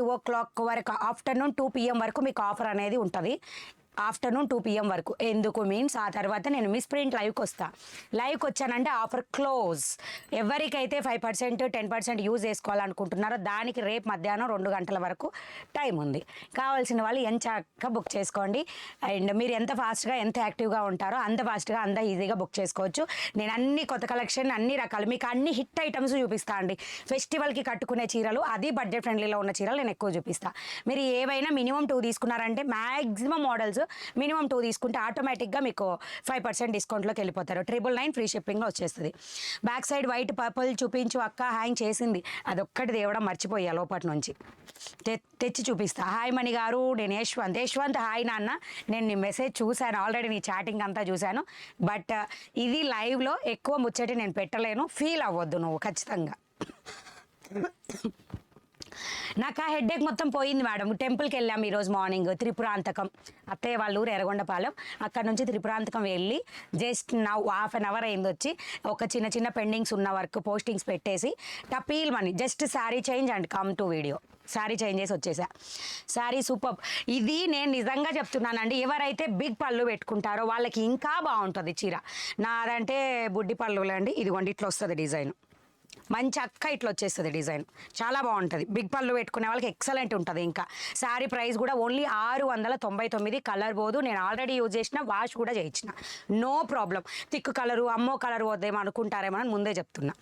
2 o'clock వరకు, afternoon 2 PM వరకు మీకు ఆఫర్ అనేది ఉంటుంది. ఆఫ్టర్నూన్ 2 PM వరకు. ఎందుకు మీన్స్ ఆ తర్వాత నేను మిస్ ప్రింట్ లైవ్కి వస్తాను. లైవ్కి వచ్చానంటే ఆఫర్ క్లోజ్. ఎవరికైతే 5% 10% యూజ్ చేసుకోవాలనుకుంటున్నారో దానికి రేపు మధ్యాహ్నం 2 గంటల వరకు టైం ఉంది. కావాల్సిన వాళ్ళు ఎంచక్క బుక్ చేసుకోండి. అండ్ మీరు ఎంత ఫాస్ట్గా ఎంత యాక్టివ్గా ఉంటారో అంత ఫాస్ట్గా అంత ఈజీగా బుక్ చేసుకోవచ్చు. నేను అన్ని కొత్త కలెక్షన్ అన్ని రకాలు మీకు అన్ని హిట్ ఐటమ్స్ చూపిస్తాను అండి. ఫెస్టివల్కి కట్టుకునే చీరలు, అది బడ్జెట్ ఫ్రెండ్లీలో ఉన్న చీరలు నేను ఎక్కువ చూపిస్తాను. మీరు ఏవైనా మినిమం 2 తీసుకున్నారంటే మ్యాక్సిమం మోడల్స్ మినిమం 2 తీసుకుంటే ఆటోమేటిక్గా మీకు 5% డిస్కౌంట్లోకి వెళ్ళిపోతారు. 999 ఫ్రీ షిప్పింగ్లో వచ్చేస్తుంది. బ్యాక్ సైడ్ వైట్ పర్పుల్ చూపించు అక్క, హ్యాంగ్ చేసింది అదొక్కటి తేవడం మర్చిపోయా లోపటి నుంచి. తెచ్చి చూపిస్తా. హాయ్ మణి గారు, నేను యశ్వంత్ హాయ్ నాన్న, నేను నీ మెసేజ్ చూశాను ఆల్రెడీ, నీ చాటింగ్ అంతా చూశాను. బట్ ఇది లైవ్లో ఎక్కువ ముచ్చటి నేను పెట్టలేను, ఫీల్ అవ్వద్దు నువ్వు ఖచ్చితంగా. నాకు ఆ హెడ్ఏక్ మొత్తం పోయింది మేడం. టెంపుల్కి వెళ్ళాము ఈరోజు మార్నింగ్, త్రిపురాంతకం. అత్తయ్య వాళ్ళ ఊరు ఎర్రగొండపాలెం. అక్కడ నుంచి త్రిపురాంతకం వెళ్ళి జస్ట్ హాఫ్ అన్ అవర్ అయింది వచ్చి. ఒక చిన్న పెండింగ్స్ ఉన్న వర్క్ పోస్టింగ్స్ పెట్టేసి టపీల్ మనీ just sari change and come to video. Sari change చేసి వచ్చేసా. శారీ సూపర్. ఇది నేను నిజంగా చెప్తున్నానండి, ఎవరైతే బిగ్ పళ్ళు పెట్టుకుంటారో వాళ్ళకి ఇంకా బాగుంటుంది చీర. నాదంటే బుడ్డి పళ్ళులు అండి. ఇదిగోండి ఇట్లా వస్తుంది డిజైన్, మంచి అక్క ఇట్లా వచ్చేస్తుంది డిజైన్, చాలా బాగుంటుంది. బిగ్ పళ్ళు పెట్టుకునే వాళ్ళకి ఎక్సలెంట్ ఉంటుంది. ఇంకా శారీ ప్రైస్ కూడా ఓన్లీ 699. కలర్ పోదు. నేను ఆల్రెడీ యూజ్ చేసిన, వాష్ కూడా చేయించిన, నో ప్రాబ్లం. థిక్ కలరు అమ్మో కలర్ పోద్దేమో అనుకుంటారేమో అని ముందే చెప్తున్నా.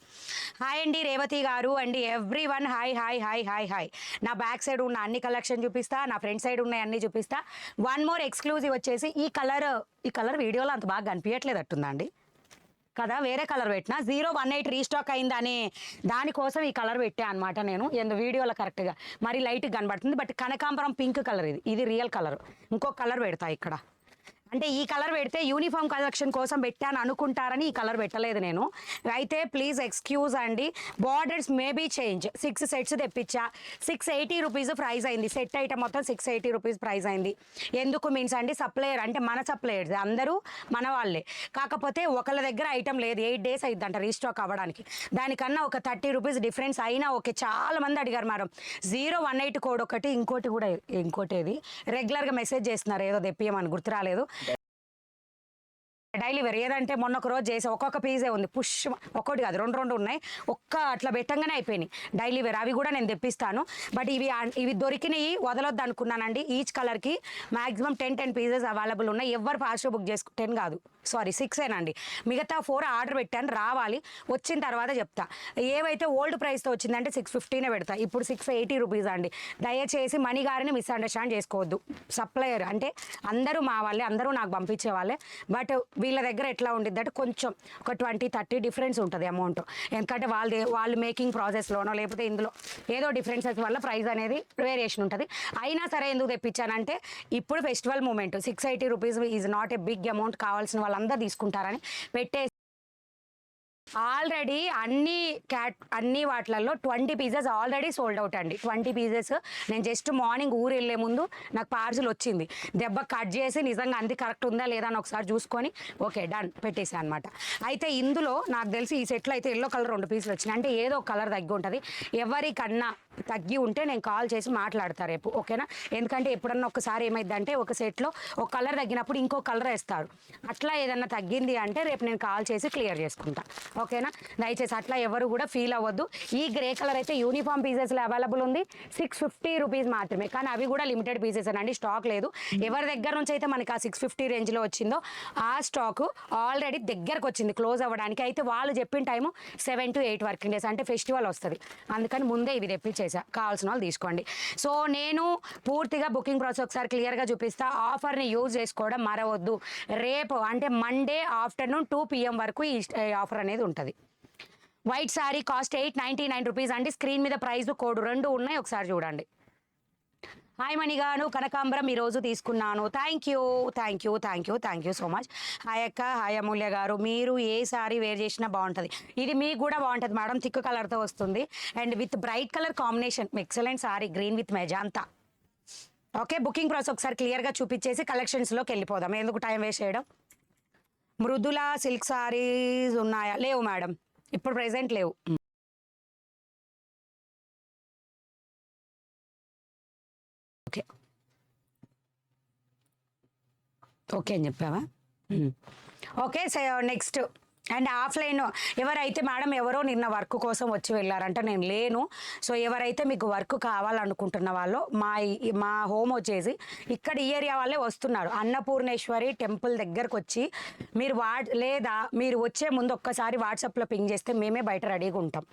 హాయ్ అండి రేవతి గారు అండి, every one hi hi hi hi hi. నా బ్యాక్ సైడ్ ఉన్న అన్ని కలెక్షన్ చూపిస్తా, నా ఫ్రంట్ సైడ్ ఉన్నాయి అన్ని చూపిస్తా. వన్ మోర్ ఎక్స్క్లూజివ్ వచ్చేసి ఈ కలర్ వీడియోలో అంత బాగా కనిపించట్లేదు అట్టుందండి కదా. వేరే కలర్ పెట్టిన 018 రీస్టాక్ అయిందని దానికోసం ఈ కలర్ పెట్టా అనమాట నేను. వీడియోలో కరెక్ట్గా మరి లైట్గా కనబడుతుంది. బట్ కనకాంబరం పింక్ కలర్, ఇది రియల్ కలర్. ఇంకో కలర్ పెడతా ఇక్కడ. అంటే ఈ కలర్ పెడితే యూనిఫామ్ కలెక్షన్ కోసం పెట్టాను అనుకుంటారని ఈ కలర్ పెట్టలేదు నేను. అయితే ప్లీజ్ ఎక్స్క్యూజ్ అండి. Borders maybe change. 6 సెట్స్ తెప్పించా. 680 రూపీస్ ప్రైస్ అయింది. సెట్ ఐటమ్ మొత్తం 680 రూపీస్ ప్రైస్ అయింది. ఎందుకు మీన్స్ అండి, సప్లయర్ అంటే మన సప్లయర్స్ అందరూ మన వాళ్ళే. కాకపోతే ఒకళ్ళ దగ్గర ఐటమ్ లేదు, 8 days అయిద్దంట రీస్టాక్ అవ్వడానికి. దానికన్నా ఒక 30 రూపీస్ డిఫరెన్స్ అయినా ఓకే. చాలా మంది అడిగారు మేడం. 018 కోడ్ ఒకటి, ఇంకోటి ఏది రెగ్యులర్గా మెసేజ్ చేస్తున్నారు, ఏదో తెప్పియమని గుర్తు రాలేదు. డైలీ వేర్ ఏదంటే మొన్న ఒక రోజు చేసి ఒక్కొక్క పీజే ఉంది, పుష్ ఒక్కటి కాదు 2 ఉన్నాయి. అట్లా పెట్టంగానే అయిపోయినాయి డైలీ వేర్. అవి కూడా నేను తెప్పిస్తాను. బట్ ఇవి దొరికినవి వదలొద్దు అనుకున్నానండి. ఈచ్ కలర్కి మ్యాక్సిమం 10 పీసెస్ అవైలబుల్ ఉన్నాయి. ఎవరు ఫాస్ట్ బుక్ చేసుకో 10 కాదు సారీ 6ఏనండి. మిగతా 4 ఆర్డర్ పెట్టాను, రావాలి. వచ్చిన తర్వాత చెప్తా. ఏవైతే ఓల్డ్ ప్రైస్తో వచ్చిందంటే 650నే పెడతా. ఇప్పుడు 680 రూపీస్ అండి. దయచేసి మనీ గారిని మిస్అండర్స్టాండ్ చేసుకోవద్దు. సప్లయర్ అంటే అందరూ మా వాళ్ళే, అందరూ నాకు పంపించే వాళ్ళే. బట్ వీళ్ళ దగ్గర ఎట్లా ఉండిద్ది అంటే కొంచెం ఒక 20-30 డిఫరెన్స్ ఉంటుంది అమౌంట్. ఎందుకంటే వాళ్ళు మేకింగ్ ప్రాసెస్లోనో లేకపోతే ఇందులో ఏదో డిఫరెన్సెస్ వల్ల ప్రైస్ అనేది వేరియేషన్ ఉంటుంది. అయినా సరే ఎందుకు తెప్పించానంటే ఇప్పుడు festival moment 680 rupees is not a big amount. కావాల్సిన వాళ్ళందరూ తీసుకుంటారని పెట్టేసి ఆల్రెడీ అన్ని వాటిలలో 20 పీసెస్ ఆల్రెడీ సోల్డ్ అవుట్ అండి. 20 పీసెస్ నేను జస్ట్ మార్నింగ్ ఊరు వెళ్ళే ముందు నాకు పార్సిల్ వచ్చింది. దెబ్బ కట్ చేసి నిజంగా అంది కరెక్ట్ ఉందా లేదా అని ఒకసారి చూసుకొని ఓకే డన్ పెట్టేసాను అనమాట. అయితే ఇందులో నాకు తెలిసి ఈ సెట్లో అయితే ఎల్లో కలర్ 2 పీసులు వచ్చినాయి. అంటే ఏదో కలర్ తగ్గి ఉంటుంది. ఎవరికన్నా తగ్గి ఉంటే నేను కాల్ చేసి మాట్లాడతా రేపు, ఓకేనా. ఎందుకంటే ఎప్పుడన్నా ఒకసారి ఏమైందంటే ఒక సెట్లో ఒక కలర్ తగ్గినప్పుడు ఇంకో కలర్ వేస్తారు. అట్లా ఏదన్నా తగ్గింది అంటే రేపు నేను కాల్ చేసి క్లియర్ చేసుకుంటా, ఓకేనా. దయచేసి అట్లా ఎవరు కూడా ఫీల్ అవ్వద్దు. ఈ గ్రే కలర్ అయితే యూనిఫామ్ పీసెస్లో అవైలబుల్ ఉంది. 650 రూపీస్ మాత్రమే. కానీ అవి కూడా లిమిటెడ్ పీసెస్ అండి, స్టాక్ లేదు. ఎవరి దగ్గర నుంచి అయితే మనకి ఆ 650 రేంజ్లో వచ్చిందో ఆ స్టాక్ ఆల్రెడీ దగ్గరకు వచ్చింది క్లోజ్ అవ్వడానికి. అయితే వాళ్ళు చెప్పిన టైము 7 to 8 వర్కింగ్ డేస్, అంటే ఫెస్టివల్ వస్తుంది. అందుకని ముందే ఇవి తెప్పించేసా. కావాల్సిన వాళ్ళు తీసుకోండి. సో నేను పూర్తిగా బుకింగ్ ప్రాసెస్ ఒకసారి క్లియర్గా చూపిస్తా. ఆఫర్ని యూజ్ చేసుకోవడం మరవద్దు. రేపు అంటే మండే ఆఫ్టర్నూన్ 2 PM వరకు ఈ ఆఫర్ అనేది ఉంటుంది. వైట్ శారీ కాస్ట్ 899 రూపీస్ అండి. స్క్రీన్ మీద ప్రైస్ కోడ్ 2 ఉన్నాయి, ఒకసారి చూడండి. హాయ్ మణిగాను, కనకాంబరం ఈరోజు తీసుకున్నాను. Thank you so much. Hi అక్క, హాయ్ అమూల్య గారు. మీరు ఏ శారీ వేర్ చేసినా బాగుంటుంది. ఇది మీకు కూడా బాగుంటుంది మేడం, థిక్ కలర్తో వస్తుంది and with bright colour combination. Excellent sari, green with magenta. Okay, booking process ఒకసారి క్లియర్గా చూపించేసి కలెక్షన్స్లోకి వెళ్ళిపోదాం, ఎందుకు టైం వేస్ట్ చేయడం. మృదుల సిల్క్ శారీస్ ఉన్నాయా? లేవు మేడం, ఇప్పుడు ప్రెజెంట్ లేవు. ఓకే ఓకే అని చెప్పావా? ఓకే నెక్స్ట్ అండ్ ఆఫ్లైన్ ఎవరైతే మేడం ఎవరో నిన్న వర్క్ కోసం వచ్చి వెళ్ళారంట, నేను లేను. సో ఎవరైతే మీకు వర్క్ కావాలనుకుంటున్న వాళ్ళు మా హోమ్ వచ్చేసి ఇక్కడ ఈ ఏరియా వాళ్ళే వస్తున్నారు. అన్నపూర్ణేశ్వరి టెంపుల్ దగ్గరకు వచ్చి మీరు లేదా మీరు వచ్చే ముందు ఒక్కసారి వాట్సాప్లో పింగ్ చేస్తే మేమే బయట రెడీగా ఉంటాం.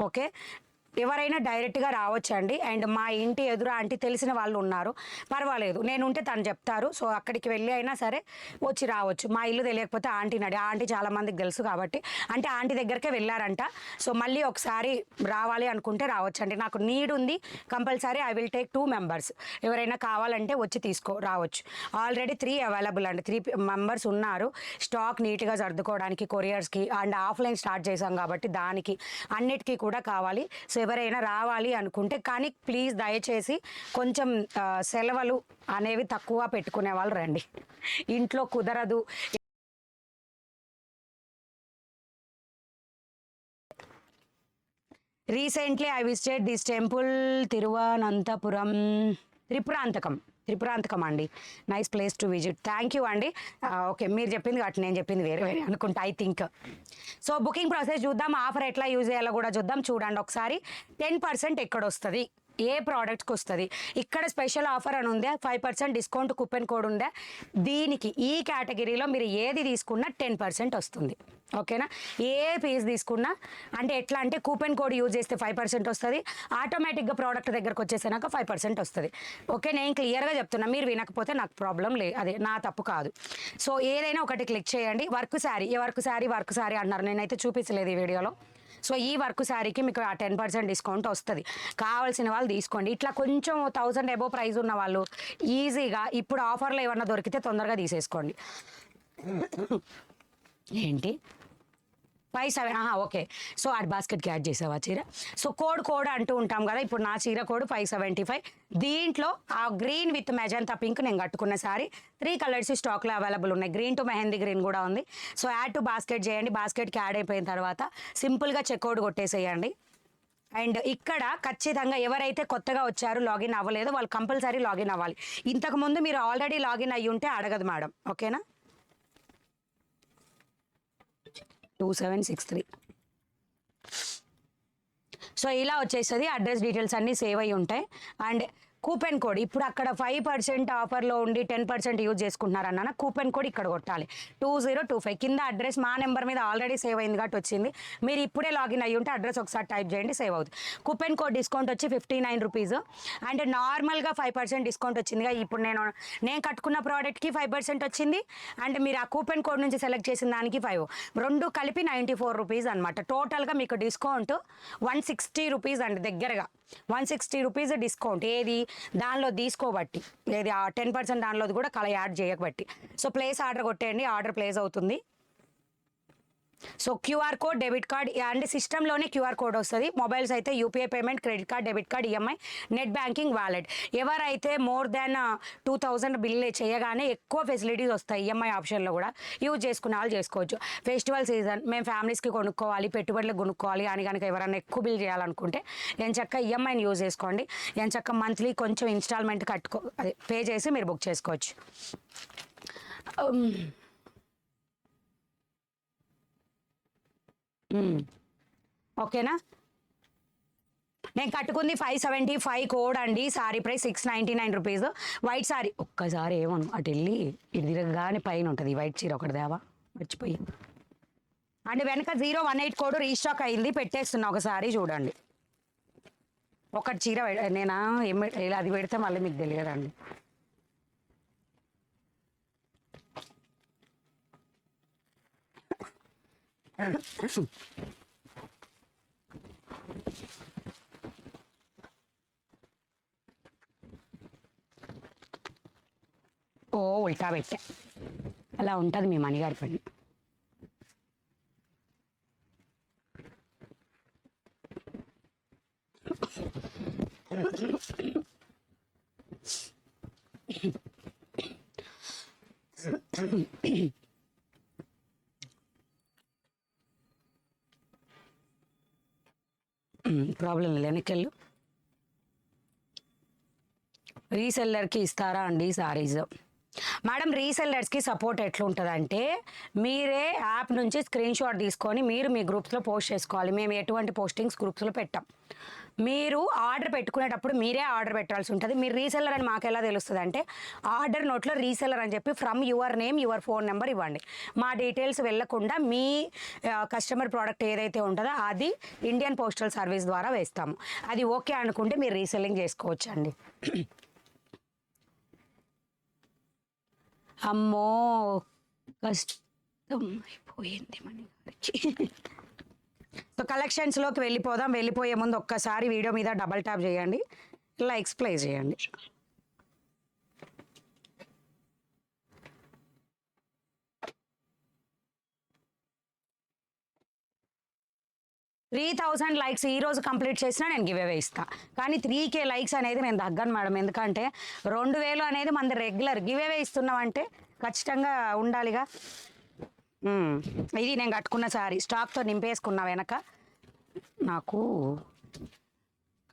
ఓకే, ఎవరైనా డైరెక్ట్గా రావచ్చండి. అండ్ మా ఇంటి ఎదురు ఆంటీ తెలిసిన వాళ్ళు ఉన్నారు, పర్వాలేదు, నేను ఉంటే తను చెప్తారు. సో అక్కడికి వెళ్ళి అయినా సరే వచ్చి రావచ్చు. మా ఇల్లు తెలియకపోతే ఆంటీని అడిగి, ఆంటీ చాలామందికి తెలుసు కాబట్టి అంటే ఆంటీ దగ్గరికే వెళ్ళారంట. సో మళ్ళీ ఒకసారి రావాలి అనుకుంటే రావచ్చండి. నాకు నీడ్ ఉంది compulsory. I will take 2 members. ఎవరైనా కావాలంటే వచ్చి రావచ్చు. ఆల్రెడీ 3 అవైలబుల్ అండి. 3 మెంబర్స్ ఉన్నారు. స్టాక్ నీట్గా సర్దుకోవడానికి కొరియర్స్కి అండ్ ఆఫ్లైన్ స్టార్ట్ చేసాం కాబట్టి దానికి అన్నిటికీ కూడా కావాలి. సో ఎవరైనా రావాలి అనుకుంటే, కానీ ప్లీజ్ దయచేసి కొంచెం సెలవులు అనేవి తక్కువ పెట్టుకునే వాళ్ళు రండి, ఇంట్లో కుదరదు. Recently I visited this temple Thiruvananthapuram, Tripurantakam అండి. Nice place to visit. Thank you అండి. ఓకే, మీరు చెప్పింది కాబట్టి నేను చెప్పింది వేరే అనుకుంటా I think. So booking process చూద్దాం, ఆఫర్ ఎట్లా యూజ్ చేయాలో కూడా చూద్దాం. చూడండి ఒకసారి 10% ఎక్కడ వస్తుంది, ఏ ప్రోడక్ట్కి వస్తుంది. ఇక్కడ స్పెషల్ ఆఫర్ అని ఉందా, 5% డిస్కౌంట్ కూపెన్ కోడ్ ఉందా. దీనికి ఈ కేటగిరీలో మీరు ఏది తీసుకున్నా 10% వస్తుంది. ఓకేనా, ఏ పీస్ తీసుకున్నా అంటే ఎట్లా అంటే కూపెన్ కోడ్ యూజ్ చేస్తే 5% వస్తుంది, ఆటోమేటిక్గా ప్రోడక్ట్ దగ్గరకు వచ్చేసాక 5% వస్తుంది. ఓకే, నేను క్లియర్గా చెప్తున్నా, మీరు వినకపోతే నాకు ప్రాబ్లం లేదు, అదే నా తప్పు కాదు. సో ఏదైనా ఒకటి క్లిక్ చేయండి. వర్క్ శారీ అన్నారు, నేనైతే చూపించలేదు ఈ వీడియోలో. సో ఈ వర్క్ శారీకి మీకు ఆ 10% డిస్కౌంట్ వస్తుంది. కావాల్సిన వాళ్ళు తీసుకోండి. ఇట్లా కొంచెం 1000 అబోవ్ ప్రైస్ ఉన్న వాళ్ళు ఈజీగా ఇప్పుడు ఆఫర్లో ఏమన్నా దొరికితే తొందరగా తీసేసుకోండి. ఏంటి 57, ఓకే. సో ఆ బాస్కెట్కి యాడ్ చేసావా చీర? సో కోడ్ అంటూ ఉంటాం కదా, ఇప్పుడు నా చీర కోడ్ 575. దీంట్లో ఆ గ్రీన్ విత్ మెజంతా పింక్ నేను కట్టుకున్న సారీ 3 కలర్స్ స్టాక్లో అవైలబుల్ ఉన్నాయి. గ్రీన్ టు మెహందీ గ్రీన్ కూడా ఉంది. సో యాడ్ టు బాస్కెట్ చేయండి. బాస్కెట్కి యాడ్ అయిపోయిన తర్వాత సింపుల్గా చెక్అవుట్ కొట్టేసేయండి. అండ్ ఇక్కడ ఖచ్చితంగా ఎవరైతే కొత్తగా వచ్చారో లాగిన్ అవ్వలేదో వాళ్ళు కంపల్సరీ లాగిన్ అవ్వాలి. ఇంతకుముందు మీరు ఆల్రెడీ లాగిన్ అయ్యి ఉంటే అడగదు మేడం. ఓకేనా, 2763. సో ఇలా వచ్చేస్తుంది. అడ్రస్ డీటెయిల్స్ అన్నీ సేవ్ అయ్యి ఉంటాయి. అండ్ కూపెన్ కోడ్ ఇప్పుడు అక్కడ 5% ఆఫర్లో ఉండి 10% యూజ్ చేసుకుంటున్నారన్న కూపెన్ కోడ్ ఇక్కడ కొట్టాలి 2025. కింద అడ్రస్ మా నెంబర్ మీద ఆల్రెడీ సేవ్ అయింది కాబట్టి వచ్చింది. మీరు ఇప్పుడే లాగిన్ అయ్యి ఉంటే అడ్రస్ ఒకసారి టైప్ చేయండి, సేవ్ అవుతుంది. కూపెన్ కోడ్ డిస్కౌంట్ వచ్చి 59 రూపీస్. అండ్ నార్మల్గా 5% డిస్కౌంట్ వచ్చిందిగా. ఇప్పుడు నేను కట్టుకున్న ప్రోడక్ట్కి 5% వచ్చింది. అండ్ మీరు ఆ కూపెన్ కోడ్ నుంచి సెలెక్ట్ చేసిన దానికి 5, రెండు కలిపి 94 రూపీస్ అనమాట. టోటల్గా మీకు డిస్కౌంట్ 160 రూపీస్ అండి, దగ్గరగా 160 రూపీస్ డిస్కౌంట్. ఏది దానిలో తీసుకోబట్టి, ఏది ఆ 10% దానిలో కూడా కల యాడ్ చేయబట్టి. సో ప్లేస్ ఆర్డర్ కొట్టేయండి, ఆర్డర్ ప్లేస్ అవుతుంది. So QR code, debit card and సిస్టంలోనే క్యూఆర్ కోడ్ వస్తుంది. మొబైల్స్ అయితే UPI payment, credit card, debit card, EMI, net banking, wallet. ఎవరైతే మోర్ దాన్ 2000 బిల్ చేయగానే ఎక్కువ ఫెసిలిటీస్ వస్తాయి ఈఎంఐ ఆప్షన్లో కూడా. యూజ్ చేసుకునే వాళ్ళు చేసుకోవచ్చు. ఫెస్టివల్ సీజన్ మేము ఫ్యామిలీస్కి కొనుక్కోవాలి, పెట్టుబడులకు కొనుక్కోవాలి అని కనుక ఎవరైనా ఎక్కువ బిల్ చేయాలనుకుంటే ఎంచక్క ఈఎంఐని యూజ్ చేసుకోండి. ఎంచక్క మంత్లీ కొంచెం ఇన్స్టాల్మెంట్ అదే పే చేసి మీరు బుక్ చేసుకోవచ్చు. ఓకేనా, నేను కట్టుకుంది 575 కోడ్ అండి. Sorry price 699 rupees. White sorry ఒక్కసారి ఏమను అటు వెళ్ళి ఇటు తిరగగానే పైన ఉంటుంది వైట్ చీర ఒకటి దేవా, మర్చిపోయి. అండ్ వెనక 018 కోడ్ రీస్టాక్ అయింది, పెట్టేస్తున్నా ఒకసారి చూడండి. ఒకటి చీర నేనా అది పెడితే మళ్ళీ మీకు తెలియదండి. ఓ ఉల్టా పెట్టా, అలా ఉంటుంది మీ మణిగారి పని. ప్రాబ్లం లేదు, వెనకెళ్ళు. రీసెల్లర్కి ఇస్తారా అండి సారీస్? మేడం రీసెల్లర్స్కి సపోర్ట్ ఎట్లుంటుందంటే మీరే యాప్ నుంచి స్క్రీన్ షాట్ తీసుకొని మీరు మీ గ్రూప్స్లో పోస్ట్ చేసుకోవాలి. మేము ఎటువంటి పోస్టింగ్స్ గ్రూప్స్లో పెట్టాం. మీరు ఆర్డర్ పెట్టుకునేటప్పుడు మీరే ఆర్డర్ పెట్టాల్సి ఉంటుంది. మీరు రీసెల్లర్ అని మాకు ఎలా తెలుస్తుంది అంటే ఆర్డర్ నోట్లో రీసెల్లర్ అని చెప్పి from your name your phone number ఇవ్వండి. మా డీటెయిల్స్ వెళ్ళకుండా మీ కస్టమర్ ప్రోడక్ట్ ఏదైతే ఉంటుందో అది ఇండియన్ పోస్టల్ సర్వీస్ ద్వారా వేస్తాము. అది ఓకే అనుకుంటే మీరు రీసెల్లింగ్ చేసుకోవచ్చు అండి. అమ్మో కష్టం అయిపోయింది మన గారికి. సో కలెక్షన్స్లోకి వెళ్ళిపోదాం. వెళ్ళిపోయే ముందు ఒక్కసారి వీడియో మీద డబల్ ట్యాప్ చేయండి, లైక్స్ ప్లే చేయండి. త్రీ 3000 లైక్స్ ఈ రోజు కంప్లీట్ చేసినా నేను గివ్ అవే ఇస్తా. కానీ 3K లైక్స్ అనేది నేను తగ్గను మేడం. ఎందుకంటే 2000 అనేది మన రెగ్యులర్ గివ్ అవే ఇస్తున్నామంటే ఖచ్చితంగా ఉండాలిగా. ఇది నేను కట్టుకున్న సారీ స్టాక్తో నింపేసుకున్నా. వెనక నాకు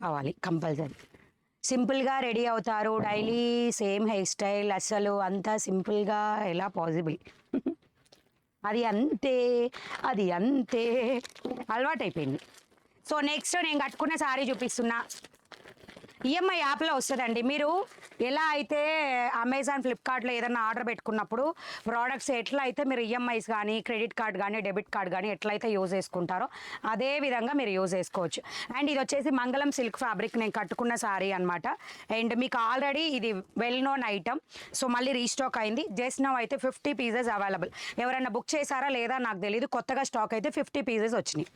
కావాలి కంపల్సరీ. సింపుల్గా రెడీ అవుతారు డైలీ సేమ్ హెయిర్ స్టైల్. అసలు అంతా సింపుల్గా ఎలా పాసిబుల్? అది అంతే, అది అంతే అలవాటైపోయింది. సో నెక్స్ట్ నేను కట్టుకున్న సారీ చూపిస్తున్నా. ఈఎంఐ యాప్లో వస్తుందండి. మీరు ఎలా అయితే అమెజాన్ ఫ్లిప్కార్ట్లో ఏదైనా ఆర్డర్ పెట్టుకున్నప్పుడు ప్రోడక్ట్స్ ఎట్లా అయితే మీరు ఈఎంఐస్ కానీ క్రెడిట్ కార్డ్ కానీ డెబిట్ కార్డ్ కానీ ఎట్లయితే యూజ్ చేసుకుంటారో అదే విధంగా మీరు యూజ్ చేసుకోవచ్చు. అండ్ ఇది వచ్చేసి మంగళం సిల్క్ ఫ్యాబ్రిక్ నేను కట్టుకున్న సారీ అనమాట. అండ్ మీకు ఆల్రెడీ ఇది వెల్ నోన్ ఐటమ్. సో మళ్ళీ రీస్టాక్ అయింది. జస్ట్ నౌ అయితే 50 పీసెస్ అవైలబుల్. ఎవరైనా బుక్ చేశారా లేదా నాకు తెలియదు. కొత్తగా స్టాక్ అయితే 50 పీసెస్ వచ్చినాయి.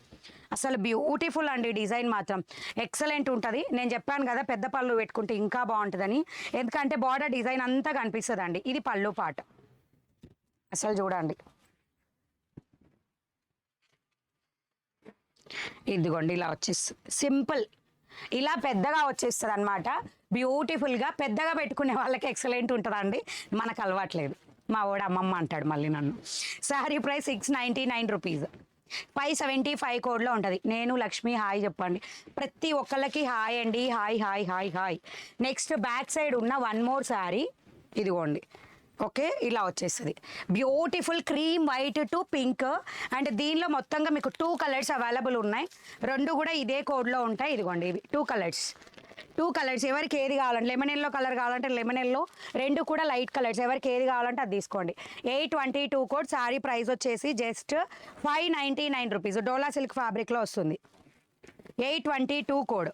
అసలు బ్యూటిఫుల్ అండి. డిజైన్ మాత్రం ఎక్సలెంట్ ఉంటుంది. నేను చెప్పాను కదా పెద్ద పళ్ళు పెట్టుకుంటే ఇంకా బాగుంటుందని. ఎందుకంటే బార్డర్ డిజైన్ అంతా కనిపిస్తుంది అండి. ఇది పళ్ళు పాట. అసలు చూడండి, ఇదిగోండి ఇలా వచ్చేస్తుంది. సింపుల్ ఇలా పెద్దగా వచ్చేస్తుంది అనమాట. బ్యూటిఫుల్గా పెద్దగా పెట్టుకునే వాళ్ళకి ఎక్సలెంట్ ఉంటుందండి. మనకు అలవాట్లేదు. మా వాడు అమ్మమ్మ అంటాడు మళ్ళీ నన్ను. Sari price 699 rupees. 575 కోడ్లో ఉంటుంది. నేను లక్ష్మి హాయ్ చెప్పండి. ప్రతి ఒక్కళ్ళకి హాయ్ అండి. Hi hi hi hi. Next back side ఉన్న వన్ మోర్ శారీ ఇదిగోండి. ఓకే ఇలా వచ్చేస్తుంది. Beautiful cream white to pink. And దీనిలో మొత్తంగా మీకు 2 కలర్స్ అవైలబుల్ ఉన్నాయి. 2 కూడా ఇదే కోడ్లో ఉంటాయి. ఇదిగోండి ఇవి 2 కలర్స్. ఎవరికి ఏది కావాలంటే లెమన్ ఎల్లో కలర్ కావాలంటే లెమన్ ఎల్లో. 2 కూడా లైట్ కలర్స్. ఎవరికి ఏది కావాలంటే అది తీసుకోండి. 822 కోడ్. సారీ ప్రైస్ వచ్చేసి జస్ట్ 599 రూపీస్. డోలా సిల్క్ ఫ్యాబ్రిక్లో వస్తుంది. 822 కోడ్.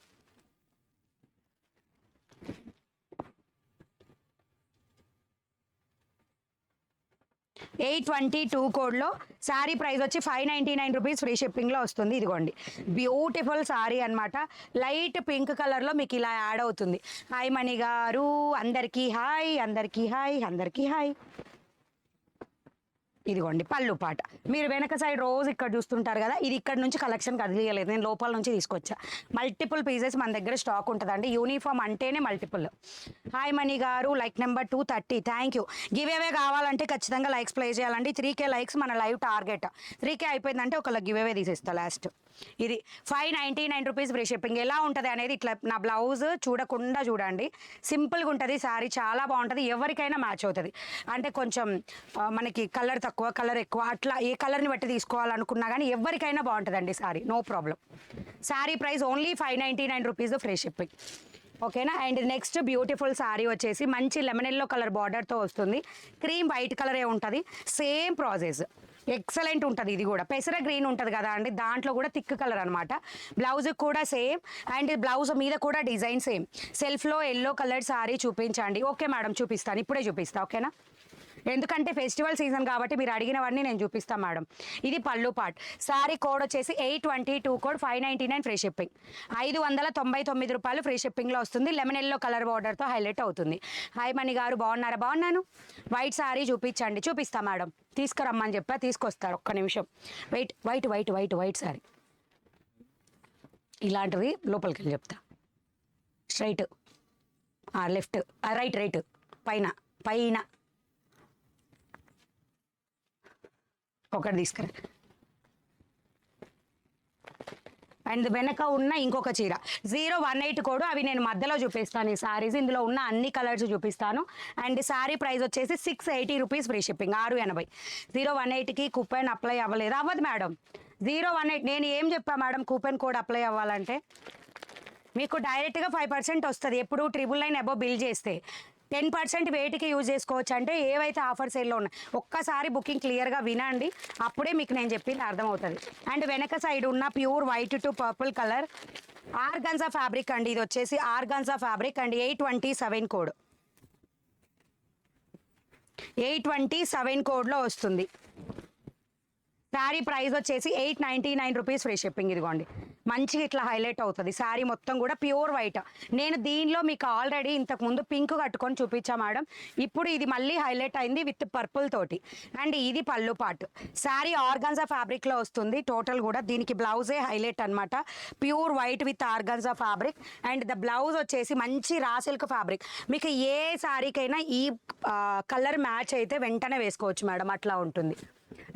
822 కోడ్లో శారీ ప్రైస్ వచ్చి 599 రూపీస్. ఫ్రీ షిప్పింగ్లో వస్తుంది. ఇదిగోండి బ్యూటిఫుల్ శారీ అనమాట. లైట్ పింక్ కలర్లో మీకు ఇలా యాడ్ అవుతుంది. హాయ్ మణి గారు, అందరికీ హాయ్, అందరికీ హాయ్, అందరికీ హాయ్. ఇదిగోండి పళ్ళు పాట. మీరు వెనక సైడ్ రోజు ఇక్కడ చూస్తుంటారు కదా, ఇది ఇక్కడ నుంచి కలెక్షన్ కదిలియలేదు, నేను లోపల నుంచి తీసుకొచ్చా. మల్టిపుల్ పీసెస్ మన దగ్గర స్టాక్ ఉంటుందండి. యూనిఫామ్ అంటేనే మల్టిపుల్. హాయ్ మణి గారు, like number 230. Thank you. Give away కావాలంటే ఖచ్చితంగా లైక్స్ ప్లే చేయాలండి. 3K లైక్స్ మన లైవ్ టార్గెట్. 3K అయిపోయిందంటే ఒకళ్ళ గివ్ అవే తీసేస్తా లాస్ట్. ఇది 599 రూపీస్ ఫ్రీ షిప్పింగ్. ఎలా ఉంటుంది అనేది ఇట్లా నా బ్లౌజ్ చూడకుండా చూడండి. సింపుల్గా ఉంటుంది శారీ, చాలా బాగుంటుంది. ఎవరికైనా మ్యాచ్ అవుతుంది. అంటే కొంచెం మనకి కలర్ తక్కువ కలర్ ఎక్కువ అట్లా ఏ కలర్ని బట్టి తీసుకోవాలనుకున్నా కానీ ఎవరికైనా బాగుంటుందండి sari, no problem. Sari price only 599 rupees free shipping. ఓకేనా. అండ్ నెక్స్ట్ బ్యూటిఫుల్ శారీ వచ్చేసి మంచి లెమన్ ఎల్లో కలర్ బార్డర్తో వస్తుంది. క్రీమ్ వైట్ కలరే ఉంటుంది. సేమ్ ప్రాసెస్ ఎక్సలెంట్ ఉంటుంది. ఇది కూడా పెసర గ్రీన్ ఉంటుంది కదా అండి, దాంట్లో కూడా థిక్ కలర్ అనమాట. బ్లౌజ్ కూడా సేమ్. అండ్ బ్లౌజ్ మీద కూడా డిజైన్ సేమ్. సెల్ఫ్లో ఎల్లో కలర్ శారీ చూపించండి. ఓకే మేడం చూపిస్తాను, ఇప్పుడే చూపిస్తా. ఓకేనా. ఎందుకంటే ఫెస్టివల్ సీజన్ కాబట్టి మీరు అడిగినవన్నీ నేను చూపిస్తాను మేడం. ఇది పళ్ళు పార్ట్. శారీ కోడ్ వచ్చేసి 822 కోడ్. 599 free shipping. 599 రూపాయలు ఫ్రీ షిప్పింగ్లో వస్తుంది. లెమన్ ఎల్లో కలర్ బార్డర్తో హైలైట్ అవుతుంది. హాయ్ మణి గారు బాగున్నారా? బాగున్నాను. వైట్ శారీ చూపించండి. చూపిస్తా మేడం, తీసుకురమ్మని చెప్పా, తీసుకొస్తారు. ఒక్క నిమిషం wait. White white white white sari ఇలాంటివి లోపలికి వెళ్ళి చెప్తా. స్ట్రైట్, లెఫ్ట్, రైట్, రైట్, పైన పైన ఒకటి తీసుకురా. అండ్ వెనక ఉన్న ఇంకొక చీర 018 కోడ్. అవి నేను మధ్యలో చూపిస్తాను ఈ సారీస్. ఇందులో ఉన్న అన్ని కలర్స్ చూపిస్తాను. అండ్ సారీ ప్రైస్ వచ్చేసి 680 రూపీస్ ఫ్రీ షిప్పింగ్, 680. 018కి కూపన్ అప్లై అవ్వలేదు, అవ్వదు మేడం. 018 నేను ఏం చెప్పా మేడం, కూపన్ కోడ్ అప్లై అవ్వాలంటే మీకు డైరెక్ట్గా 5% వస్తుంది ఎప్పుడు 999 అబోవ్ బిల్ చేస్తే. 10% వేటికి యూజ్ చేసుకోవచ్చు అంటే ఏవైతే ఆఫర్ సేల్లో ఉన్నాయి ఒక్కసారి బుకింగ్ క్లియర్గా వినండి, అప్పుడే మీకు నేను చెప్పింది అర్థమవుతుంది. అండ్ వెనక సైడ్ ఉన్న pure white to purple colour organza fabric అండి. ఇది వచ్చేసి ఆర్గాన్జా ఫ్యాబ్రిక్ అండ్ 827 కోడ్, 827 కోడ్లో వస్తుంది. శారీ ప్రైస్ వచ్చేసి 899 రూపీస్ ఫ్రీ షిప్పింగ్. ఇదిగోండి మంచిగా ఇట్లా హైలైట్ అవుతుంది శారీ మొత్తం కూడా ప్యూర్ వైట్. నేను దీనిలో మీకు ఆల్రెడీ ఇంతకుముందు పింక్ కట్టుకొని చూపించా మేడం, ఇప్పుడు ఇది మళ్ళీ హైలైట్ అయింది విత్ పర్పుల్ తోటి. అండ్ ఇది పళ్ళు పాటు. శారీ ఆర్గాన్జా ఫ్యాబ్రిక్లో వస్తుంది టోటల్ కూడా. దీనికి బ్లౌజే హైలైట్ అనమాట, pure white with organza fabric. And the blouse వచ్చేసి మంచి రా సిల్క్ ఫ్యాబ్రిక్. మీకు ఏ శారీకైనా ఈ కలర్ మ్యాచ్ అయితే వెంటనే వేసుకోవచ్చు మేడం, అట్లా ఉంటుంది.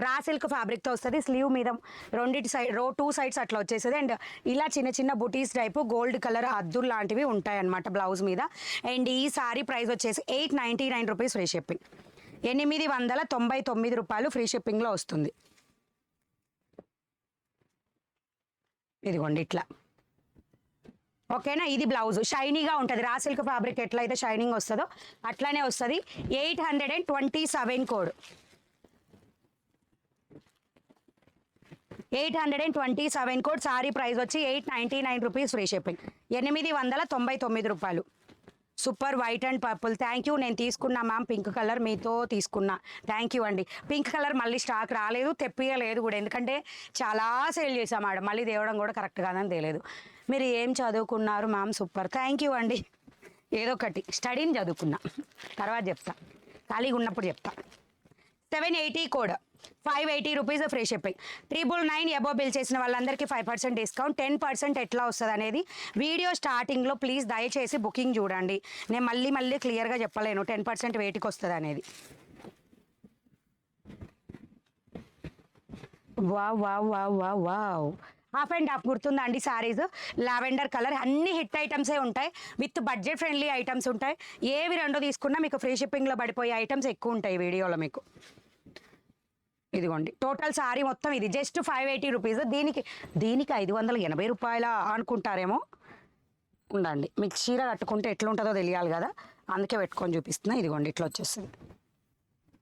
రా సిల్క్ ఫ్యాబ్రిక్తో వస్తుంది. స్లీవ్ మీద రెండింటి సైడ్ 2 సైడ్స్ అట్లా వచ్చేస్తుంది. అండ్ ఇలా చిన్న చిన్న బుటీస్ టైపు గోల్డ్ కలర్ అద్దులు లాంటివి ఉంటాయి అన్నమాట బ్లౌజ్ మీద. అండ్ ఈ సారీ ప్రైస్ వచ్చేసి 899 రూపీస్ ఫ్రీ షిప్పింగ్, 899 రూపాయలు ఫ్రీ షిప్పింగ్లో వస్తుంది. ఇదిగోండి ఇట్లా ఓకేనా. ఇది బ్లౌజ్ షైనీగా ఉంటుంది, రా సిల్క్ ఫ్యాబ్రిక్ ఎట్లయితే షైనింగ్ వస్తుందో అట్లానే వస్తుంది. 827 కోడ్, 827 కోడ్. సారీ ప్రైస్ వచ్చి 899 రూపీస్ ఫ్రీ షిప్పింగ్, 899 రూపాయలు. Super white and purple. Thank you. నేను తీసుకున్నా మ్యామ్ పింక్ కలర్, మీతో తీసుకున్నా, థ్యాంక్ యూ అండి. పింక్ కలర్ మళ్ళీ స్టాక్ రాలేదు, తెప్పియలేదు కూడా, ఎందుకంటే చాలా సేల్ చేసాం మేడం, మళ్ళీ తేవడం కూడా కరెక్ట్ కాదని తెలియదు. మీరు ఏం చదువుకున్నారు మ్యామ్? సూపర్, థ్యాంక్ యూ అండి. ఏదో ఒకటి స్టడీని చదువుకున్నా, తర్వాత చెప్తా, ఖాళీగా ఉన్నప్పుడు చెప్తా. 780 code, 580 rupees free shipping. 999 above bill చేసిన వాళ్ళందరికీ 5% డిస్కౌంట్. 10% ఎట్లా వస్తుంది అనేది వీడియో స్టార్టింగ్లో ప్లీజ్ దయచేసి బుకింగ్ చూడండి, నేను మళ్ళీ క్లియర్గా చెప్పలేను 10% వేటికి వస్తుంది అనేది. Wow wow wow wow wow. Half and half గుర్తుందా అండి శారీస్? Lavender colour. అన్ని హిట్ ఐటమ్సే ఉంటాయి, విత్ బడ్జెట్ ఫ్రెండ్లీ ఐటమ్స్ ఉంటాయి. ఏవి రెండో తీసుకున్నా మీకు ఫ్రీ షిప్పింగ్లో పడిపోయే ఐటమ్స్ ఎక్కువ ఉంటాయి వీడియోలో మీకు. ఇదిగోండి టోటల్ సారీ మొత్తం ఇది జస్ట్ 580 రూపీస్. దీనికి 580 రూపాయల అనుకుంటారేమో, ఉండండి మీకు చీర కట్టుకుంటే ఎట్లుంటుందో తెలియాలి కదా, అందుకే పెట్టుకొని చూపిస్తున్నా. ఇదిగోండి ఇట్లా వచ్చేస్తుంది,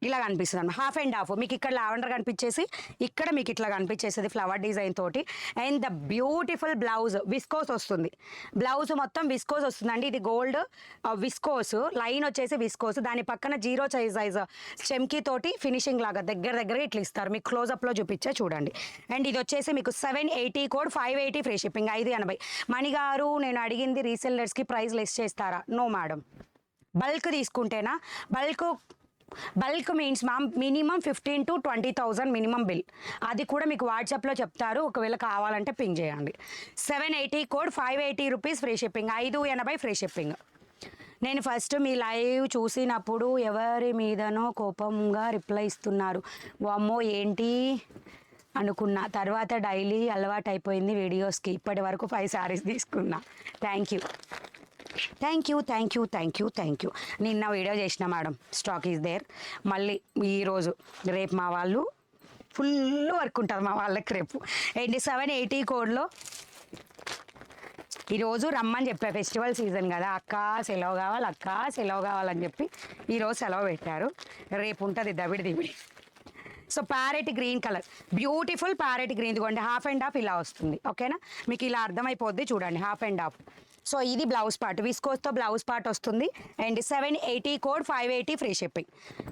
ఇలా కనిపిస్తుంది అన్నమాట. హాఫ్ అండ్ హాఫ్ మీకు ఇక్కడ లావెండర్ కనిపించేసి ఇక్కడ మీకు ఇట్లా కనిపించేస్తుంది ఫ్లవర్ డిజైన్ తోటి. And the beautiful blouse viscose వస్తుంది, బ్లౌజ్ మొత్తం విస్కోస్ వస్తుందండి. ఇది గోల్డ్ విస్కోస్ లైన్ వచ్చేసి విస్కోస్, దాని పక్కన 0 సైజ్ చెమ్కీ తోటి ఫినిషింగ్ లాగా దగ్గరగా ఇట్లా ఇస్తారు. మీకు క్లోజప్లో చూపించే చూడండి. అండ్ ఇది వచ్చేసి మీకు 780 కోడ్, 580 ఫ్రీ షిప్పింగ్, 580. మణిగారు నేను అడిగింది రీసెల్లర్స్కి ప్రైస్ లెస్ చేస్తారా? No madam. బల్క్ తీసుకుంటేనా? Bulk means ma'am minimum 15,000 to 20,000 minimum bill. అది కూడా మీకు వాట్సాప్లో చెప్తారు, ఒకవేళ కావాలంటే పింగ్ చేయండి. 780 code, 580 rupees free shipping, 580 free shipping. నేను ఫస్ట్ మీ లైవ్ చూసినప్పుడు ఎవరి మీదనో కోపంగా రిప్లై ఇస్తున్నారు, వామ్మో ఏంటి అనుకున్నా. తర్వాత డైలీ అలవాటు అయిపోయింది వీడియోస్కి. ఇప్పటి వరకు 5 శారీస్ తీసుకున్నా. Thank you. నిన్న వీడియో చేసిన మేడం, స్టాక్ ఈజ్ దేర్. మళ్ళీ ఈరోజు రేపు మా వాళ్ళు ఫుల్ వర్క్ ఉంటుంది మా వాళ్ళకి రేపు. 780 కోడ్లో ఈరోజు రమ్మని చెప్పా, ఫెస్టివల్ సీజన్ కదా, అక్క సెలవు కావాలని చెప్పి ఈరోజు సెలవు పెట్టారు. రేపు ఉంటుంది దబిడి. So parrot green colour, beautiful parrot green. ఇదిగోండి హాఫ్ అండ్ హాఫ్ ఇలా వస్తుంది, ఓకేనా. మీకు ఇలా అర్థమైపోద్ది చూడండి, హాఫ్ అండ్ హాఫ్. సో ఇది బ్లౌజ్ పార్ట్, విస్కోస్తో బ్లౌజ్ పార్ట్ వస్తుంది. And 780 code, 580 free shipping,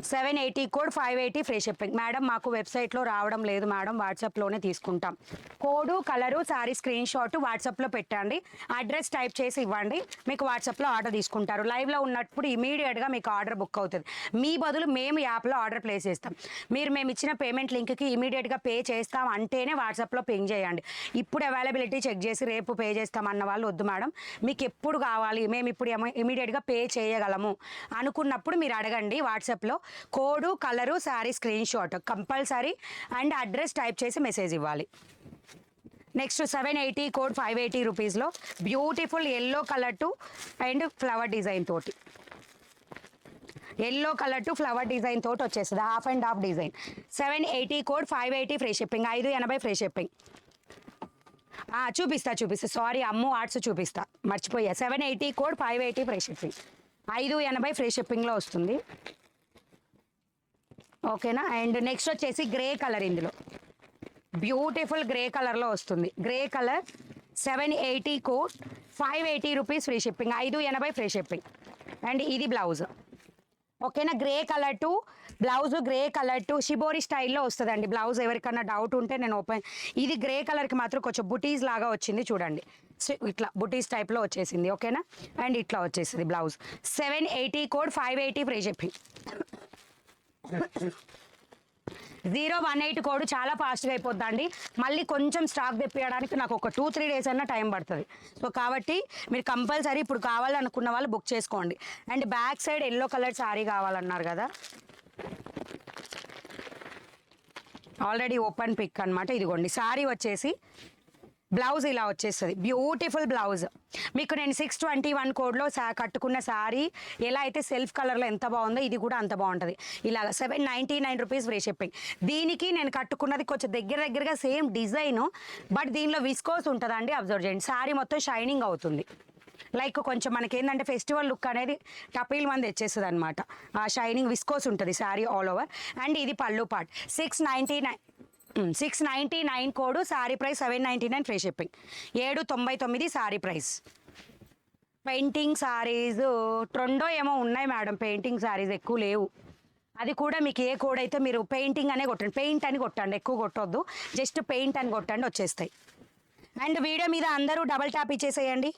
780 code, 580 free shipping. Madam మాకు వెబ్సైట్లో రావడం లేదు మేడం, వాట్సాప్లోనే తీసుకుంటాం. Code colour sari screen shot వాట్సాప్లో పెట్టండి, అడ్రస్ టైప్ చేసి ఇవ్వండి, మీకు వాట్సాప్లో ఆర్డర్ తీసుకుంటారు. లైవ్లో ఉన్నప్పుడు ఇమీడియట్గా మీకు ఆర్డర్ బుక్ అవుతుంది. మీ బదులు మేము యాప్లో ఆర్డర్ ప్లేస్ చేస్తాం. మేము ఇచ్చిన పేమెంట్ లింక్కి ఇమీడియట్గా పే చేస్తాం అంటేనే వాట్సాప్లో పింగ్ చేయండి. ఇప్పుడు అవైలబిలిటీ చెక్ చేసి రేపు పే చేస్తాం అన్న వాళ్ళు వద్దు మేడం. మీకు ఎప్పుడు కావాలి, మేము ఇప్పుడు ఇమీడియట్గా పే చేయగలము అనుకున్నప్పుడు మీరు అడగండి వాట్సాప్లో. Code colour sari screen shot compulsory, and address type చేసి మెసేజ్ ఇవ్వాలి. నెక్స్ట్ 780 కోడ్ 580 రూపీస్లో beautiful yellow colour to and flower design తోటి, yellow colour to flower design తోటి వచ్చేస్తుంది, half and half design. 780 code 580 free shipping, 580 free shipping. చూపిస్తా sorry Ammu arts చూపిస్తా మర్చిపోయా. 780 code 580 free shipping, 580 free షిప్పింగ్లో వస్తుంది. ఓకేనా. అండ్ నెక్స్ట్ వచ్చేసి గ్రే కలర్, ఇందులో బ్యూటిఫుల్ గ్రే కలర్లో వస్తుంది. Grey colour 780 code 580 rupees free shipping, 580 free shipping. And ఇది బ్లౌజ్. ఓకేనా. Grey colour to blouse, grey colour to shibori స్టైల్లో వస్తుందండి బ్లౌజ్. ఎవరికన్నా డౌట్ ఉంటే నేను ఓపెన్, ఇది గ్రే కలర్కి మాత్రం కొంచెం బుటీస్ లాగా వచ్చింది చూడండి, ఇట్లా బుటీస్ టైప్లో వచ్చేసింది. ఓకేనా. అండ్ ఇట్లా వచ్చేసింది blouse. 780 code 580 free shipping. 018 code చాలా ఫాస్ట్గా అయిపోద్దండి. మళ్ళీ కొంచెం స్టాక్ తెప్పించడానికి నాకు ఒక 2-3 డేస్ అన్న టైం పడుతుంది. సో కాబట్టి మీరు కంపల్సరీ ఇప్పుడు కావాలనుకున్న వాళ్ళు బుక్ చేసుకోండి. And back side yellow colour sari కావాలన్నారు కదా, ఆల్రెడీ ఓపెన్ పిక్ అనమాట. ఇదిగోండి శారీ వచ్చేసి బ్లౌజ్ ఇలా వచ్చేస్తుంది, బ్యూటిఫుల్ బ్లౌజ్. మీకు నేను 621 కోడ్లో కట్టుకున్న శారీ ఎలా అయితే సెల్ఫ్ కలర్లో ఎంత బాగుందో ఇది కూడా అంత బాగుంటుంది. ఇలాగ 799 రూపీస్ ఫ్రీ షిప్పింగ్. దీనికి నేను కట్టుకున్నది కొంచెం దగ్గరగా సేమ్ డిజైను, బట్ దీనిలో విస్కోస్ ఉంటుందండి, అబ్జర్వ్ చేయండి. శారీ మొత్తం షైనింగ్ అవుతుంది, లైక్ కొంచెం మనకి ఏంటంటే ఫెస్టివల్ లుక్ అనేది టపీల్ మంది తెచ్చేస్తుంది అనమాట. ఆ షైనింగ్ విస్కోస్ ఉంటుంది శారీ ఆల్ ఓవర్. అండ్ ఇది పళ్ళు part. 699 code, sari price 799 free shipping, 799 sari price. Painting saris ట్రెండో ఏమో ఉన్నాయి మేడం, పెయింటింగ్ శారీస్ ఎక్కువ లేవు. అది కూడా మీకు ఏ కోడ్ అయితే మీరు పెయింటింగ్ అనే కొట్టండి, పెయింట్ అని కొట్టండి, ఎక్కువ కొట్టొద్దు, జస్ట్ పెయింట్ అని కొట్టండి వచ్చేస్తాయి. అండ్ వీడియో మీద అందరూ డబల్ ట్యాప్ ఇచ్చేసేయండి,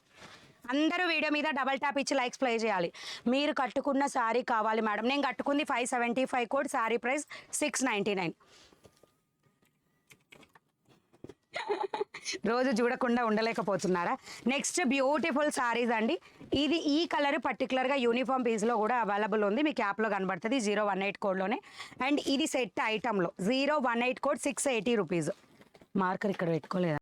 అందరూ వీడియో మీద డబల్ ట్యాప్ ఇచ్చి లైక్స్ ప్లే చేయాలి. మీరు కట్టుకున్న శారీ కావాలి మేడం, నేను కట్టుకుంది 575 కోడ్, శారీ ప్రైస్ 699. రోజు చూడకుండా ఉండలేకపోతున్నారా. నెక్స్ట్ బ్యూటిఫుల్ శారీస్ అండి. ఇది ఈ కలర్ పర్టికులర్గా యూనిఫామ్ పీస్లో కూడా అవైలబుల్ ఉంది, మీకు యాప్లో కనబడుతుంది 018 కోడ్లోనే. అండ్ ఇది సెట్ ఐటంలో 018 కోడ్ 680 రూపీస్. మార్కర్ ఇక్కడ పెట్టుకోలేదా.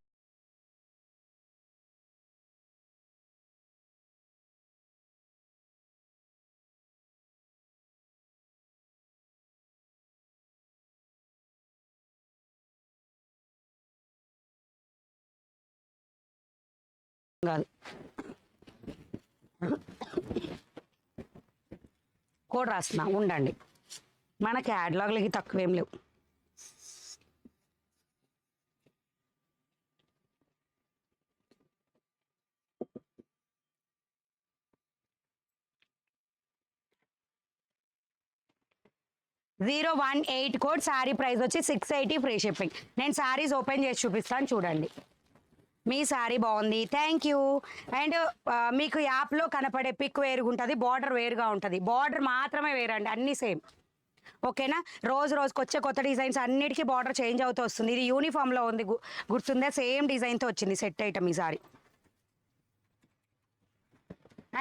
కాదు కోడ్ రాస్తున్నా ఉండండి, మన క్యాటలాగ్లకి తక్కువేం లేవు. $018 కోడ్, శారీ ప్రైస్ వచ్చి 680 ఫ్రీ షిప్పింగ్. నేను శారీస్ ఓపెన్ చేసి చూపిస్తాను చూడండి. మీ శారీ బాగుంది, థ్యాంక్ యూ. అండ్ మీకు యాప్లో కనపడే పిక్ వేరుగా ఉంటుంది, బార్డర్ వేరుగా ఉంటుంది, బార్డర్ మాత్రమే వేరండి, అన్నీ సేమ్. ఓకేనా. రోజుకి వచ్చే కొత్త డిజైన్స్ అన్నిటికీ బార్డర్ చేంజ్ అవుతూ వస్తుంది. ఇది యూనిఫామ్లో ఉంది, గుర్తుందా, సేమ్ డిజైన్తో వచ్చింది సెట్ ఐటమ్ ఈ సారీ.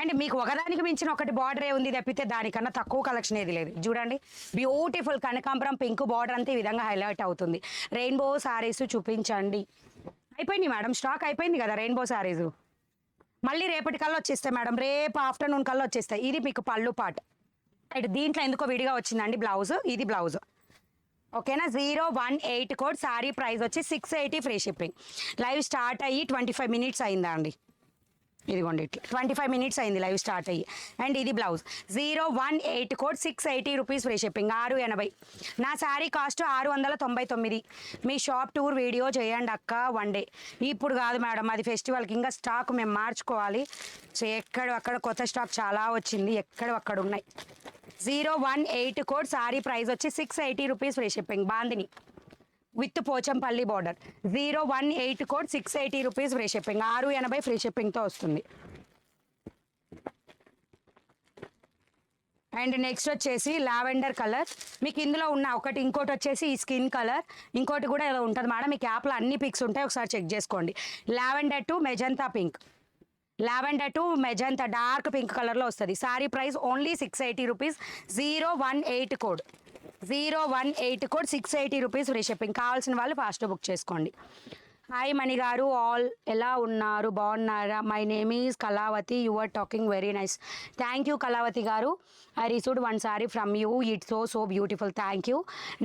అండ్ మీకు ఒకదానికి మించిన ఒకటి బార్డరే ఉంది తప్పితే దానికన్నా తక్కువ కలెక్షన్ ఏది లేదు. చూడండి బ్యూటిఫుల్ కనకాంబరం పింక్ బార్డర్ అంతా ఈ విధంగా హైలైట్ అవుతుంది. రెయిన్బో శారీస్ చూపించండి. అయిపోయింది మేడం, స్టాక్ అయిపోయింది కదా రెయిన్బో శారీస్. మళ్ళీ రేపటి కల్లా వచ్చేస్తాయి మేడం, రేపు ఆఫ్టర్నూన్ కల్లా వచ్చేస్తాయి. ఇది మీకు పళ్ళు పాట. ఇటు దీంట్లో ఎందుకో విడిగా వచ్చిందండి బ్లౌజ్, ఇది బ్లౌజ్. ఓకేనా. 018 కోడ్, శారీ ప్రైస్ వచ్చి 680 ఫ్రీ షిప్పింగ్. లైవ్ స్టార్ట్ అయ్యి 25 మినిట్స్ అయిందా అండి, ఇదిగోండి ఇట్లా 25 మినిట్స్ అయింది లైవ్ స్టార్ట్ అయ్యి. అండ్ ఇది blouse. 018 code, 680 rupees free shipping, 680. నా శారీ కాస్ట్ 699. మీ షాప్ టూర్ వీడియో చేయండి అక్క వన్ డే. ఇప్పుడు కాదు మేడం, అది ఫెస్టివల్కి, ఇంకా స్టాక్ మేము మార్చుకోవాలి. సో అక్కడ కొత్త స్టాక్ చాలా వచ్చింది, అక్కడ ఉన్నాయి. 018 కోడ్, శారీ ప్రైస్ వచ్చి 680 rupees free shipping, bandhani with Pochampally border. 018 code, 680 rupees free shipping, 680 free షిప్పింగ్తో వస్తుంది. అండ్ నెక్స్ట్ వచ్చేసి లావెండర్ కలర్. మీకు ఇందులో ఉన్న ఒకటి, ఇంకోటి వచ్చేసి ఈ స్కిన్ కలర్, ఇంకోటి కూడా ఏదో ఉంటుంది మేడం. మీకు యాప్లో అన్ని పిక్స్ ఉంటాయి, ఒకసారి చెక్ చేసుకోండి. Lavender to magenta pink, lavender to magenta dark pink కలర్లో వస్తుంది. Sari price only 680 rupees. 018 code, 018 code, 680 rupees free shipping. కావాల్సిన వాళ్ళు ఫాస్ట్ బుక్ చేసుకోండి. హాయ్ మణి గారు, ఆల్ ఎలా ఉన్నారు, బాగున్నారా? My name is Kalavathi, you are talking very nice. Thank you Kalavathi garu. I received one sari from you, it's so beautiful. Thank you.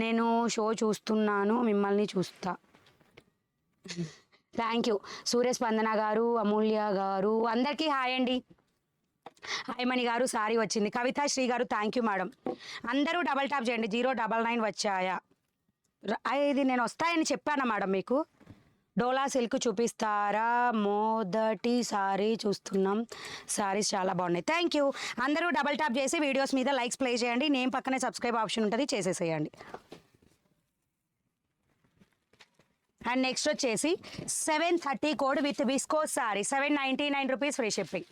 నేను show చూస్తున్నాను, మిమ్మల్ని చూస్తా. Thank you. సూర్యస్పందన గారు, అమూల్య గారు, అందరికీ హాయ్ అండి. హాయ్ మణి గారు, సారీ వచ్చింది. కవిత శ్రీ గారు, థ్యాంక్ యూ మేడం. అందరూ డబల్ టాప్ చేయండి. 099 వచ్చాయా? ఇది నేను వస్తాయని చెప్పానా మేడం మీకు? డోలా సిల్క్ చూపిస్తారా? మొదటి సారీ చూస్తున్నాం, సారీస్ చాలా బాగున్నాయి. Thank you. అందరూ డబల్ ట్యాప్ చేసి వీడియోస్ మీద లైక్స్ ప్లే చేయండి. నేమ్ పక్కనే సబ్స్క్రైబ్ ఆప్షన్ ఉంటుంది, చేసేసేయండి. అండ్ నెక్స్ట్ వచ్చేసి 730 code with viscose sorry, 799 rupees free shipping.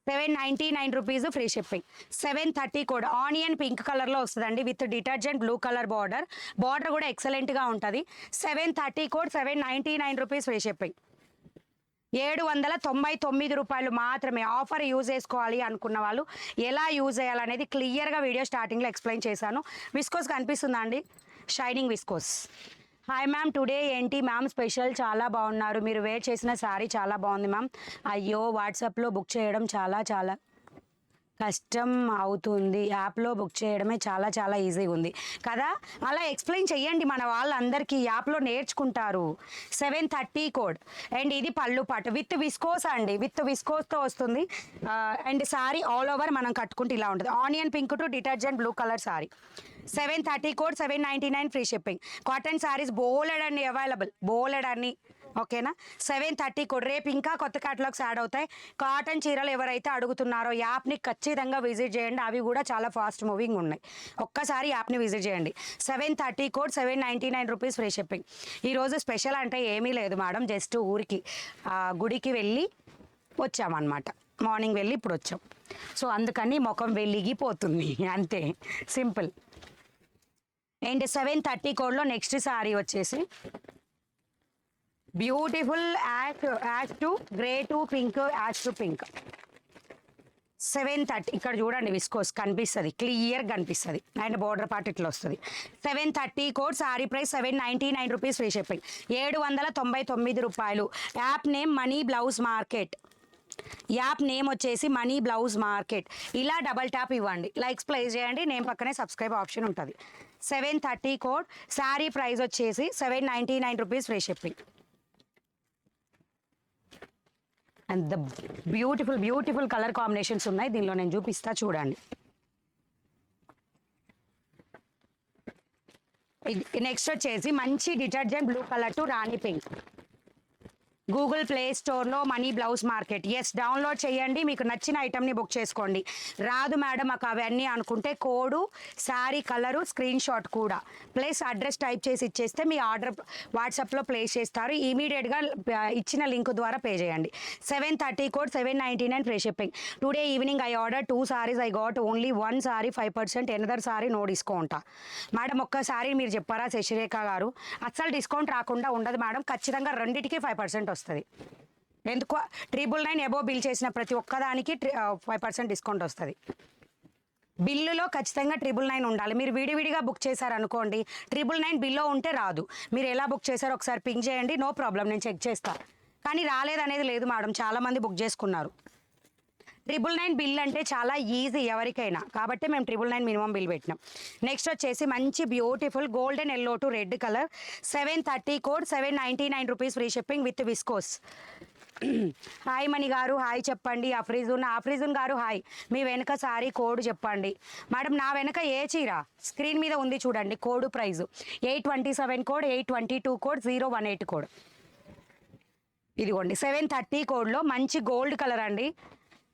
799 rupees free shipping. 730 code onion pink కలర్లో వస్తుందండి with detergent blue colour border. Border కూడా ఎక్సలెంట్గా ఉంటుంది. 730 కోడ్, 799 రూపీస్ ఫ్రీ షిప్పింగ్. 799 రూపాయలు మాత్రమే. ఆఫర్ యూజ్ చేసుకోవాలి అనుకున్న వాళ్ళు ఎలా యూజ్ చేయాలనేది క్లియర్గా వీడియో స్టార్టింగ్లో ఎక్స్ప్లెయిన్ చేశాను. విస్కోస్ కనిపిస్తుందా అండి? Shining viscose. Hi ma'am, today ఏంటి మ్యామ్ స్పెషల్? చాలా బాగున్నారు, మీరు వేర్ చేసిన శారీ చాలా బాగుంది మ్యామ్. అయ్యో, వాట్సాప్లో బుక్ చేయడం చాలా కష్టం అవుతుంది, యాప్లో బుక్ చేయడమే చాలా ఈజీగా ఉంది కదా. అలా ఎక్స్ప్లెయిన్ చెయ్యండి, మన వాళ్ళందరికీ యాప్లో నేర్చుకుంటారు. 730 కోడ్. అండ్ ఇది పళ్ళు పాటు విత్ విస్కోస్ అండి, విత్ విస్కోస్తో వస్తుంది. అండ్ సారీ ఆల్ ఓవర్ మనం కట్టుకుంటే ఇలా ఉంటుంది. Onion pink to detergent blue colour sari. 730 code, 799 free shipping. Cotton saris బోలెడ్ అన్ని అవైలబుల్, బోలెడ్ అన్ని. ఓకేనా? 730 కోడ్. రేపు ఇంకా కొత్త క్యాటలాగ్స్ యాడ్ అవుతాయి. కాటన్ చీరలు ఎవరైతే అడుగుతున్నారో యాప్ని ఖచ్చితంగా విజిట్ చేయండి, అవి కూడా చాలా ఫాస్ట్ మూవింగ్ ఉన్నాయి. ఒక్కసారి యాప్ని విజిట్ చేయండి. 730 కోడ్, 799 రూపీస్ ఫ్రీ షిప్పింగ్. ఈరోజు స్పెషల్ అంటే ఏమీ లేదు మేడం, జస్ట్ ఊరికి గుడికి వెళ్ళి వచ్చామన్నమాట. మార్నింగ్ వెళ్ళి ఇప్పుడు వచ్చాం. సో అందుకని ముఖం వెలిగిపోతుంది అంతే, సింపుల్. అండ్ 730 కోడ్లో నెక్స్ట్ సారీ వచ్చేసి beautiful ash to grey to pink, ash to pink. 730. ఇక్కడ చూడండి, విస్కోస్ కనిపిస్తుంది, క్లియర్ కనిపిస్తుంది. అండ్ బోర్డర్ పార్ట్ ఇట్లా వస్తుంది. 730 code. Sari price 799 rupees free shipping. 799 రూపాయలు. App name money blouse market. App name వచ్చేసి మనీ బ్లౌజ్ మార్కెట్. ఇలా డబల్ ట్యాప్ ఇవ్వండి, లైక్స్ ప్లేస్ చేయండి, నేమ్ పక్కనే సబ్స్క్రైబ్ ఆప్షన్ ఉంటుంది. 730 కోడ్. శారీ ప్రైస్ వచ్చేసి 799 rupees free shipping. And the beautiful colour combinations ఉన్నాయి దీనిలో, నేను చూపిస్తా చూడండి. నెక్స్ట్ వచ్చేసి మంచి detergent blue colour to rani pink. Google play స్టోర్లో money blouse market, yes download చేయండి, మీకు నచ్చిన ఐటమ్ని బుక్ చేసుకోండి. రాదు మేడం మాకు అవన్నీ అనుకుంటే code, sari colour, screen shot కూడా ప్లస్ అడ్రస్ టైప్ చేసి ఇచ్చేస్తే మీ ఆర్డర్ వాట్సాప్లో ప్లేస్ చేస్తారు. ఇమీడియట్గా ఇచ్చిన లింక్ ద్వారా పే చేయండి. 730 code, 799 free shipping. Today evening I order 2 saris, I got only 1 sari 5%, another sari no discount. Madam ఒక్కసారి మీరు చెప్పారా శశిరేఖ గారు? అస్సలు డిస్కౌంట్ రాకుండా ఉండదు మేడం, ఖచ్చితంగా రెండింటికి 5% వస్తుంది. ఎందుకు? 999 అబోవ్ బిల్ చేసిన ప్రతి ఒక్కదానికి 5% డిస్కౌంట్ వస్తుంది. బిల్లులో ఖచ్చితంగా 999 ఉండాలి. మీరు విడివిడిగా బుక్ చేశారనుకోండి, 999 బిల్లో ఉంటే రాదు. మీరు ఎలా బుక్ చేశారో ఒకసారి పింక్ చేయండి, నో ప్రాబ్లం, నేను చెక్ చేస్తాను. కానీ రాలేదనేది లేదు మేడం, చాలామంది బుక్ చేసుకున్నారు. 999 బిల్ అంటే చాలా ఈజీ ఎవరికైనా, కాబట్టి మేము 999 మినిమం బిల్ పెట్టినాం. నెక్స్ట్ వచ్చేసి మంచి beautiful golden yellow to red colour. 730 code, 799 rupees free shipping with viscose. Hi Mani garu, hi చెప్పండి. ఆఫ్రిజున్ గారు హాయ్. మీ వెనక సారీ కోడ్ చెప్పండి. మేడం నా వెనక ఏ చీర? స్క్రీన్ మీద ఉంది చూడండి, code price 827 code, 822 code, 018 code. ఇదిగోండి 730 కోడ్లో మంచి గోల్డ్ కలర్ అండి.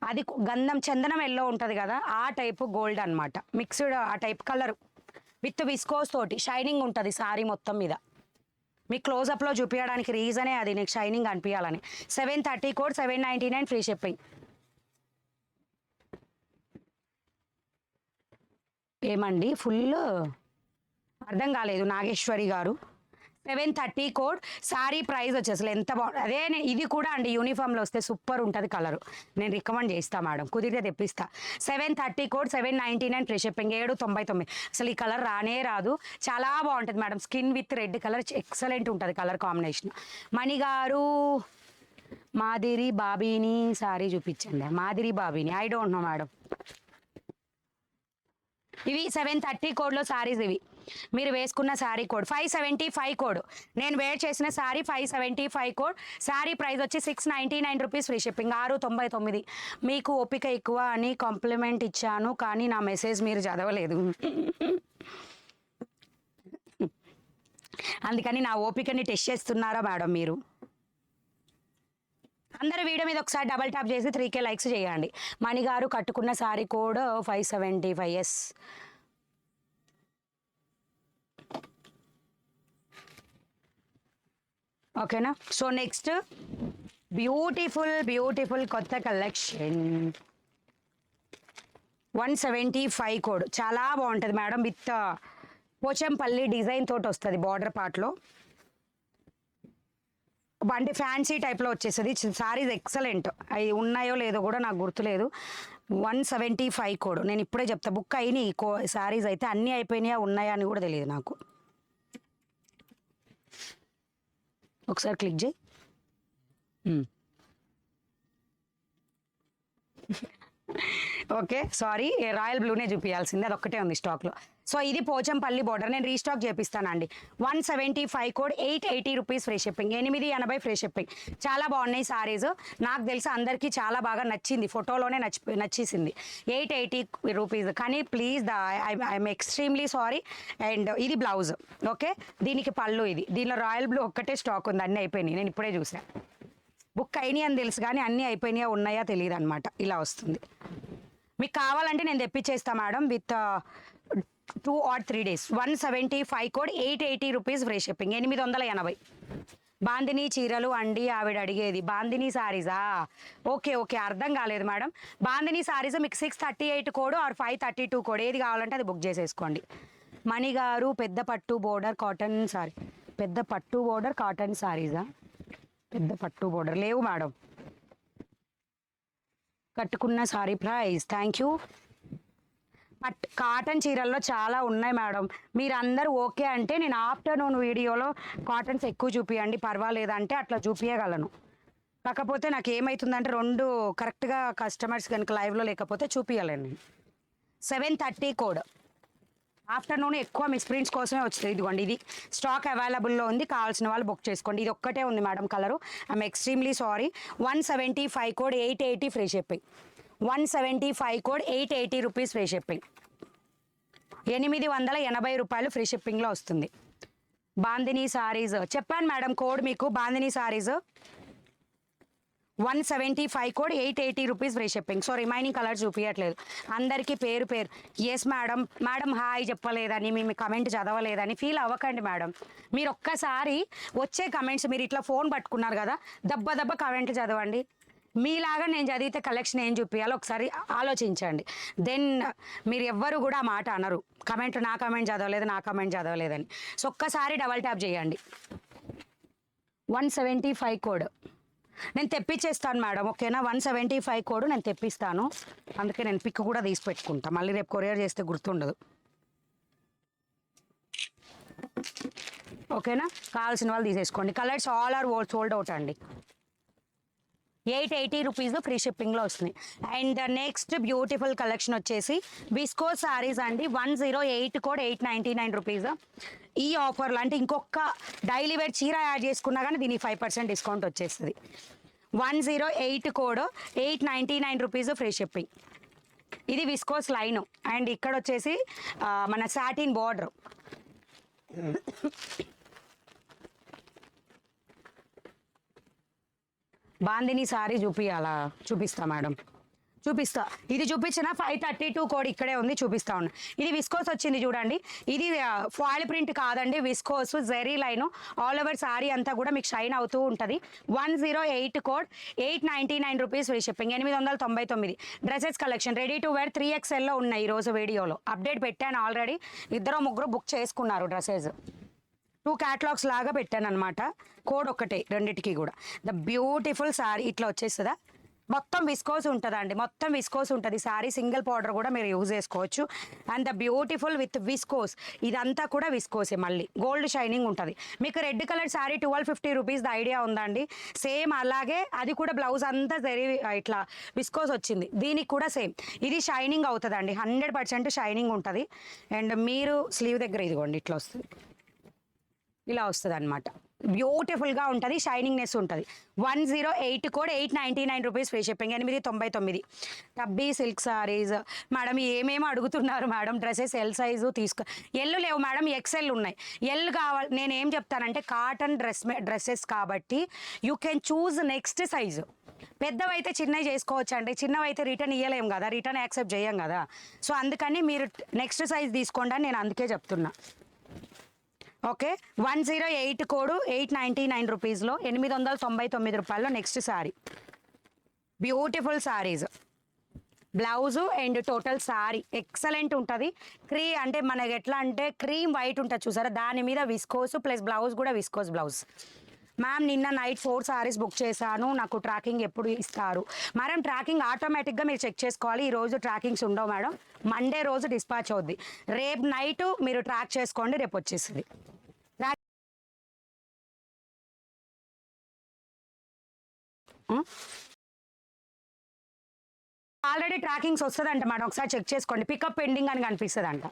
అది గంధం చందనం ఎల్లో ఉంటుంది కదా, ఆ టైపు గోల్డ్ అనమాట, మిక్స్డ్ ఆ టైప్ కలర్ విత్ విస్కోస్ తోటి షైనింగ్ ఉంటుంది సారీ మొత్తం మీద. మీకు క్లోజప్లో చూపించడానికి రీజనే అది, నీకు షైనింగ్ అనిపించాలని. 730 code, 799 free shipping. ఏమండి ఫుల్ అర్థం కాలేదు నాగేశ్వరి గారు? 730 కోడ్. శారీ ప్రైస్ వచ్చేసి ఎంత బాగుంది అదే ఇది కూడా అండి యూనిఫామ్లో వస్తే సూపర్ ఉంటుంది కలర్. నేను రికమెండ్ చేస్తా మేడం, కుదిరితే తెప్పిస్తా. 730 కోడ్, 799 ఫ్రీ షిప్పింగ్, 799. అసలు ఈ కలర్ రానే రాదు, చాలా బాగుంటుంది madam. Skin with red colour excellent ఉంటుంది కలర్ కాంబినేషన్. మణిగారు మాదిరి బాబీని సారీ చూపించండి. మాదిరి బాబీని ఐ డోంట్ నో మేడం. ఇవి 730 కోడ్లో సారీస్. ఇవి మీరు వేసుకున్న శారీ కోడ్ 575 కోడ్. నేను వేర్ చేసిన శారీ 575 కోడ్. శారీ ప్రైస్ వచ్చి 699 రూపీస్ ఫ్రీ షిప్పింగ్, 699. మీకు ఓపిక ఎక్కువ అని కాంప్లిమెంట్ ఇచ్చాను కానీ నా మెసేజ్ మీరు చదవలేదు. అందుకని నా ఓపికని టెస్ట్ చేస్తున్నారా మేడం మీరు? అందరు వీడియో మీద ఒకసారి డబల్ ట్యాప్ చేసి 3K లైక్స్ చేయండి. మణిగారు కట్టుకున్న శారీ కోడ్ 575. ఎస్ ఓకేనా. సో నెక్స్ట్ బ్యూటిఫుల్ కొత్త కలెక్షన్ 175 కోడ్. చాలా బాగుంటుంది మేడం, విత్ పోచంపల్లి డిజైన్ తోటి వస్తుంది బార్డర్ పార్ట్లో. అంటే ఫ్యాన్సీ టైప్లో వచ్చేస్తుంది. సారీస్ ఎక్సలెంట్. అవి ఉన్నాయో లేదో కూడా నాకు గుర్తులేదు. 175 కోడ్. నేను ఇప్పుడే చెప్తా, బుక్ అయినాయి సారీస్ అయితే అన్నీ అయిపోయినాయా ఉన్నాయా అని కూడా తెలియదు నాకు. ఒకసారి క్లిక్ చేయి. ఓకే సారీ, రాయల్ బ్లూనే చూపించాల్సింది, అది ఒక్కటే ఉంది స్టాక్లో. సో ఇది పోచంపల్లి బార్డర్, నేను రీస్టాక్ చేపిస్తానండి. 175 code, 880 rupees free shipping, 880 free shipping. చాలా బాగున్నాయి సారీస్, నాకు తెలిసి అందరికీ చాలా బాగా నచ్చింది, ఫోటోలోనే నచ్చేసింది. 880 రూపీస్. కానీ please I'm extremely sorry. And ఇది బ్లౌజ్, ఓకే, దీనికి పళ్ళు. ఇది దీనిలో రాయల్ బ్లూ ఒక్కటే స్టాక్ ఉంది, అన్నీ అయిపోయినాయి. నేను ఇప్పుడే చూసాను, బుక్ అయినాయి అని తెలుసు కానీ అన్నీ అయిపోయినాయా ఉన్నాయా తెలియదు అనమాట. ఇలా వస్తుంది. మీకు కావాలంటే నేను తెప్పించేస్తా madam, with 2 or 3 days. 175 code, 880 rupees free shipping, 880. Bandhani చీరలు అండి ఆవిడ అడిగేది. బాందిని సారీసా? ఓకే అర్థం కాలేదు మేడం. బాందిని సారీస్ మీకు 638 కోడ్ ఆర్ 532 కోడ్, ఏది కావాలంటే అది బుక్ చేసేసుకోండి. మణిగారు పెద్ద పట్టు బోర్డర్ కాటన్ సారీ, పెద్ద పట్టు బోర్డర్ కాటన్ సారీసా? పెద్ద పట్టు బోర్డర్ లేవు మేడం. కట్టుకున్న sari price, thank you. Cotton చీరల్లో చాలా ఉన్నాయి మేడం. మీరందరూ ఓకే అంటే నేను ఆఫ్టర్నూన్ వీడియోలో కాటన్స్ ఎక్కువ చూపియండి పర్వాలేదంటే అట్లా చూపించగలను. కాకపోతే నాకు ఏమవుతుందంటే రెండు కరెక్ట్గా కస్టమర్స్ కనుక లైవ్లో లేకపోతే చూపించలేను. 730 కోడ్. ఆఫ్టర్నూన్ ఎక్కువ మిస్ప్రింట్స్ కోసమే వచ్చింది. ఇదిగోండి, ఇది స్టాక్ అవైలబుల్లో ఉంది, కావాల్సిన వాళ్ళు బుక్ చేసుకోండి. ఇది ఒక్కటే ఉంది madam colour, I'm extremely sorry. 175 code, 880 free shipping, 175 code, 880 rupees free shipping, 880 రూపాయలు ఫ్రీ షిప్పింగ్లో వస్తుంది. బాందిని సారీస్ చెప్పాను మేడం కోడ్ మీకు. Bandhani saris 175 code, 880 rupees free shipping. So remaining colour చూపించట్లేదు అందరికీ పేరు. ఎస్ మేడం హాయ్ చెప్పలేదని, మీ కమెంట్ చదవలేదని ఫీల్ అవ్వకండి మేడం. మీరు ఒక్కసారి వచ్చే కమెంట్స్, మీరు ఇట్లా ఫోన్ పట్టుకున్నారు కదా, దెబ్బ కమెంట్లు చదవండి. మీలాగా నేను చదివితే కలెక్షన్ ఏం చూపించాలో ఒకసారి ఆలోచించండి. దెన్ మీరు ఎవ్వరు కూడా ఆ మాట అనరు, కమెంట్ నా కమెంట్ చదవలేదని. సో ఒక్కసారి డబల్ ట్యాప్ చేయండి. 175 కోడ్ నేను తెప్పించేస్తాను మేడం, ఓకేనా. 175 కోడ్ నేను తెప్పిస్తాను, అందుకే నేను పిక్ కూడా తీసి పెట్టుకుంటా, మళ్ళీ రేపు కొరియర్ చేస్తే గుర్తుండదు, ఓకేనా. కావాల్సిన వాళ్ళు తీసేసుకోండి. Colours all are sold out అండి. 880 రూపీస్ ఫ్రీ షిప్పింగ్లో వస్తుంది. అండ్ నెక్స్ట్ బ్యూటిఫుల్ కలెక్షన్ వచ్చేసి విస్కో సారీస్ అండి. 108 కోడ్, 899 రూపీస్. ఈ ఆఫర్లో అంటే ఇంకొక డైలీ వేర్ చీర యాడ్ చేసుకున్నా కానీ దీనికి 5% డిస్కౌంట్ వచ్చేస్తుంది. 108 కోడ్, 899 రూపీస్ ఫ్రీ షిప్పింగ్. ఇది విస్కోస్ లైన్ అండ్ ఇక్కడ వచ్చేసి మన సాటిన్ బార్డర్. బాందిని సారీ చూపిస్తా మేడం, చూపిస్తా. ఇది చూపించిన 532 కోడ్ ఇక్కడే ఉంది, చూపిస్తా ఉన్నా. ఇది విస్కోస్ వచ్చింది చూడండి, ఇది ఫాయిల్ ప్రింట్ కాదండి, viscose zari line. All over sari అంతా కూడా మీకు షైన్ అవుతూ ఉంటుంది. 108 code, 899 rupees free shipping, 899. Dresses collection ready to wear 3XLలో ఉన్నాయి. ఈరోజు వీడియోలో అప్డేట్ పెట్టాను ఆల్రెడీ, 2-3 బుక్ చేసుకున్నారు డ్రెస్సెస్. 2 క్యాటలాగ్స్ లాగా పెట్టాను అనమాట. కోడ్ ఒక్కటే రెండిటికి కూడా. ద బ్యూటిఫుల్ సారీ ఇట్లా వచ్చేస్తుందా, మొత్తం విస్కోస్ ఉంటుందండి, మొత్తం విస్కోస్ ఉంటుంది సారీ. సింగిల్ పౌడర్ కూడా మీరు యూజ్ చేసుకోవచ్చు. And the beautiful with viscose, ఇదంతా కూడా విస్కోసే, మళ్ళీ గోల్డ్ షైనింగ్ ఉంటుంది. మీకు red colour sorry 1250 rupees idea ఉందండి. సేమ్ అలాగే అది కూడా బ్లౌజ్ అంతా ఇట్లా విస్కోస్ వచ్చింది. దీనికి కూడా సేమ్ ఇది షైనింగ్ అవుతుందండి, 100% షైనింగ్ ఉంటుంది. అండ్ మీరు స్లీవ్ దగ్గర ఇదిగోండి ఇట్లా వస్తుంది, ఇలా వస్తుంది అనమాట. బ్యూటిఫుల్గా ఉంటుంది, షైనింగ్నెస్ ఉంటుంది. 108 కోడ్, 899 రూపీస్ ఫ్రీ షిప్పింగ్, 899. టబ్బీ సిల్క్ సారీస్ మేడం, ఏమేమి అడుగుతున్నారు మేడం? డ్రెస్సెస్ ఎల్ సైజు తీసుకో, ఎల్ లేవు మేడం, ఎక్సెల్ ఉన్నాయి. ఎల్ కావాలి. నేను ఏం చెప్తానంటే కాటన్ డ్రెస్సెస్ కాబట్టి you can choose next size. పెద్దవైతే చిన్నవి చేసుకోవచ్చు అండి, చిన్నవైతే రిటర్న్ ఇవ్వలేము కదా, రిటర్న్ యాక్సెప్ట్ చేయం కదా. సో అందుకని మీరు నెక్స్ట్ సైజ్ తీసుకోండి అని నేను అందుకే చెప్తున్నా. ఓకే, 108 కోడ్, 899 రూపీస్లో, 899 రూపాయల్లో next sorry. Beautiful saris, blouse and total sorry excellent ఉంటుంది. అంటే మనకి ఎట్లా అంటే క్రీమ్ వైట్ ఉంటుంది చూసారా, దాని మీద విస్కోస్ ప్లస్ బ్లౌజ్ కూడా విస్కోస్ బ్లౌజ్. మ్యామ్ నిన్న నైట్ 4 సారీస్ బుక్ చేశాను, నాకు ట్రాకింగ్ ఎప్పుడు ఇస్తారు మేడం? ట్రాకింగ్ ఆటోమేటిక్గా మీరు చెక్ చేసుకోవాలి. ఈ రోజు ట్రాకింగ్స్ ఉండవు మేడం, మండే రోజు డిస్పాచ్ అవుద్ది. రేపు నైట్ మీరు ట్రాక్ చేసుకోండి, రేపు వచ్చేస్తుంది. ఆల్రెడీ ట్రాకింగ్స్ వస్తుందంట మేడం, ఒకసారి చెక్ చేసుకోండి. పికప్ పెండింగ్ అని కనిపిస్తుంది అంట,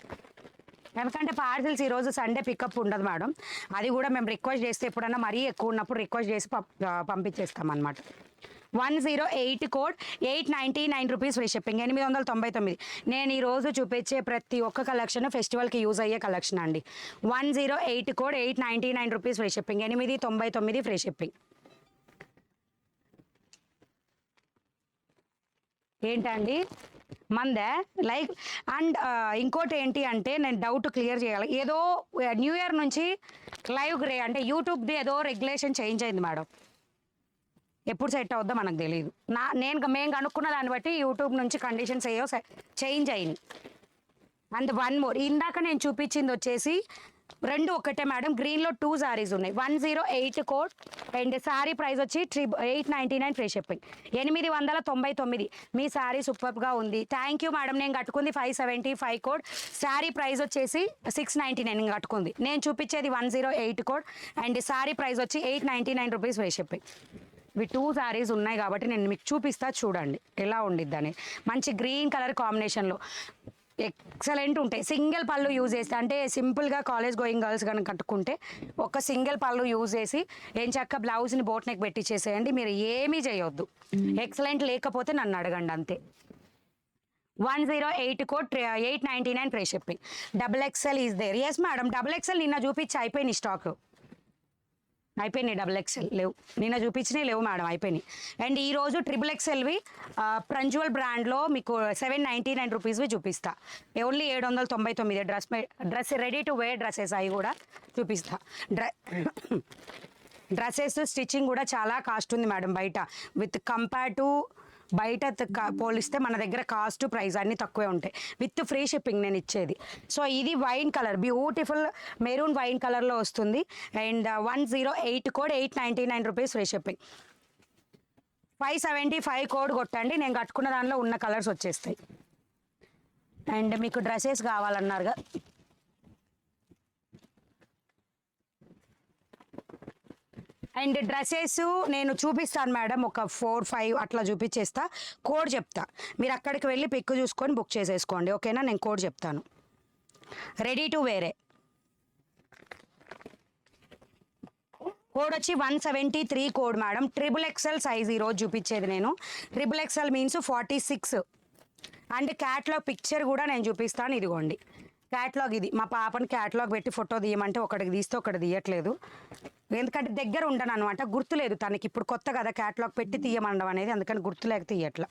ఎందుకంటే పార్సిల్స్ ఈరోజు సండే పికప్ ఉండదు మేడం. అది కూడా మేము రిక్వెస్ట్ చేస్తే ఎప్పుడన్నా మరీ ఎక్కువ ఉన్నప్పుడు రిక్వెస్ట్ చేసి పంపించేస్తాం అనమాట. 108 కోడ్, 899 రూపీస్ ఫ్రీ షిప్పింగ్, 899. నేను ఈరోజు చూపించే ప్రతి ఒక్క కలెక్షన్ ఫెస్టివల్కి యూజ్ అయ్యే కలెక్షన్ అండి. 108 code, 899 rupees free shipping, 899 free shipping. ఏంటండి మందే లైక్. అండ్ ఇంకోటి ఏంటి అంటే నేను డౌట్ క్లియర్ చేయాలి. ఏదో న్యూ ఇయర్ నుంచి లైవ్ అంటే యూట్యూబ్ది ఏదో రెగ్యులేషన్ చేంజ్ అయింది మేడం, ఎప్పుడు సెట్ అవుద్దో మనకు తెలియదు. మేము కనుక్కున్న దాన్ని బట్టి యూట్యూబ్ నుంచి కండిషన్స్ ఏవో చేంజ్ అయింది. అండ్ వన్ మోర్, ఇందాక నేను చూపించింది వచ్చేసి 2 ఒకటే మేడం, గ్రీన్లో 2 సారీస్ ఉన్నాయి. 108 కోడ్ అండ్ సారీ ప్రైస్ వచ్చి 899 ఫ్రీ షిప్పింగ్, 899. మీ సారీ సూపర్గా ఉంది, థ్యాంక్ యూ మేడం. నేను కట్టుకుంది 575 కోడ్, సారీ ప్రైస్ వచ్చేసి 699 కట్టుకుంది. నేను చూపించేది 108 కోడ్ అండ్ సారీ ప్రైస్ వచ్చి 899 రూపీస్ ఫ్రీ షిప్పింగ్. ఇవి 2 సారీస్ ఉన్నాయి కాబట్టి నేను మీకు చూపిస్తా, చూడండి ఎలా ఉండిద్ది అని. మంచి గ్రీన్ కలర్ కాంబినేషన్లో ఎక్సలెంట్ ఉంటాయి. సింగిల్ పళ్ళు యూజ్ చేస్తే, అంటే సింపుల్గా కాలేజ్ గోయింగ్ గర్ల్స్ కనుక కట్టుకుంటే ఒక సింగిల్ పళ్ళు యూజ్ చేసి ఏం చక్క బ్లౌజ్ని బోట్ నెక్ పెట్టించేసేయండి, మీరు ఏమీ చేయొద్దు. ఎక్సలెంట్ లేకపోతే నన్ను అడగండి అంతే. 108 code, 899 free shipping. XXL is there. Yes madam, XXL నిన్న చూపించి అయిపోయినాయి, స్టాక్ అయిపోయినాయి. XXL లేవు, నిన్న చూపించినవి లేవు మేడం, అయిపోయినాయి. అండ్ ఈరోజు XXLవి ప్రంజువల్ బ్రాండ్లో మీకు 799 రూపీస్వి చూపిస్తా. Only 799 dress ready to wear dresses అవి కూడా చూపిస్తా. డ్రెస్సెస్ స్టిచ్చింగ్ కూడా చాలా కాస్ట్ ఉంది మేడం బయట, విత్ కంపేర్ టు బయట పోలిస్తే మన దగ్గర కాస్ట్ ప్రైస్ అన్నీ తక్కువే ఉంటాయి. విత్ ఫ్రీ షిప్పింగ్ నేను ఇచ్చేది. సో ఇది wine colour, beautiful maroon wine కలర్లో వస్తుంది. And 108 code, 899 rupees free shipping. 575 code కొట్టండి, నేను కట్టుకున్న దానిలో ఉన్న కలర్స్ వచ్చేస్తాయి. అండ్ మీకు డ్రెస్సెస్ కావాలన్నారుగా, అండ్ డ్రెస్సెస్ నేను చూపిస్తాను మేడం, ఒక 4-5 అట్లా చూపించేస్తా. కోడ్ చెప్తా, మీరు అక్కడికి వెళ్ళి పిక్ చూసుకొని బుక్ చేసేసుకోండి, ఓకేనా? నేను కోడ్ చెప్తాను. రెడీ టు వేరే కోడ్ వచ్చి 173 కోడ్ మేడం. XXL సైజ్ ఈరోజు చూపించేది నేను. XXL means 46. And catalogue picture కూడా నేను చూపిస్తాను, ఇదిగోండి క్యాట్లాగ్. ఇది మా పాపని క్యాట్లాగ్ పెట్టి ఫోటో తీయమంటే ఒకటికి తీస్తే ఒకటి తీయట్లేదు, ఎందుకంటే దగ్గర ఉండను అనమాట, గుర్తులేదు తనకి. ఇప్పుడు కొత్త కదా క్యాట్లాగ్ పెట్టి తీయమండం అనేది, అందుకని గుర్తులేక తీయట్లా.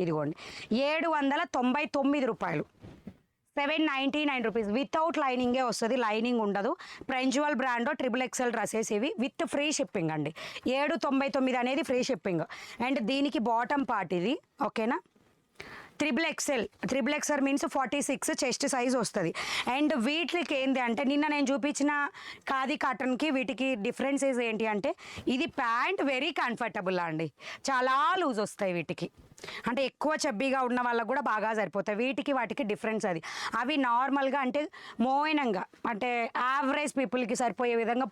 ఇదిగోండి 799 రూపాయలు, 799 రూపీస్. వితౌట్ లైనింగే వస్తుంది, లైనింగ్ ఉండదు. ప్రెంజువల్ బ్రాండ్ XXL డ్రెస్సెస్ ఇవి విత్ ఫ్రీ షిప్పింగ్ అండి. 799 అనేది ఫ్రీ షిప్పింగ్. అండ్ దీనికి బాటమ్ పార్ట్ ఇది, ఓకేనా? Triple XL means 46 chest size వస్తుంది. అండ్ వీటికి ఏంటి అంటే నిన్న నేను చూపించిన ఖాదీ కాటన్కి వీటికి డిఫరెన్సెస్ ఏంటి అంటే ఇది ప్యాంట్ వెరీ కంఫర్టబుల్ అండి, చాలా లూజ్ వస్తాయి వీటికి, అంటే ఎక్కువ చబ్బీగా ఉన్న వాళ్ళకు కూడా బాగా సరిపోతాయి. వీటికి వాటికి డిఫరెన్స్ అది. అవి నార్మల్గా అంటే మోయినంగా అంటే యావరేజ్ పీపుల్కి సరిపోయే విధంగా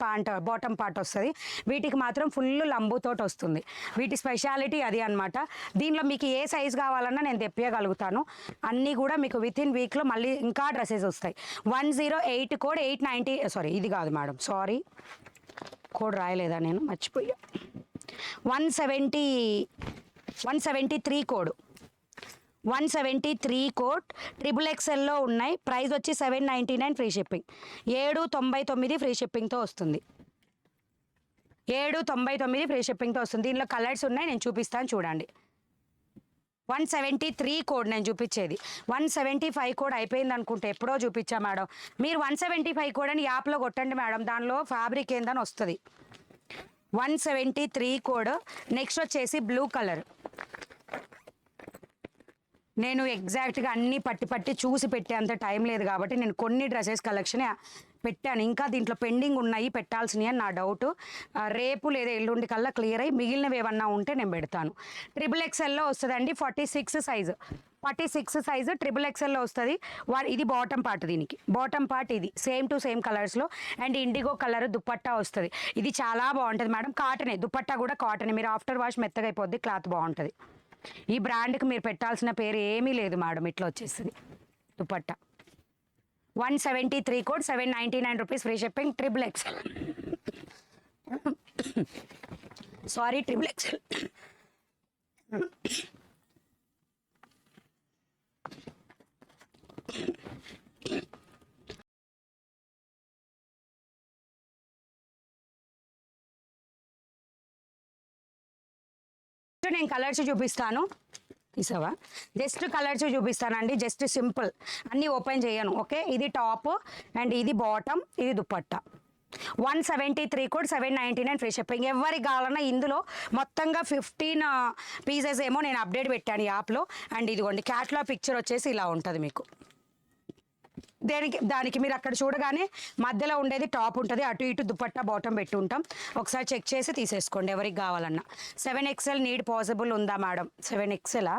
బాటమ్ పార్ట్ వస్తుంది. వీటికి మాత్రం ఫుల్ లంబుతోటి వస్తుంది. వీటి స్పెషాలిటీ అది అనమాట. దీనిలో మీకు ఏ సైజ్ కావాలన్నా నేను తెప్పియగలుగుతాను. అన్నీ కూడా మీకు విత్ ఇన్ వీక్లో మళ్ళీ ఇంకా డ్రెస్సెస్ వస్తాయి. 108 కోడ్ 890, సారీ ఇది కాదు మేడం, సారీ కోడ్ రాయలేదా నేను, మర్చిపోయా. 173 కోడ్ 173 కోడ్ XXLలో ఉన్నాయి. ప్రైస్ వచ్చి 799 ఫ్రీ షిప్పింగ్. 799 ఫ్రీ షిప్పింగ్తో వస్తుంది. 799 ఫ్రీ షిప్పింగ్తో వస్తుంది. దీనిలో కలర్స్ ఉన్నాయి, నేను చూపిస్తాను చూడండి. 173 కోడ్ నేను చూపించేది. 175 కోడ్ అయిపోయింది అనుకుంటే ఎప్పుడో చూపించా మేడం. మీరు 175 కోడ్ అని యాప్లో కొట్టండి మేడం, దానిలో ఫ్యాబ్రిక్ ఏందని వస్తుంది. 173 కోడ్. నెక్స్ట్ వచ్చేసి బ్లూ కలర్. నేను ఎగ్జాక్ట్గా అన్నీ పట్టి చూసి పెట్టే అంత టైం లేదు కాబట్టి నేను కొన్ని డ్రెస్సెస్ కలెక్షన్ పెట్టాను. ఇంకా దీంట్లో పెండింగ్ ఉన్నాయి పెట్టాల్సినవి అని నా డౌట్. రేపు లేదా ఎల్లుండి కల్లా క్లియర్ అయ్యి మిగిలినవి ఏమన్నా ఉంటే నేను పెడతాను. XXLలో వస్తుందండి 46 సైజు. 46 సైజు XXLలో వస్తుంది. ఇది బాటమ్ పార్ట్, దీనికి బాటమ్ పార్ట్ ఇది సేమ్ టు సేమ్ కలర్స్లో అండ్ ఇండిగో కలర్ దుపట్టా వస్తుంది. ఇది చాలా బాగుంటుంది మేడం, కాటనే, దుపట్టా కూడా కాటనే. మీరు ఆఫ్టర్ వాష్ మెత్తగా అయిపోద్ది, క్లాత్ బాగుంటుంది. ఈ బ్రాండ్కి మీరు పెట్టాల్సిన పేరు ఏమీ లేదు మేడం, ఇట్లా వచ్చేస్తుంది dupatta. 173 code 799 rupees free shipping. XXL sorry XXL. నేను కలర్స్ చూపిస్తాను, తీసావా? జస్ట్ కలర్స్ చూపిస్తానండి, జస్ట్ సింపుల్, అన్నీ ఓపెన్ చేయను. ఓకే, ఇది టాప్ అండ్ ఇది బాటమ్, ఇది దుపట్టా. 173 code 799 free shipping. ఎవరికి కావాలన్నా ఇందులో మొత్తంగా 15 పీసెస్ ఏమో నేను అప్డేట్ పెట్టాను ఈ యాప్లో. అండ్ ఇదిగోండి క్యాట్లాగ్ పిక్చర్ వచ్చేసి ఇలా ఉంటుంది మీకు. దానికి మీరు అక్కడ చూడగానే మధ్యలో ఉండేది టాప్ ఉంటుంది, అటు ఇటు దుపట్టా బాటమ్ పెట్టి ఉంటాం. ఒకసారి చెక్ చేసి తీసేసుకోండి ఎవరికి కావాలన్నా. 7XL నీడ్ పాసిబుల్ ఉందా మేడం? 7XLా?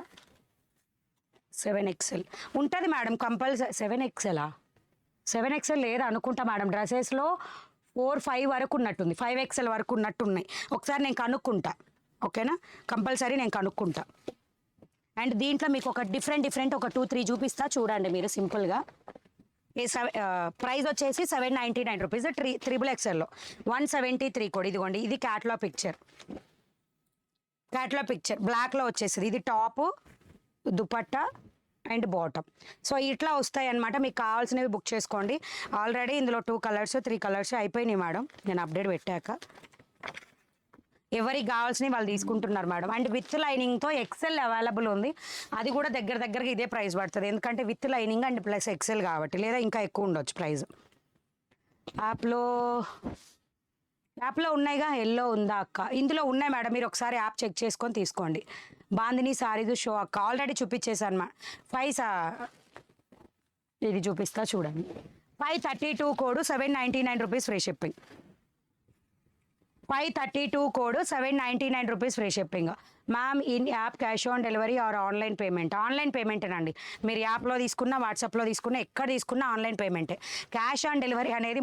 7XL ఉంటుంది మేడం కంపల్సరీ. 7XL లేదా అనుకుంటా మేడం, డ్రెస్సెస్లో 4-5 వరకు ఉన్నట్టుంది, 5XL వరకు ఉన్నట్టున్నాయి. ఒకసారి నేను కనుక్కుంటా, ఓకేనా? కంపల్సరీ నేను కనుక్కుంటా. అండ్ దీంట్లో మీకు ఒక డిఫరెంట్ ఒక 2-3 చూపిస్తా చూడండి మీరు సింపుల్గా. ప్రైస్ వచ్చేసి 799 రూపీస్. XXLలో 173 కోడ్. ఇదిగోండి ఇది క్యాట్లాగ్ పిక్చర్ బ్లాక్లో వచ్చేసింది. ఇది top, dupatta and bottom. So ఇట్లా వస్తాయి అన్నమాట. మీకు కావాల్సినవి బుక్ చేసుకోండి. ఆల్రెడీ ఇందులో 2 కలర్స్ 3 కలర్స్ అయిపోయినాయి మేడం, నేను అప్డేట్ పెట్టాక. ఎవరికి కావాల్సినవి వాళ్ళు తీసుకుంటున్నారు మేడం. అండ్ విత్ లైనింగ్తో XL అవైలబుల్ ఉంది, అది కూడా దగ్గరగా ఇదే ప్రైస్ పడుతుంది. ఎందుకంటే with lining and plus XL కాబట్టి, లేదా ఇంకా ఎక్కువ ఉండొచ్చు ప్రైస్. యాప్లో ఉన్నాయిగా, ఎల్లో ఉందా అక్క? ఇందులో ఉన్నాయి మేడం, మీరు ఒకసారి యాప్ చెక్ చేసుకొని తీసుకోండి. బాందిని సారీదు షో అక్క ఆల్రెడీ చూపించేసాను మా 5 ఇది చూపిస్తా చూడండి. 532 code 799 rupees free shipping. 532 code 799 rupees free shipping. Ma'am in app cash on delivery or online payment? Online పేమెంటేనండి. మీరు యాప్లో తీసుకున్నా, వాట్సాప్లో తీసుకున్నా, ఎక్కడ తీసుకున్నా ఆన్లైన్ పేమెంటే. క్యాష్ ఆన్ డెలివరీ అనేది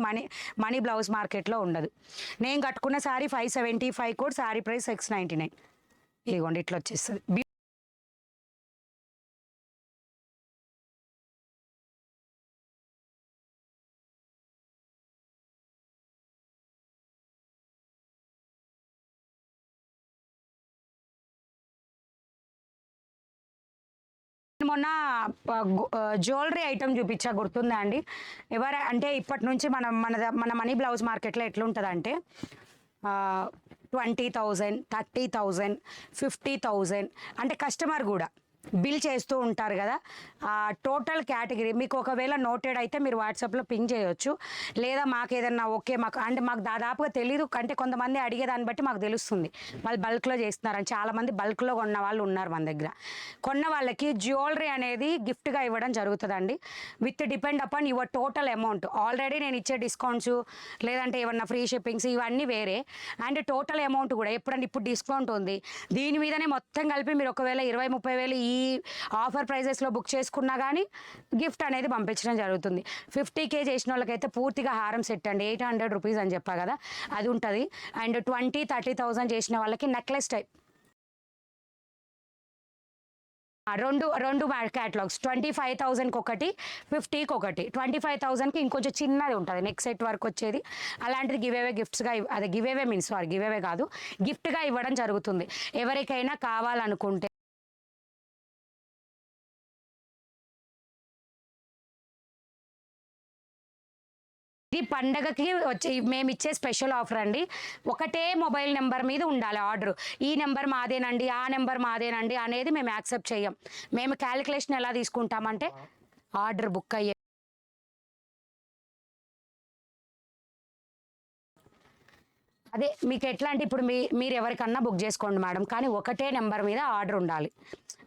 మనీ బ్లౌజ్ మార్కెట్లో ఉండదు. నేను కట్టుకున్న శారీ 575 కోడ్, శారీ ప్రైస్ 699. ఇదిగోండి ఇట్లా వచ్చేస్తుంది. మొన్న జ్యువెలరీ ఐటమ్ చూపించా, గుర్తుందా అండి? అంటే ఇప్పటి నుంచి మన మనీ బ్లౌజ్ మార్కెట్లో ఎట్లుంటుందంటే 20,000, 30,000, 50,000 అంటే కస్టమర్ కూడా బిల్ చేస్తూ ఉంటారు కదా, ఆ టోటల్ కేటగిరీ మీకు ఒకవేళ నోటెడ్ అయితే మీరు వాట్సాప్లో పింగ్ చేయొచ్చు, లేదా మాకు ఏదన్నా ఓకే మాకు అంటే మాకు దాదాపుగా తెలీదు అంటే కొంతమంది అడిగేదాన్ని బట్టి మాకు తెలుస్తుంది వాళ్ళు బల్క్లో చేస్తున్నారని. చాలామంది బల్క్లో కొన్న వాళ్ళు ఉన్నారు మన దగ్గర. కొన్న వాళ్ళకి జ్యువెలరీ అనేది గిఫ్ట్గా ఇవ్వడం జరుగుతుందండి, with depend upon your total amount. Already నేను ఇచ్చే డిస్కౌంట్స్ లేదంటే ఏమన్నా ఫ్రీ షిప్పింగ్స్ ఇవన్నీ వేరే, అండ్ టోటల్ అమౌంట్ కూడా ఎప్పుడంటే ఇప్పుడు డిస్కౌంట్ ఉంది దీని మీదనే మొత్తం కలిపి మీరు ఒకవేళ 20-30 వేలు ఈ ఆఫర్ ప్రైజెస్లో బుక్ చేసుకున్నా కానీ గిఫ్ట్ అనేది పంపించడం జరుగుతుంది. 50K చేసిన వాళ్ళకైతే పూర్తిగా హారం సెట్ అండి, 800 రూపీస్ అని చెప్పా కదా అది ఉంటుంది. అండ్ 20-30,000 చేసిన వాళ్ళకి నెక్లెస్ టైప్ రెండు క్యాటలాగ్స్ 25,000కి ఒకటి, 50కి ఒకటి. 25,000కి ఇంకొంచెం చిన్నది ఉంటుంది నెక్ సెట్ వర్క్ వచ్చేది, అలాంటిది గివేవే గిఫ్ట్స్గా అదే గివేవే మీన్స్ సారీ గివేవే కాదు గిఫ్ట్గా ఇవ్వడం జరుగుతుంది ఎవరికైనా కావాలనుకుంటే. ఇది పండగకి వచ్చి మేము ఇచ్చే స్పెషల్ ఆఫర్ అండి. ఒకటే మొబైల్ నెంబర్ మీద ఉండాలి ఆర్డర్. ఈ నెంబర్ మాదేనండి ఆ నెంబర్ మాదేనండి అనేది మేము యాక్సెప్ట్ చేయం. మేము క్యాలిక్యులేషన్ ఎలా తీసుకుంటామంటే ఆర్డర్ బుక్ అయ్యే అదే మీకు ఎట్లా అంటే ఇప్పుడు మీరు ఎవరికన్నా బుక్ చేసుకోండి మేడం, కానీ ఒకటే నెంబర్ మీద ఆర్డర్ ఉండాలి.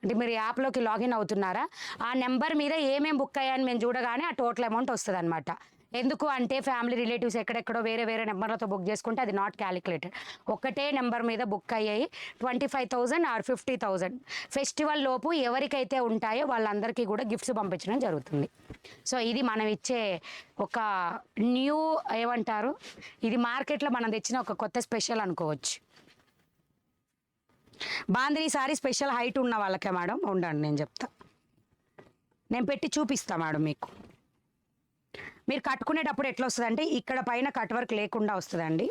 అంటే మీరు యాప్లోకి లాగిన్ అవుతున్నారా, ఆ నెంబర్ మీద ఏమేమి బుక్ అయ్యాయని మేము చూడగానే ఆ టోటల్ అమౌంట్ వస్తుంది అనమాట. ఎందుకు అంటే ఫ్యామిలీ రిలేటివ్స్ ఎక్కడెక్కడో వేరే వేరే నెంబర్లతో బుక్ చేసుకుంటే అది నాట్ క్యాలిక్యులేటెడ్. ఒకటే నెంబర్ మీద బుక్ అయ్యాయి 25,000 ఆర్ 50,000 ఫెస్టివల్ లోపు ఎవరికైతే ఉంటాయో వాళ్ళందరికీ కూడా గిఫ్ట్స్ పంపించడం జరుగుతుంది. సో ఇది మనం ఇచ్చే ఒక న్యూ ఏమంటారు, ఇది మార్కెట్లో మనం తెచ్చిన ఒక కొత్త స్పెషల్ అనుకోవచ్చు. బాందిని సారీ స్పెషల్ హైట్ ఉన్న వాళ్ళకే మేడం, ఉండండి నేను చెప్తా, నేను పెట్టి చూపిస్తా మేడం మీకు. మీరు కట్టుకునేటప్పుడు ఎట్లా వస్తుంది అంటే ఇక్కడ పైన కట్ వర్క్ లేకుండా వస్తుందండి.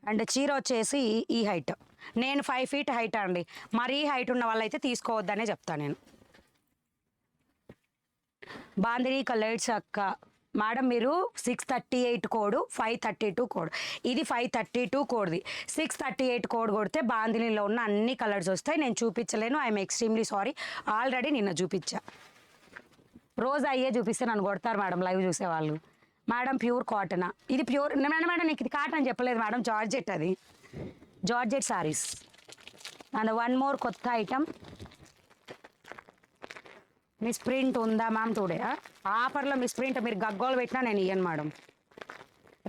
అండ్ చీర వచ్చేసి ఈ హైట్, నేను 5 feet హైట్ అండి, మరీ హైట్ ఉన్న వాళ్ళైతే తీసుకోవద్దనే చెప్తాను నేను. బాందిని కలర్స్ అక్క మేడం మీరు 638 కోడ్ 532 కోడ్, ఇది 532 కోడ్ది. 638 కోడ్ కొడితే బాందినిలో ఉన్న అన్ని కలర్స్ వస్తాయి. నేను చూపించలేను, ఐఎమ్ ఎక్స్ట్రీమ్లీ సారీ, ఆల్రెడీ నిన్న చూపించా. రోజు అయ్యే చూపిస్తే నన్ను కొడతారు మేడం లైవ్ చూసేవాళ్ళు. మేడం ప్యూర్ కాటనా, ఇది ప్యూర్ మేడం నీకు ఇది కాటన్ అని చెప్పలేదు మేడం, జార్జెట్, అది georgette saris. And one more కొత్త ఐటమ్ మిస్ ప్రింట్ ఉందా మ్యామ్ టుడే ఆఫర్లో మిస్ ప్రింట్ మీరు గగ్గోలు పెట్టినా నేను ఇయ్యను మేడం.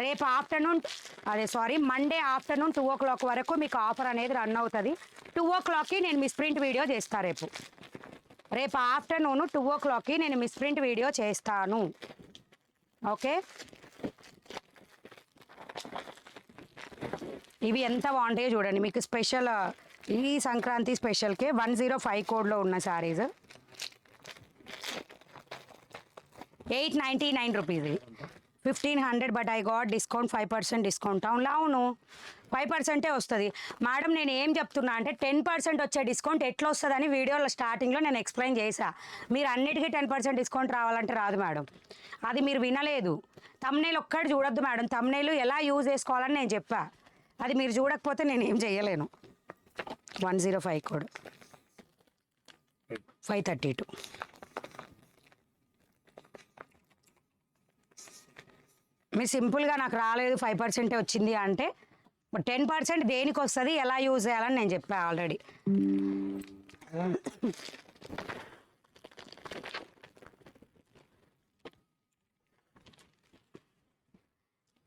రేపు ఆఫ్టర్నూన్ మండే ఆఫ్టర్నూన్ 2 o'clock వరకు మీకు ఆఫర్ అనేది రన్ అవుతుంది. 2 o'clockకి నేను మిస్ ప్రింట్ వీడియో చేస్తాను. రేపు ఆఫ్టర్నూన్ 2 o'clockకి నేను మిస్ ప్రింట్ వీడియో చేస్తాను. ఓకే, ఇవి ఎంత బాగుంటాయో చూడండి. మీకు స్పెషల్ ఈ సంక్రాంతి స్పెషల్కి 105 కోడ్లో ఉన్న saris 899 rupees, 1500. But I got discount 5% discount. అవును 5% వస్తుంది మేడం. నేను ఏం చెప్తున్నా అంటే 10% వచ్చే డిస్కౌంట్ ఎట్లా వస్తుందని వీడియోలో స్టార్టింగ్లో నేను ఎక్స్ప్లెయిన్ చేశా. మీరు అన్నిటికీ 10% డిస్కౌంట్ రావాలంటే రాదు మేడం, అది మీరు వినలేదు. తమ్నేల్ ఒక్కటి చూడొద్దు మేడం, తమ్నేల్ ఎలా యూజ్ చేసుకోవాలని నేను చెప్పా, అది మీరు చూడకపోతే నేను ఏం చెయ్యలేను. 105 కోడ్ 532. మీరు సింపుల్గా నాకు రాలేదు 5% వచ్చింది అంటే 10% దేనికి వస్తుంది ఎలా యూజ్ చేయాలని నేను చెప్పా ఆల్రెడీ.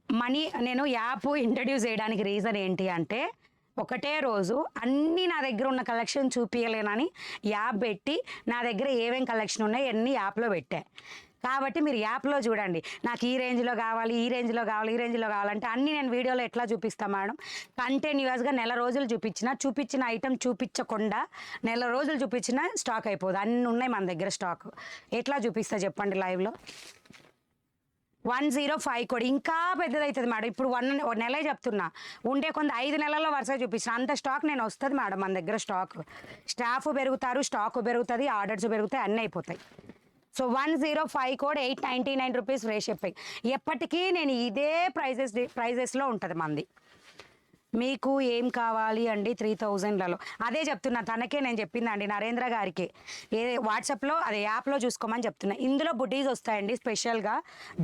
మనీ నేను యాప్ ఇంట్రడ్యూస్ చేయడానికి రీజన్ ఏంటి అంటే ఒకటే రోజు అన్నీ నా దగ్గర ఉన్న కలెక్షన్ చూపించలేనని యాప్ పెట్టి నా దగ్గర ఏమేం కలెక్షన్ ఉన్నాయి అన్నీ యాప్లో పెట్టా. కాబట్టి మీరు యాప్లో చూడండి, నాకు ఈ రేంజ్లో కావాలి ఈ రేంజ్లో కావాలి ఈ రేంజ్లో కావాలంటే అన్నీ నేను వీడియోలో ఎట్లా చూపిస్తాను మేడం. కంటిన్యూస్గా నెల రోజులు చూపించిన ఐటెం చూపించకుండా నెల రోజులు చూపించిన స్టాక్ అయిపోదు. అన్నీ ఉన్నాయి మన దగ్గర స్టాక్, ఎట్లా చూపిస్తా చెప్పండి లైవ్లో. 105 కోడ్ ఇంకా పెద్దది అవుతుంది మేడం. ఇప్పుడు 1 నెలే చెప్తున్నా, ఉండే కొంత 5 నెలల్లో వరుసగా చూపించిన అంత స్టాక్ నేను వస్తుంది మేడం మన దగ్గర. స్టాఫ్ పెరుగుతారు, స్టాక్ పెరుగుతుంది, ఆర్డర్స్ పెరుగుతాయి, అన్నీ అయిపోతాయి. So 105 code 899 rupees free shipping. ఎప్పటికీ నేను ఇదే ప్రైజెస్లో ఉంటుంది మంది. మీకు ఏం కావాలి అండి 3000లలో? అదే చెప్తున్నా, తనకే నేను చెప్పిందండి, నరేంద్ర గారికి. వాట్సాప్లో అదే యాప్లో చూసుకోమని చెప్తున్నా. ఇందులో బుటీస్ వస్తాయండి స్పెషల్గా,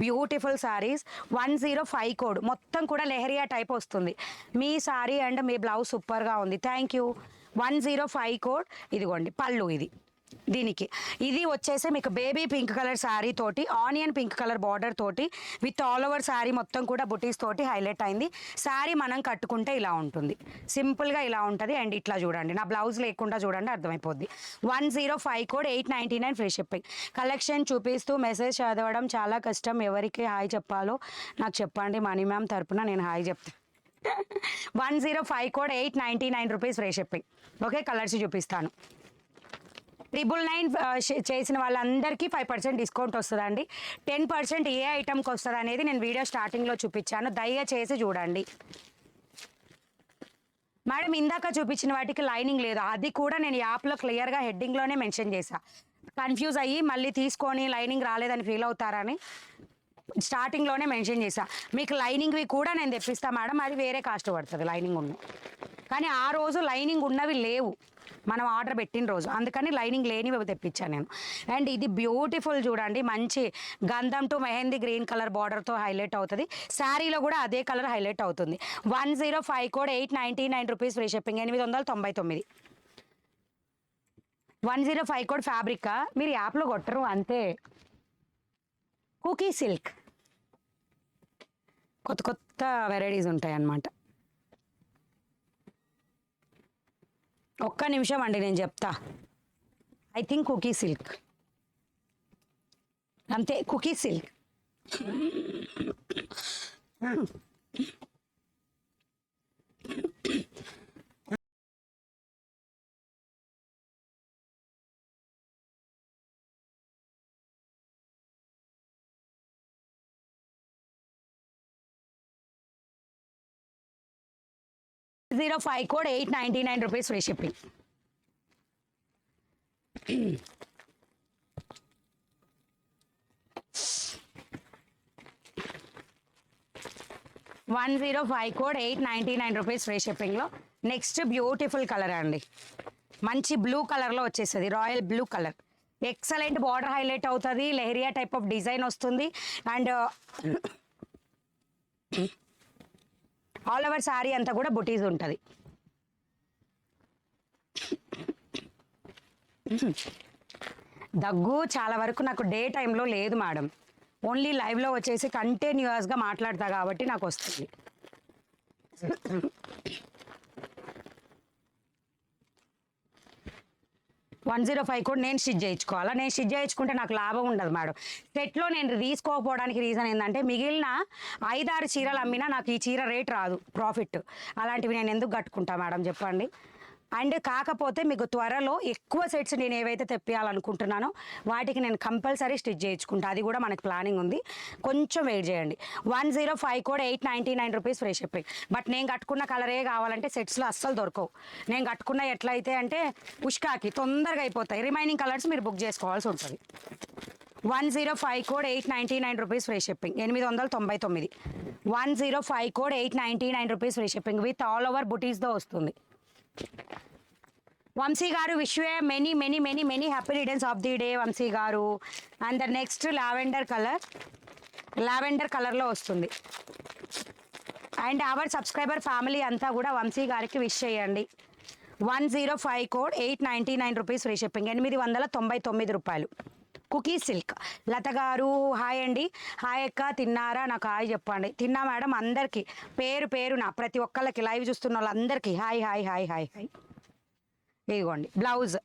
బ్యూటిఫుల్ సారీస్. 105 కోడ్, మొత్తం కూడా లెహరియా టైప్ వస్తుంది. మీ సారీ అండ్ మీ బ్లౌజ్ సూపర్గా ఉంది, థ్యాంక్ యూ. 105 కోడ్. ఇదిగోండి పళ్ళు, దీనికి ఇది వచ్చేసి మీకు బేబీ పింక్ కలర్ శారీ తోటి, ఆనియన్ పింక్ కలర్ బార్డర్ తోటి, విత్ ఆల్ ఓవర్ శారీ మొత్తం కూడా బుటీస్ తోటి హైలైట్ అయింది. శారీ మనం కట్టుకుంటే ఇలా ఉంటుంది, సింపుల్గా ఇలా ఉంటుంది. అండ్ ఇట్లా చూడండి, నా బ్లౌజ్ లేకుండా చూడండి, అర్థమైపోద్ది. 105 కోడ్, 899 ఫ్రీ షిప్పింగ్. కలెక్షన్ చూపిస్తూ మెసేజ్ చదవడం చాలా కష్టం, ఎవరికి హాయ్ చెప్పాలో నాకు చెప్పండి, మనీ మ్యామ్ తరపున నేను హాయ్ చెప్తాను. 105 code, 899 rupees free shipping. Okay, colours చూపిస్తాను. 999 చేసిన వాళ్ళందరికీ 5% డిస్కౌంట్ వస్తుందండి. 10% ఏ ఐటమ్కి వస్తుంది అనేది నేను వీడియో స్టార్టింగ్లో చూపించాను, దయచేసి చూడండి. మేడం ఇందాక చూపించిన వాటికి లైనింగ్ లేదు, అది కూడా నేను యాప్లో క్లియర్గా హెడ్డింగ్లోనే మెన్షన్ చేశా. కన్ఫ్యూజ్ అయ్యి మళ్ళీ తీసుకొని లైనింగ్ రాలేదని ఫీల్ అవుతారని స్టార్టింగ్లోనే మెన్షన్ చేశా. మీకు లైనింగ్వి కూడా నేను తెప్పిస్తాను మేడం, అది వేరే కాస్ట్ పడుతుంది లైనింగ్ ఉన్నవి. కానీ ఆ రోజు లైనింగ్ ఉన్నవి లేవు మనం ఆర్డర్ పెట్టిన రోజు, అందుకని లైనింగ్ లేనివి తెప్పించాను నేను. అండ్ ఇది బ్యూటిఫుల్ చూడండి, మంచి గంధం టు మెహందీ గ్రీన్ కలర్ బార్డర్తో హైలైట్ అవుతుంది. శారీలో కూడా అదే కలర్ హైలైట్ అవుతుంది. 105 code, 899 rupees free shipping, 899. 105 code fabric మీరు యాప్లో కొట్టరు అంతే. కుకీ సిల్క్, కొత్త కొత్త వెరైటీస్ ఉంటాయి అన్నమాట. ఒక్క నిమిషం అండి నేను చెప్తా. ఐ థింక్ కుకీ సిల్క్, అంతే కుకీ silk. .05 code, 899 rupees free shipping. .105 code, 899 rupees free షిప్పింగ్లో. నెక్స్ట్ బ్యూటిఫుల్ కలర్ అండి, మంచి బ్లూ కలర్లో వచ్చేస్తుంది, royal blue colour. Excellent border highlight అవుతుంది, లెహరియా టైప్ ఆఫ్ డిజైన్ వస్తుంది. అండ్ ఆల్ ఓవర్ శారీ అంతా కూడా బుటీస్ ఉంటుంది. దగ్గు చాలా వరకు నాకు డే టైంలో లేదు మేడం, ఓన్లీ లైవ్లో వచ్చేసి కంటిన్యూస్గా మాట్లాడతా కాబట్టి నాకు వస్తుంది. 105 కోడ్ నేను స్టిచ్ చేయించుకోవాలా? నేను స్టిచ్ చేయించుకుంటే నాకు లాభం ఉండదు మేడం. సెట్లో నేను తీసుకోకపోవడానికి రీజన్ ఏంటంటే, మిగిలిన 5-6 చీరలు అమ్మినా నాకు ఈ చీర రేట్ రాదు, ప్రాఫిట్. అలాంటివి నేను ఎందుకు కట్టుకుంటా మేడం చెప్పండి. అండ్ కాకపోతే మీకు త్వరలో ఎక్కువ సెట్స్ నేను ఏవైతే తెప్పియాలనుకుంటున్నానో వాటికి నేను కంపల్సరీ స్టిచ్ చేయించుకుంటా, అది కూడా మనకి ప్లానింగ్ ఉంది, కొంచెం వెయిట్ చేయండి. 105 code, 899 rupees free shipping. But నేను కట్టుకున్న కలరే కావాలంటే సెట్స్లో అస్సలు దొరకవు. నేను కట్టుకున్న ఎట్లయితే అంటే ఉష్కాకి తొందరగా అయిపోతాయి, రిమైనింగ్ కలర్స్ మీరు బుక్ చేసుకోవాల్సి ఉంటుంది. 105 code, 899 rupees free shipping, 899. 105 code, 899 rupees free shipping with all over బుటీస్తో వస్తుంది. Vamsi garu, wish you many many many many happy returns of the day Vamsi garu. And the next lavender కలర్లో వస్తుంది. అండ్ అవర్ సబ్స్క్రైబర్ ఫ్యామిలీ అంతా కూడా వంశీ గారికి wish చేయండి. 105 code, 899 rupees free shipping, 899 రూపాయలు. Cookie silk. లత గారు హాయ్ అండి. హాయ్ అక్క, తిన్నారా? నాకు హాయ్ చెప్పండి. తిన్నా మేడం, అందరికీ పేరు పేరున ప్రతి ఒక్కళ్ళకి లైవ్ చూస్తున్న వాళ్ళందరికీ hi hi hi hi hi. ఇదిగోండి బ్లౌజ్.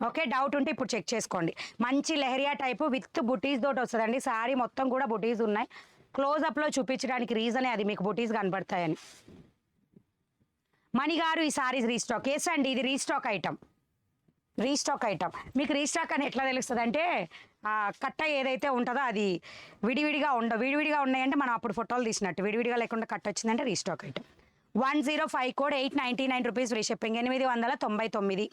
ఓకే, డౌట్ ఉంటే ఇప్పుడు చెక్ చేసుకోండి. మంచి లెహరియా టైపు విత్ బుటీస్ తోటి వస్తుందండి. శారీ మొత్తం కూడా బుటీస్ ఉన్నాయి. క్లోజప్లో చూపించడానికి రీజనే అది, మీకు బుటీస్ కనబడతాయని. మణి గారు, ఈ సారీస్ రీస్టాక్. ఎస్ అండి, ఇది రీస్టాక్ ఐటమ్. మీకు రీస్టాక్ అని ఎట్లా తెలుస్తుంది అంటే, కట్ట ఏదైతే ఉంటుందో అది విడివిడిగా ఉన్నాయంటే మనం అప్పుడు ఫోటోలు తీసినట్టు, విడివిడిగా లేకుండా కట్ట వచ్చిందంటే restock item. 105 code, 899 rupees free shipping, 899.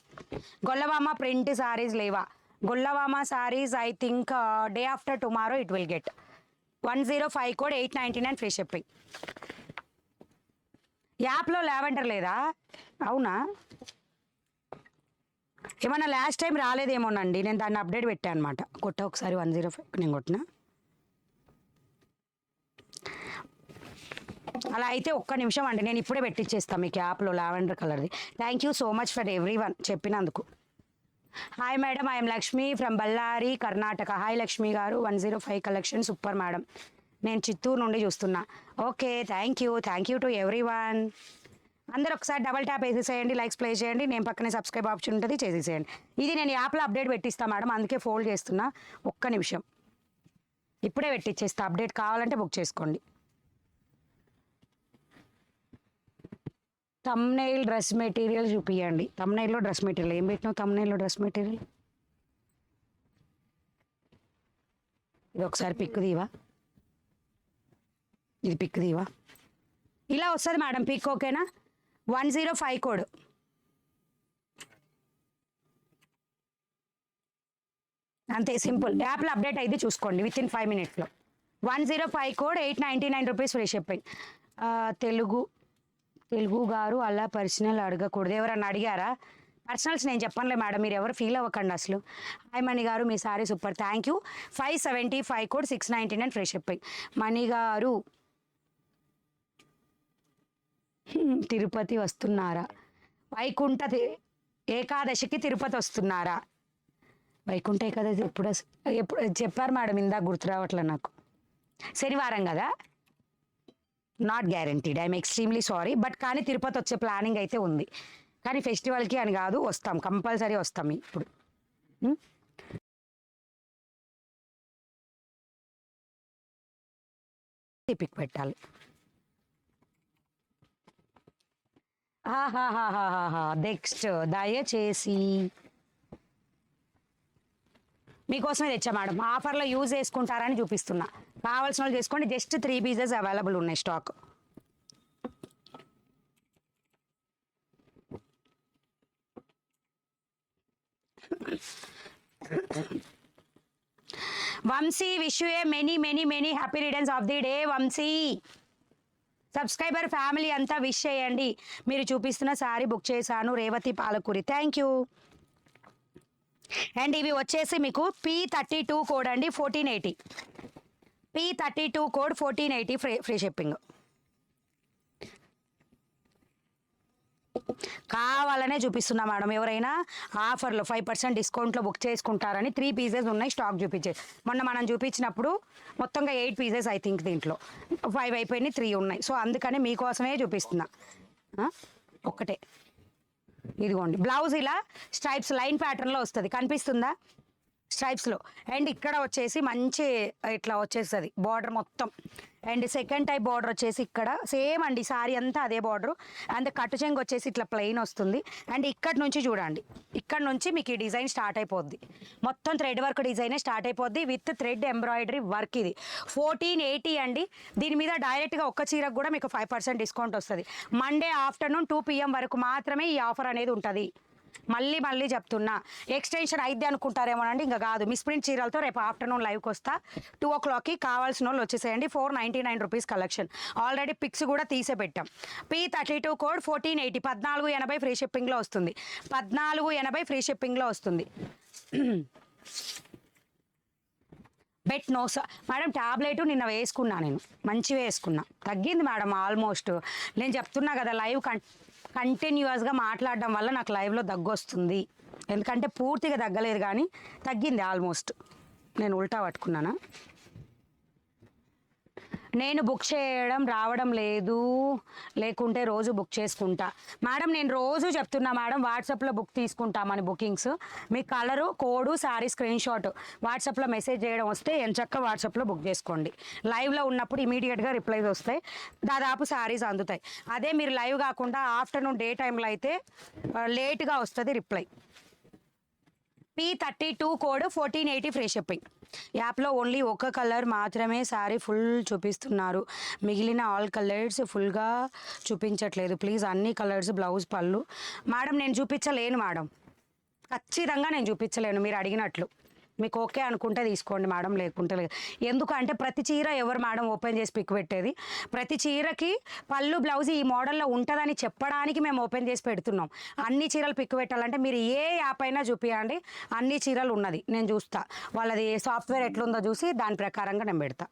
Gollabhama print saris లేవా? Gollabhama saris I think day after tomorrow it will get. 105 code, 899 free shipping. యాప్లో లావెండర్ లేదా? అవునా, ఏమన్నా లాస్ట్ టైం రాలేదేమోనండి, నేను దాన్ని అప్డేట్ పెట్టాను అనమాట. కొట్ట ఒకసారి 105 నేను కొట్టిన. అలా అయితే ఒక్క నిమిషం అండి, నేను ఇప్పుడే పెట్టించేస్తాను మీకు యాప్లో లావెండర్ కలర్ది. Thank you so much for everyone చెప్పినందుకు. Hi madam, I'm Lakshmi from Ballari Karnataka. Hi Lakshmi garu, 105 collection super madam. నేను చిత్తూరు నుండి చూస్తున్నా. Okay, thank you to everyone. అందరు ఒకసారి డబల్ ట్యాప్ వేసేసేయండి, లైక్స్ ప్లే చేయండి, నేను పక్కనే సబ్స్క్రైబ్ ఆప్షన్ ఉంటుంది చేసేసేయండి. ఇది నేను యాప్లో అప్డేట్ పెట్టిస్తాను మేడం, అందుకే ఫోల్డ్ చేస్తున్నా. ఒక్క నిమిషం, ఇప్పుడే పెట్టిచ్చేస్తా. అప్డేట్ కావాలంటే బుక్ చేసుకోండి. తమ్నెయిల్ డ్రెస్ మెటీరియల్ చూపియండి. తమ్నెయిల్లో డ్రెస్ మెటీరియల్ ఏం పెట్టినావు? తమ్నెయిల్లో డ్రెస్ మెటీరియల్ ఇది ఒకసారి పిక్ దీవా, ఇది పిక్ దీవా. ఇలా వస్తుంది మేడం పిక్, ఓకేనా? 105 కోడ్. అంతే సింపుల్. యాప్లో అప్డేట్ అయితే చూసుకోండి విత్ ఇన్ 5 మినిట్స్లో. 105 code, 899 rupees free shipping. Telugu గారు అలా పర్సనల్ అడగకూడదు. ఎవరన్నా అడిగారా? పర్సనల్స్ నేను చెప్పనులే మేడం, మీరు ఎవరు ఫీల్ అవ్వకండి అసలు. హాయ్ మణి గారు, మీ sari super, thank you. 575 code, 699 free shipping. Mani garu Tirupati వస్తున్నారా? వైకుంఠ ఏకాదశికి తిరుపతి వస్తున్నారా? వైకుంఠ ఏకాదశి ఎప్పుడు చెప్పారు మేడం? ఇందాక గుర్తు రావట్లే నాకు. శనివారం కదా? Not guaranteed, I'm extremely sorry. But కానీ తిరుపతి వచ్చే ప్లానింగ్ అయితే ఉంది. కానీ ఫెస్టివల్కి అని కాదు, వస్తాం, కంపల్సరీ వస్తాం. ఇప్పుడు పిక్ పెట్టాలి. నెక్స్ట్ దయచేసి మీకోసమే తెచ్చా మేడం, ఆఫర్లో యూజ్ చేసుకుంటారని చూపిస్తున్నా. కావాల్సిన వాళ్ళు చేసుకోండి. జస్ట్ 3 పీసెస్ అవైలబుల్ ఉన్నాయి stock. Vamshi, wish you a many happy returns of the day. Vamshi subscriber family అంతా విష్ చేయండి. మీరు చూపిస్తున్న శారీ బుక్ చేశాను, Revathi Palakuri. Thank you. And ఇవి వచ్చేసి మీకు P32 కోడ్ అండి, 1480. P32 code 1480 free shipping. కావాలనే చూపిస్తున్నా మేడం, ఎవరైనా ఆఫర్లో 5% డిస్కౌంట్లో బుక్ చేసుకుంటారని. 3 పీసెస్ ఉన్నాయి స్టాక్ చూపించే. మొన్న మనం చూపించినప్పుడు మొత్తంగా 8 పీసెస్ ఐ థింక్, దీంట్లో 5 అయిపోయినాయి, 3 ఉన్నాయి. సో అందుకని మీకోసమే చూపిస్తున్నా. ఒక్కటే ఇదిగోండి. బ్లౌజ్ ఇలా స్ట్రైప్స్ లైన్ ప్యాటర్న్లో వస్తుంది, కనిపిస్తుందా? స్ట్రైప్స్లో. అండ్ ఇక్కడ వచ్చేసి మంచి ఇట్లా వచ్చేస్తుంది బార్డర్ మొత్తం. అండ్ సెకండ్ టైప్ బార్డర్ వచ్చేసి ఇక్కడ సేమ్ అండి, సారీ అంతా అదే బార్డరు. అండ్ కట్టు చెంగు వచ్చేసి ఇట్లా ప్లెయిన్ వస్తుంది. అండ్ ఇక్కడ నుంచి చూడండి, ఇక్కడ నుంచి మీకు ఈ డిజైన్ స్టార్ట్ అయిపోద్ది. మొత్తం థ్రెడ్ వర్క్ డిజైనే స్టార్ట్ అయిపోద్ది విత్ థ్రెడ్ ఎంబ్రాయిడరీ వర్క్. ఇది 1480 అండి. దీని మీద డైరెక్ట్గా ఒక్క చీరకు కూడా మీకు 5% డిస్కౌంట్ వస్తుంది. మండే ఆఫ్టర్నూన్ 2 PM వరకు మాత్రమే ఈ ఆఫర్ అనేది ఉంటుంది. మళ్ళీ చెప్తున్నా, ఎక్స్టెన్షన్ అయితే అనుకుంటారేమోనండి, ఇంకా కాదు. మిస్ ప్రింట్ చీరలతో రేపు ఆఫ్టర్నూన్ లైవ్కి వస్తా 2 o'clockకి. కావాల్సిన వాళ్ళు వచ్చేసేయండి. 499 రూపీస్ కలెక్షన్. ఆల్రెడీ పిక్స్ కూడా తీసే పెట్టాం. P32 కోడ్ 1480, 1480 ఫ్రీ షిప్పింగ్లో వస్తుంది. 1480 ఫ్రీ షిప్పింగ్లో వస్తుంది. బెట్ నోసా మేడం, ట్యాబ్లెట్ నిన్న వేసుకున్నా, నేను మంచిగా వేసుకున్నా, తగ్గింది మేడం ఆల్మోస్ట్. నేను చెప్తున్నా కదా, లైవ్ కంటిన్యూస్గా మాట్లాడడం వల్ల నాకు లైవ్లో దగ్గు వస్తుంది. ఎందుకంటే పూర్తిగా తగ్గలేదు కానీ తగ్గింది ఆల్మోస్ట్. నేను ఉల్టా పట్టుకున్నానా? నేను బుక్ చేయడం రావడం లేదు, లేకుంటే రోజు బుక్ చేసుకుంటా మేడం. నేను రోజు చెప్తున్నా మేడం, వాట్సాప్లో బుక్ తీసుకుంటామని బుకింగ్స్. మీ colour, code, sari screen shot వాట్సాప్లో మెసేజ్ చేయడం వస్తే ఎంచక్క వాట్సాప్లో బుక్ చేసుకోండి. లైవ్లో ఉన్నప్పుడు ఇమీడియట్గా రిప్లైస్ వస్తాయి, దాదాపు శారీస్ అందుతాయి. అదే మీరు లైవ్ కాకుండా ఆఫ్టర్నూన్ డే టైంలో అయితే లేట్గా వస్తుంది reply. P32 code 1480 free shipping. యాప్లో ఓన్లీ ఒక కలర్ మాత్రమే శారీ ఫుల్ చూపిస్తున్నారు, మిగిలిన ఆల్ కలర్స్ ఫుల్గా చూపించట్లేదు. ప్లీజ్ అన్ని కలర్స్ బ్లౌజ్ పళ్ళు. మేడం నేను చూపించలేను మేడం, ఖచ్చితంగా నేను చూపించలేను మీరు అడిగినట్లు. మీకు ఓకే అనుకుంటే తీసుకోండి మేడం, లేకుంటే లేదు. ఎందుకంటే ప్రతి చీర ఎవరు మేడం ఓపెన్ చేసి పిక్ పెట్టేది? ప్రతి చీరకి పళ్ళు బ్లౌజ్ ఈ మోడల్లో ఉంటుందని చెప్పడానికి మేము ఓపెన్ చేసి పెడుతున్నాం. అన్ని చీరలు పిక్ పెట్టాలంటే మీరు ఏ యాప్ అయినా చూపించండి, అన్ని చీరలు ఉన్నది నేను చూస్తా. వాళ్ళది సాఫ్ట్వేర్ ఎట్లుందో చూసి దాని ప్రకారంగా నేను పెడతా.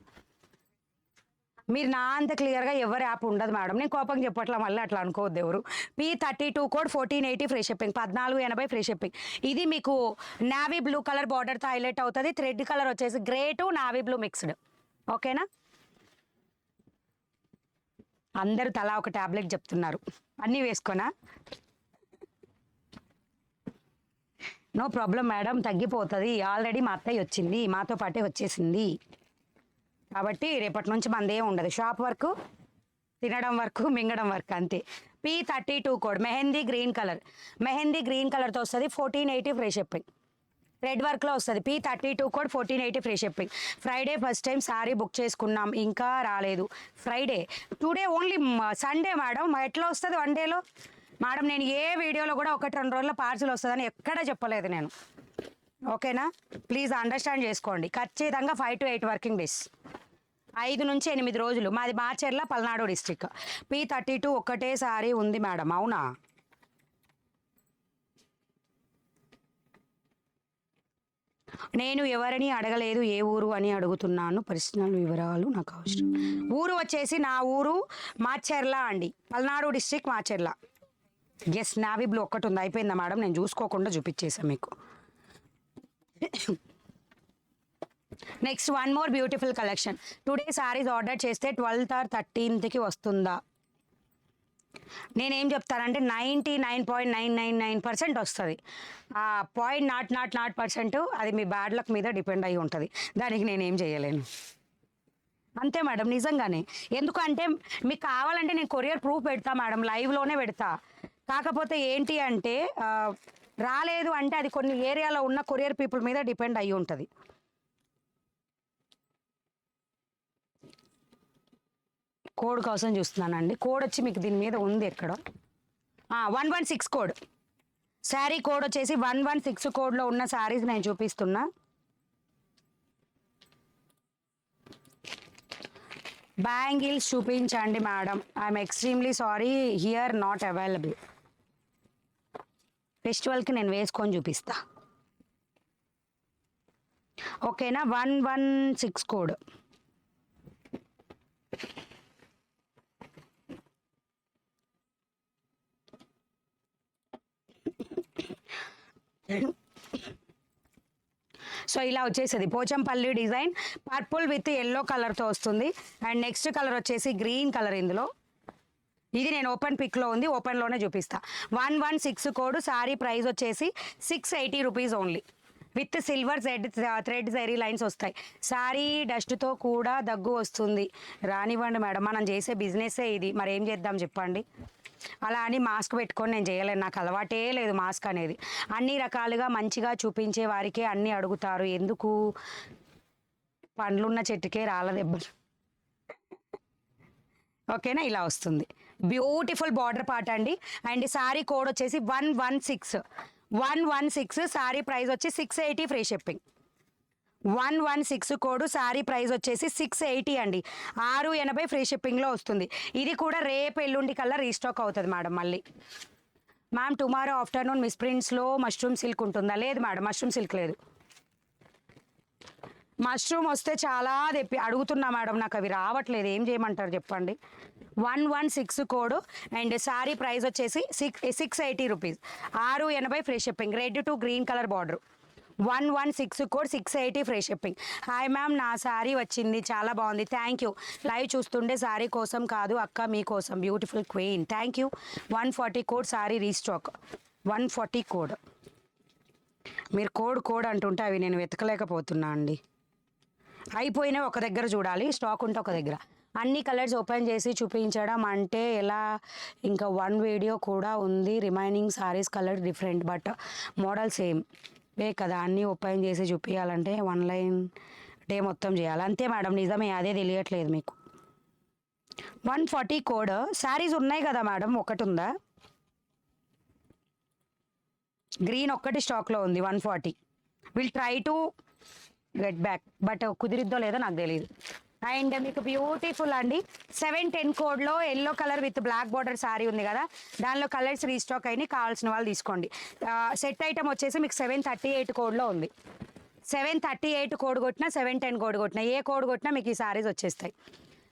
మీరు నా అంత క్లియర్గా ఎవరి యాప్ ఉండదు మేడం. నేను కోపం చెప్పట్లా, మళ్ళీ అట్లా అనుకోవద్దు ఎవరు. P32 code 1480 free shipping, 1480 free shipping. ఇది మీకు నావీ బ్లూ కలర్ బార్డర్తో హైలైట్ అవుతుంది. థ్రెడ్ కలర్ వచ్చేసి grey to navy blue mixed. ఓకేనా? అందరూ తలా ఒక టాబ్లెట్ చెప్తున్నారు, అన్నీ వేసుకోనా? నో ప్రాబ్లం మేడం, తగ్గిపోతుంది. ఆల్రెడీ మా అత్తయ్య వచ్చింది, మాతో పాటే వచ్చేసింది. కాబట్టి రేపటి నుంచి మనదేం ఉండదు. షాప్ వర్క్, తినడం వర్క్, మింగడం వర్క్ అంతే. P32 code mehndi green colour, mehndi green కలర్తో వస్తుంది. 1480 ఫ్రీ షిప్పింగ్. రెడ్ వర్క్లో వస్తుంది. P32 code 1480 free shipping. Friday first time sorry book చేసుకున్నాం, ఇంకా రాలేదు. Friday today only Sunday madam. ఎట్లా వస్తుంది వన్ డేలో మేడం? నేను ఏ వీడియోలో కూడా 1-2 రోజుల్లో పార్సిల్ వస్తుందని ఎక్కడ చెప్పలేదు నేను. ఓకేనా? ప్లీజ్ అండర్స్టాండ్ చేసుకోండి. ఖచ్చితంగా 5 to 8 వర్కింగ్ డేస్, 5 నుంచి 8 రోజులు. మాది మాచర్ల, పల్నాడు డిస్టిక్. P32 ఒక్కటే సారీ ఉంది మేడం. అవునా? నేను ఎవరిని అడగలేదు, ఏ ఊరు అని అడుగుతున్నాను. పర్సనల్ వివరాలు నాకు అవసరం. ఊరు వచ్చేసి నా ఊరు మాచర్ల అండి, Palnadu district Macharla. Yes, navy blue ఒక్కటి ఉంది. అయిపోయిందా మేడం? నేను చూసుకోకుండా చూపించేసాను మీకు. Next one more beautiful collection. Today saris order చేస్తే 12th or 13th వస్తుందా? నేనేం చెప్తానంటే 99.999% వస్తుంది. ఆ 0.00% అది మీ బ్యాడ్ లక్ మీద డిపెండ్ అయ్యి ఉంటుంది. దానికి నేనేం చేయలేను. అంతే మేడం, నిజంగానే. ఎందుకంటే మీకు కావాలంటే నేను కొరియర్ ప్రూఫ్ పెడతా మేడం, లైవ్లోనే పెడతా. కాకపోతే ఏంటి అంటే రాలేదు అంటే అది కొన్ని ఏరియాలో ఉన్న కొరియర్ పీపుల్ మీద డిపెండ్ అయ్యి ఉంటుంది. కోడ్ కోసం చూస్తున్నానండి. కోడ్ వచ్చి మీకు దీని మీద ఉంది ఎక్కడ, 116 కోడ్. శారీ కోడ్ వచ్చేసి 116 కోడ్లో ఉన్న శారీస్ నేను చూపిస్తున్నా. బ్యాంగిల్స్ చూపించండి madam. I'm extremely sorry, here not available. ఫెస్టివల్కి నేను వేసుకొని చూపిస్తా. ఓకేనా? 116 కోడ్. సో ఇలా వచ్చేసింది Pochampally design, purple with yellow కలర్తో వస్తుంది. అండ్ నెక్స్ట్ కలర్ వచ్చేసి గ్రీన్ కలర్. ఇందులో ఇది నేను ఓపెన్ పిక్లో ఉంది, ఓపెన్లోనే చూపిస్తా. 116 కోడ్. సారీ ప్రైస్ వచ్చేసి 680 rupees only. With silver thread zari lines వస్తాయి. సారీ డస్ట్తో కూడా దగ్గు వస్తుంది. రానివ్వండి మేడం, మనం చేసే బిజినెస్సే ఇది, మరి ఏం చేద్దాం చెప్పండి. అలా అని మాస్క్ పెట్టుకొని నేను చేయలేను, నాకు అలవాటే లేదు మాస్క్ అనేది. అన్ని రకాలుగా మంచిగా చూపించే వారికే అన్నీ అడుగుతారు, ఎందుకు? పండ్లున్న చెట్టుకే రాళ్ళ దెబ్బలు. ఓకేనా? ఇలా వస్తుంది. బ్యూటిఫుల్ బార్డర్ పార్ట్ అండి. అండ్ సారీ కోడ్ వచ్చేసి 116. సారీ ప్రైస్ వచ్చి 680 free shipping. 116 code. Sari price వచ్చేసి 680 అండి, 680 ఫ్రీ షిప్పింగ్లో వస్తుంది. ఇది కూడా రేపు ఎల్లుండి కల్లా రీస్టాక్ అవుతుంది మేడం. మళ్ళీ మ్యామ్ టుమారో ఆఫ్టర్నూన్ మిస్ ప్రింట్స్లో మష్రూమ్ సిల్క్ ఉంటుందా? లేదు మేడం, మష్రూమ్ సిల్క్ లేదు. మష్రూమ్ వస్తే చాలా అడుగుతున్నా మేడం, నాకు అవి రావట్లేదు, ఏం చేయమంటారు చెప్పండి. 116 కోడ్. అండ్ సారీ ప్రైస్ వచ్చేసి 680 rupees, 680 free shipping. Red to green colour border. 116 code, 680 free shipping. Hi ma'am, నా శారీ వచ్చింది, చాలా బాగుంది, థ్యాంక్ యూ. లైవ్ చూస్తుండే శారీ కోసం కాదు అక్క, మీకోసం. Beautiful queen, thank you. 140 code sari restock. 140 code. మీరు కోడ్ అంటుంటే అవి నేను వెతకలేకపోతున్నా అండి. అయిపోయినా ఒక దగ్గర చూడాలి, స్టాక్ ఉంటే ఒక దగ్గర. అన్ని కలర్స్ ఓపెన్ చేసి చూపించడం అంటే ఎలా? ఇంకా 1 వీడియో కూడా ఉంది. Remaining saris colour different but model same way కదా. అన్నీ ఓపెన్ చేసి చూపించాలంటే 1 లైన్ డే మొత్తం చేయాలి. అంతే మేడం, నిజమే, అదే తెలియట్లేదు మీకు. 140 కోడ్. శారీస్ ఉన్నాయి కదా మేడం, ఒకటి ఉందా? గ్రీన్ ఒక్కటి స్టాక్లో ఉంది. 140. Will try to get back, but కుదిరిద్దో లేదో నాకు తెలియదు. అండ్ మీకు బ్యూటిఫుల్ అండి 710 కోడ్లో yellow colour with black border sari ఉంది కదా, దానిలో కలర్స్ రీస్టాక్ అయినాయి, కావాల్సిన వాళ్ళు తీసుకోండి. సెట్ ఐటమ్ వచ్చేసి మీకు 738 కోడ్లో ఉంది. 738 కోడ్ కొట్టినా 710 కోడ్ కొట్టినా ఏ కోడ్ కొట్టినా మీకు ఈ శారీస్ వచ్చేస్తాయి.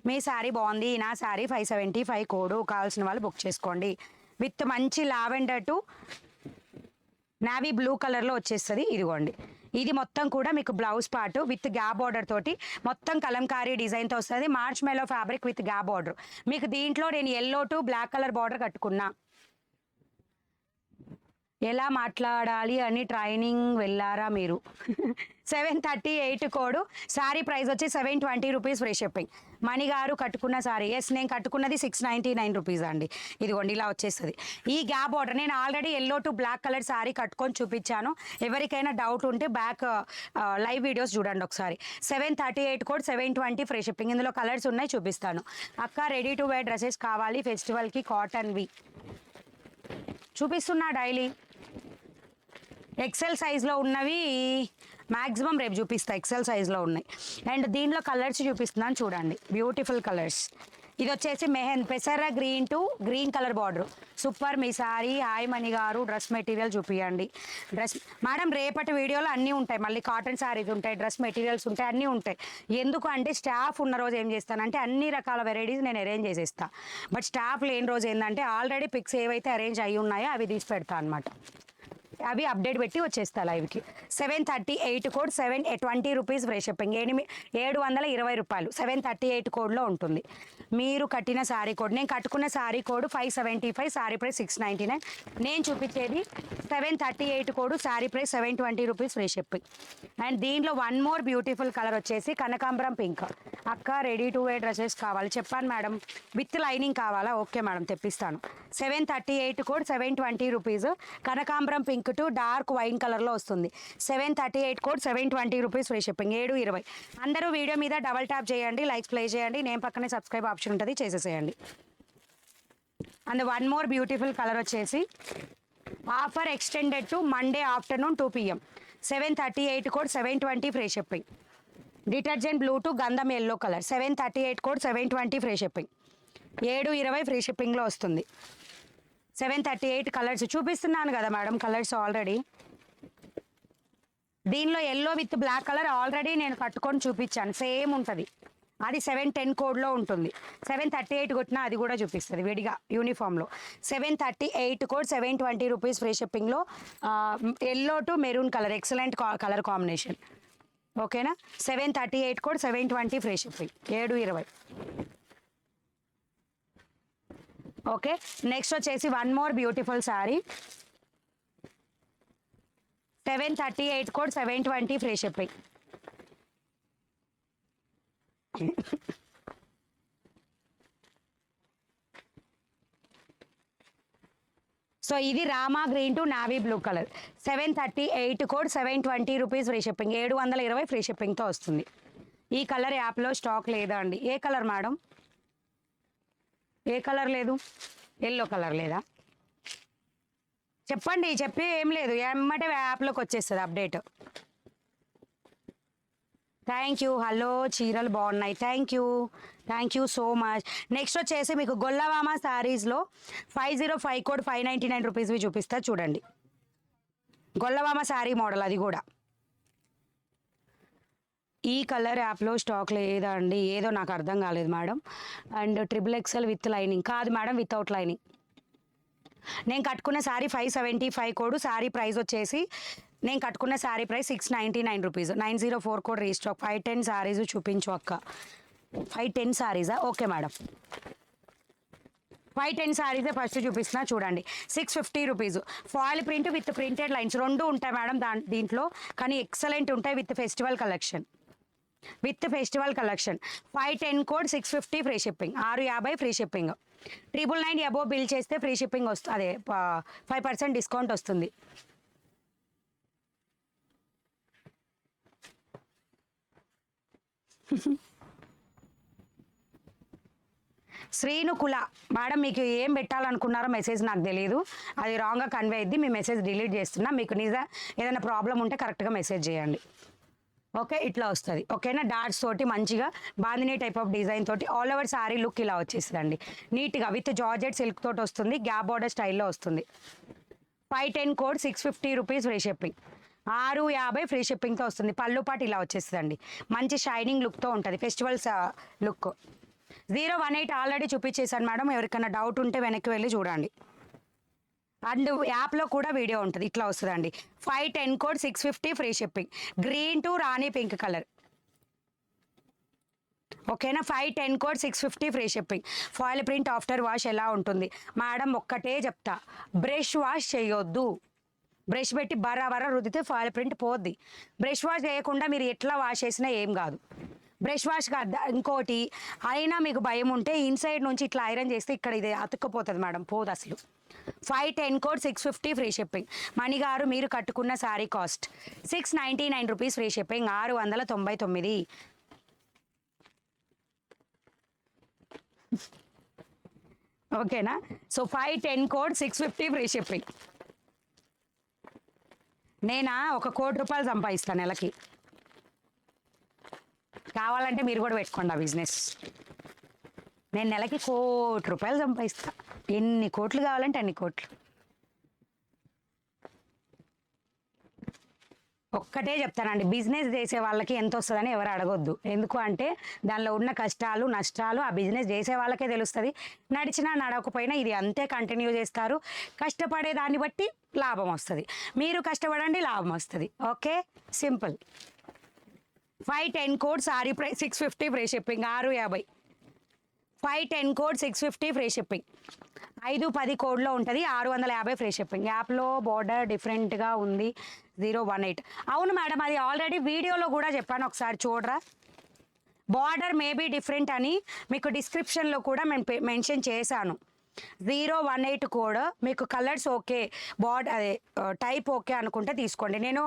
మీ శారీ బాగుంది, నా శారీ 575 కోడ్, కావాల్సిన వాళ్ళు బుక్ చేసుకోండి. విత్ మంచి లావెండర్ టు నావీ బ్లూ కలర్లో వచ్చేస్తుంది. ఇదిగోండి, ఇది మొత్తం కూడా మీకు blouse part with gap border తోటి మొత్తం కలంకారీ డిజైన్తో వస్తుంది. మార్చ్ మెలో ఫ్యాబ్రిక్ విత్ గ్యాప్ బార్డర్. మీకు దీంట్లో నేను yellow to black colour border కట్టుకున్నా. ఎలా మాట్లాడాలి అని ట్రైనింగ్ వెళ్ళారా మీరు? 738 కోడ్, శారీ ప్రైస్ వచ్చి 720 రూపీస్ ఫ్రీ షిప్పింగ్. మణి గారు కట్టుకున్న శారీ, ఎస్ నేను కట్టుకున్నది 699 రూపీస్ అండి. ఇదిగోండి ఇలా వచ్చేస్తుంది. ఈ గ్యాప్ బార్డర్ నేను already yellow to black colour sari కట్టుకొని చూపించాను. ఎవరికైనా డౌట్ ఉంటే బ్యాక్ లైవ్ వీడియోస్ చూడండి ఒకసారి. 738 కోడ్, 720 ఫ్రీ షిప్పింగ్. ఇందులో కలర్స్ ఉన్నాయి, చూపిస్తాను. అక్క రెడీ టు వేర్ డ్రెస్సెస్ కావాలి ఫెస్టివల్కి, కాటన్వి చూపిస్తున్నా డైలీ. ఎక్సెల్ సైజ్లో ఉన్నవి మ్యాక్సిమం రేపు చూపిస్తా, ఎక్సెల్ సైజ్లో ఉన్నాయి. అండ్ దీనిలో కలర్స్ చూపిస్తున్నాను చూడండి, బ్యూటిఫుల్ కలర్స్. ఇది వచ్చేసి పెసర green to green colour border. Super మీ sari. Hi Mani garu, dress material చూపించండి. డ్రెస్ మేడం రేపటి వీడియోలో అన్నీ ఉంటాయి, మళ్ళీ కాటన్ శారీస్ ఉంటాయి, డ్రెస్ మెటీరియల్స్ ఉంటాయి, అన్నీ ఉంటాయి. ఎందుకు అంటే స్టాఫ్ ఉన్న రోజు ఏం చేస్తానంటే అన్ని రకాల వెరైటీస్ నేను అరేంజ్ చేసేస్తాను. బట్ స్టాఫ్ లేని రోజు ఏంటంటే ఆల్రెడీ పిక్స్ ఏవైతే అరేంజ్ అయ్యి ఉన్నాయో అవి తీసి పెడతా అనమాట. అవి అప్డేట్ పెట్టి వచ్చేస్తా లైవ్కి. 738 కోడ్, 720 రూపీస్ ఫ్రీ షిప్పింగ్. 720 రూపాయలు 738 కోడ్లో ఉంటుంది. మీరు కట్టిన శారీ కోడ్, నేను కట్టుకున్న శారీ కోడ్ 575, శారీ ప్రైస్ 699. నేను చూపించేది 738 code, sari price 720 rupees free shipping. And దీంట్లో వన్ మోర్ బ్యూటిఫుల్ కలర్ వచ్చేసి కనకాంబరం పింక్. అక్క రెడీ టు వేర్ డ్రెస్సెస్ కావాలి, చెప్పాను మేడం. విత్ లైనింగ్ కావాలా? ఓకే మేడం తెప్పిస్తాను. 738 కోడ్, 720 రూపీస్. కనకాంబరం పింక్ టు డార్క్ వైన్ కలర్లో వస్తుంది. 738 కోడ్, 720 రూపీస్ ఫ్రీ షిప్పింగ్. 720. అందరూ వీడియో మీద డబల్ ట్యాప్ చేయండి, లైక్స్ ప్లే చేయండి, నేను పక్కనే సబ్స్క్రైబ్ ఆప్షన్ ఉంటుంది, చేసేసేయండి. And one more beautiful colour వచ్చేసి offer extended to Monday afternoon 2 PM. 738 code, 720 free shipping. Detergent blue to గంధం yellow colour. 738 code, 720 free shipping. 720 free షిప్పింగ్లో వస్తుంది. 738 కలర్స్ చూపిస్తున్నాను కదా మేడం, కలర్స్ ఆల్రెడీ. దీనిలో yellow with black colour already నేను కట్టుకొని చూపించాను, సేమ్ ఉంటుంది. అది 710 కోడ్లో ఉంటుంది. 738 కొట్టినా అది కూడా చూపిస్తుంది విడిగా యూనిఫామ్లో. 738 కోడ్, 720 రూపీస్ ఫ్రీ షిప్పింగ్లో. Yellow to maroon colour, excellent colour combination. ఓకేనా? 738 code, 720 free shipping. 720. Okay, next వచ్చేసి one more beautiful sari. 738 code, 720 free shipping. So ఇది Rama green to navy blue colour. 738 code, 720 rupees free shipping. 720 free షిప్పింగ్తో వస్తుంది. ఈ colour యాప్లో stock లేదా అండి? ఏ కలర్ మేడం? ఏ కలర్ లేదు? ఎల్లో కలర్ లేదా? చెప్పండి, చెప్పి ఏం లేదు, ఎమ్మటే యాప్లోకి వచ్చేస్తుంది అప్డేట్. Thank you. హలో, చీరలు బాగున్నాయి, thank you so much. Next వచ్చేసి మీకు గొల్లవామ శారీస్లో 505 కోడ్, 599 రూపీస్వి చూపిస్తా చూడండి. గొల్లవామ శారీ మోడల్, అది కూడా. ఈ కలర్ యాప్లో స్టాక్ లేదా అండి? ఏదో నాకు అర్థం కాలేదు madam. And XXL with lining కాదు మేడం, వితౌట్ లైనింగ్. నేను కట్టుకున్న శారీ 575 కోడ్, శారీ ప్రైస్ వచ్చేసి నేను కట్టుకున్న sari price 699 rupees. 904 code restock. 510 saris చూపించు అక్క. 510 శారీసా? ఓకే మేడం, 510 శారీసే ఫస్ట్ చూపిస్తున్నా చూడండి. 650 rupees. Foil print with printed lines రెండు ఉంటాయి మేడం దీంట్లో, కానీ ఎక్సలెంట్ ఉంటాయి with festival collection. 510 code, 650 free shipping. 650 free shipping. 999 above bill చేస్తే ఫ్రీ షిప్పింగ్ వస్తుంది, అదే 5% డిస్కౌంట్ వస్తుంది. శ్రీనుకుల మేడం, మీకు ఏం పెట్టాలనుకున్నారో మెసేజ్ నాకు తెలియదు, అది రాంగ్గా కన్వే అయింది. మీ మెసేజ్ డిలీట్ చేస్తున్నా. మీకు ఏదైనా ప్రాబ్లం ఉంటే కరెక్ట్గా మెసేజ్ చేయండి. ఓకే, ఇట్లా వస్తుంది. ఓకేనా, డాట్స్ తోటి మంచిగా బాందినీ టైప్ ఆఫ్ డిజైన్ తోటి ఆల్ ఓవర్ సారీ లుక్ ఇలా వచ్చేస్తుందండి. నీట్గా విత్ జార్జెట్ సిల్క్ తోటి వస్తుంది, గ్యాప్ బార్డర్ స్టైల్లో వస్తుంది. 510 code 650 rupees free shipping. 650 free షిప్పింగ్తో వస్తుంది. పళ్ళు పాటు ఇలా వచ్చేస్తుందండి, మంచి షైనింగ్ లుక్తో ఉంటుంది, ఫెస్టివల్స్ లుక్. 018 ఆల్రెడీ చూపించేశాను మేడం, ఎవరికైనా డౌట్ ఉంటే వెనక్కి వెళ్ళి చూడండి. అండ్ యాప్లో కూడా వీడియో ఉంటుంది. ఇట్లా వస్తుందండి. 510 code 650 free shipping. Green to rani pink colour. ఓకేనా, 510 code 650 free shipping. Foil print after wash ఎలా ఉంటుంది మేడం? ఒక్కటే చెప్తా, బ్రష్ వాష్ చేయొద్దు. బ్రష్ పెట్టి బరాబర రుద్దితే ఫాయిల్ ప్రింట్ పోద్ది. బ్రష్ వాష్ చేయకుండా మీరు ఎట్లా వాష్ చేసినా ఏం కాదు. బ్రష్ వాష్ కాదు. ఇంకోటి అయినా మీకు భయం ఉంటే ఇన్సైడ్ నుంచి ఇట్లా ఐరన్ చేస్తే ఇక్కడ ఇది అతుక్కపోతుంది మేడం, పోదు అసలు. 510 కోడ్ 650 ఫ్రీ షిప్పింగ్. మణిగారు మీరు కట్టుకున్న sari cost 699 rupees free shipping. 699. ఓకేనా, సో 510 కోడ్ 650 ఫ్రీ షిప్పింగ్. నేనా 1 కోటి రూపాయలు సంపాదిస్తాను నెలకి. కావాలంటే మీరు కూడా పెట్టుకోండి ఆ బిజినెస్. నేను నెలకి 1 కోటి రూపాయలు సంపాదిస్తా. ఎన్ని కోట్లు కావాలంటే అన్ని కోట్లు. ఒక్కటే చెప్తానండి, బిజినెస్ చేసే వాళ్ళకి ఎంత వస్తుందని ఎవరు అడగొద్దు. ఎందుకు అంటే దానిలో ఉన్న కష్టాలు నష్టాలు ఆ బిజినెస్ చేసే వాళ్ళకే తెలుస్తుంది. నడిచినా నడవకపోయినా ఇది అంతే కంటిన్యూ చేస్తారు. కష్టపడే దాన్ని బట్టి లాభం వస్తుంది. మీరు కష్టపడండి, లాభం వస్తుంది. Okay, simple. 510 code sari price 650 free shipping. 650. 510 code 650 free shipping. 510 కోడ్లో ఉంటుంది. 650 ఫ్రీ షిప్పింగ్. యాప్లో బార్డర్ డిఫరెంట్గా ఉంది. 018. అవును మేడం, అది ఆల్రెడీ వీడియోలో కూడా చెప్పాను, ఒకసారి చూడరా. బార్డర్ మేబీ డిఫరెంట్ అని మీకు డిస్క్రిప్షన్లో కూడా నేను మెన్షన్ చేశాను. 018 కోడ్. మీకు కలర్స్ ఓకే, అదే టైప్ ఓకే అనుకుంటే తీసుకోండి. నేను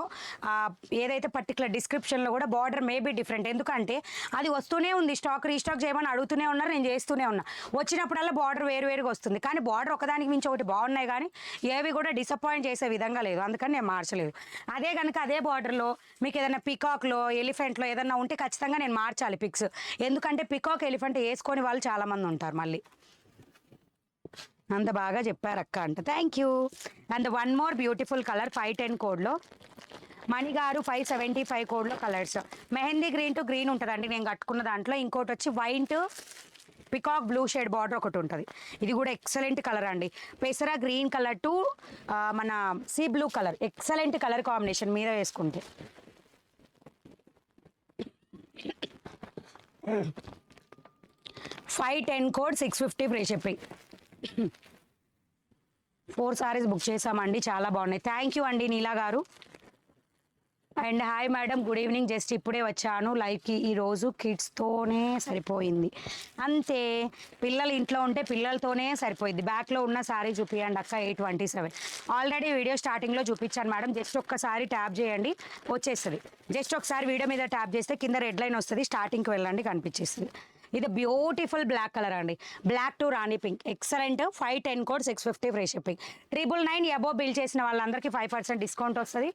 ఏదైతే పర్టికులర్ డిస్క్రిప్షన్లో కూడా బార్డర్ మేబీ డిఫరెంట్, ఎందుకంటే అది వస్తూనే ఉంది, స్టాక్ రీస్టాక్ చేయమని అడుగుతూనే ఉన్నారు, నేను చేస్తూనే ఉన్నా. వచ్చినప్పుడల్లా బార్డర్ వేరువేరుగా వస్తుంది, కానీ బార్డర్ ఒకదానికి మించి ఒకటి బాగున్నాయి, కానీ ఏవి కూడా డిసప్పాయింట్ చేసే విధంగా లేదు, అందుకని నేను మార్చలేదు. అదే కనుక అదే బార్డర్లో మీకు ఏదైనా పికాక్లో ఎలిఫెంట్లో ఏదైనా ఉంటే ఖచ్చితంగా నేను మార్చాలి పిక్స్, ఎందుకంటే పికాక్ ఎలిఫెంట్ వేసుకొని వాళ్ళు చాలామంది ఉంటారు. మళ్ళీ అంత బాగా చెప్పారు అక్క అంట, thank you. And 1 more beautiful colour 510 కోడ్లో. మణిగారు 575 కోడ్లో colours. Mehndi green to green ఉంటుందండి నేను కట్టుకున్న దాంట్లో. ఇంకోటి వచ్చి white peacock blue shade border ఒకటి ఉంటుంది. ఇది కూడా ఎక్సలెంట్ కలర్ అండి. పెసరా గ్రీన్ కలర్ టు మన see blue colour, excellent colour combination మీద వేసుకుంటే. $510 code 650 free shipping. 4 saris book చేసామండి, చాలా బాగున్నాయి. థ్యాంక్ యూ అండి నీలా గారు. And hi madam, good evening. Just ఇప్పుడే వచ్చాను లైవ్కి. ఈరోజు కిడ్స్తోనే సరిపోయింది. అంతే, పిల్లలు ఇంట్లో ఉంటే పిల్లలతోనే సరిపోయింది. బ్యాక్లో ఉన్న సారీ చూపించండి అక్క. 827 ఆల్రెడీ వీడియో స్టార్టింగ్లో చూపించాను మేడం. జస్ట్ ఒక్కసారి ట్యాప్ చేయండి, వచ్చేస్తుంది. జస్ట్ ఒకసారి వీడియో మీద ట్యాప్ చేస్తే కింద రెడ్ లైన్ వస్తుంది, స్టార్టింగ్కి వెళ్ళండి, కనిపించేస్తుంది. ఇది బ్యూటిఫుల్ బ్లాక్ కలర్ అండి, black to rani pink, excellent. 510 code 650 free shipping. 999 above bill చేసిన వాళ్ళందరికీ 5% డిస్కౌంట్ వస్తుంది.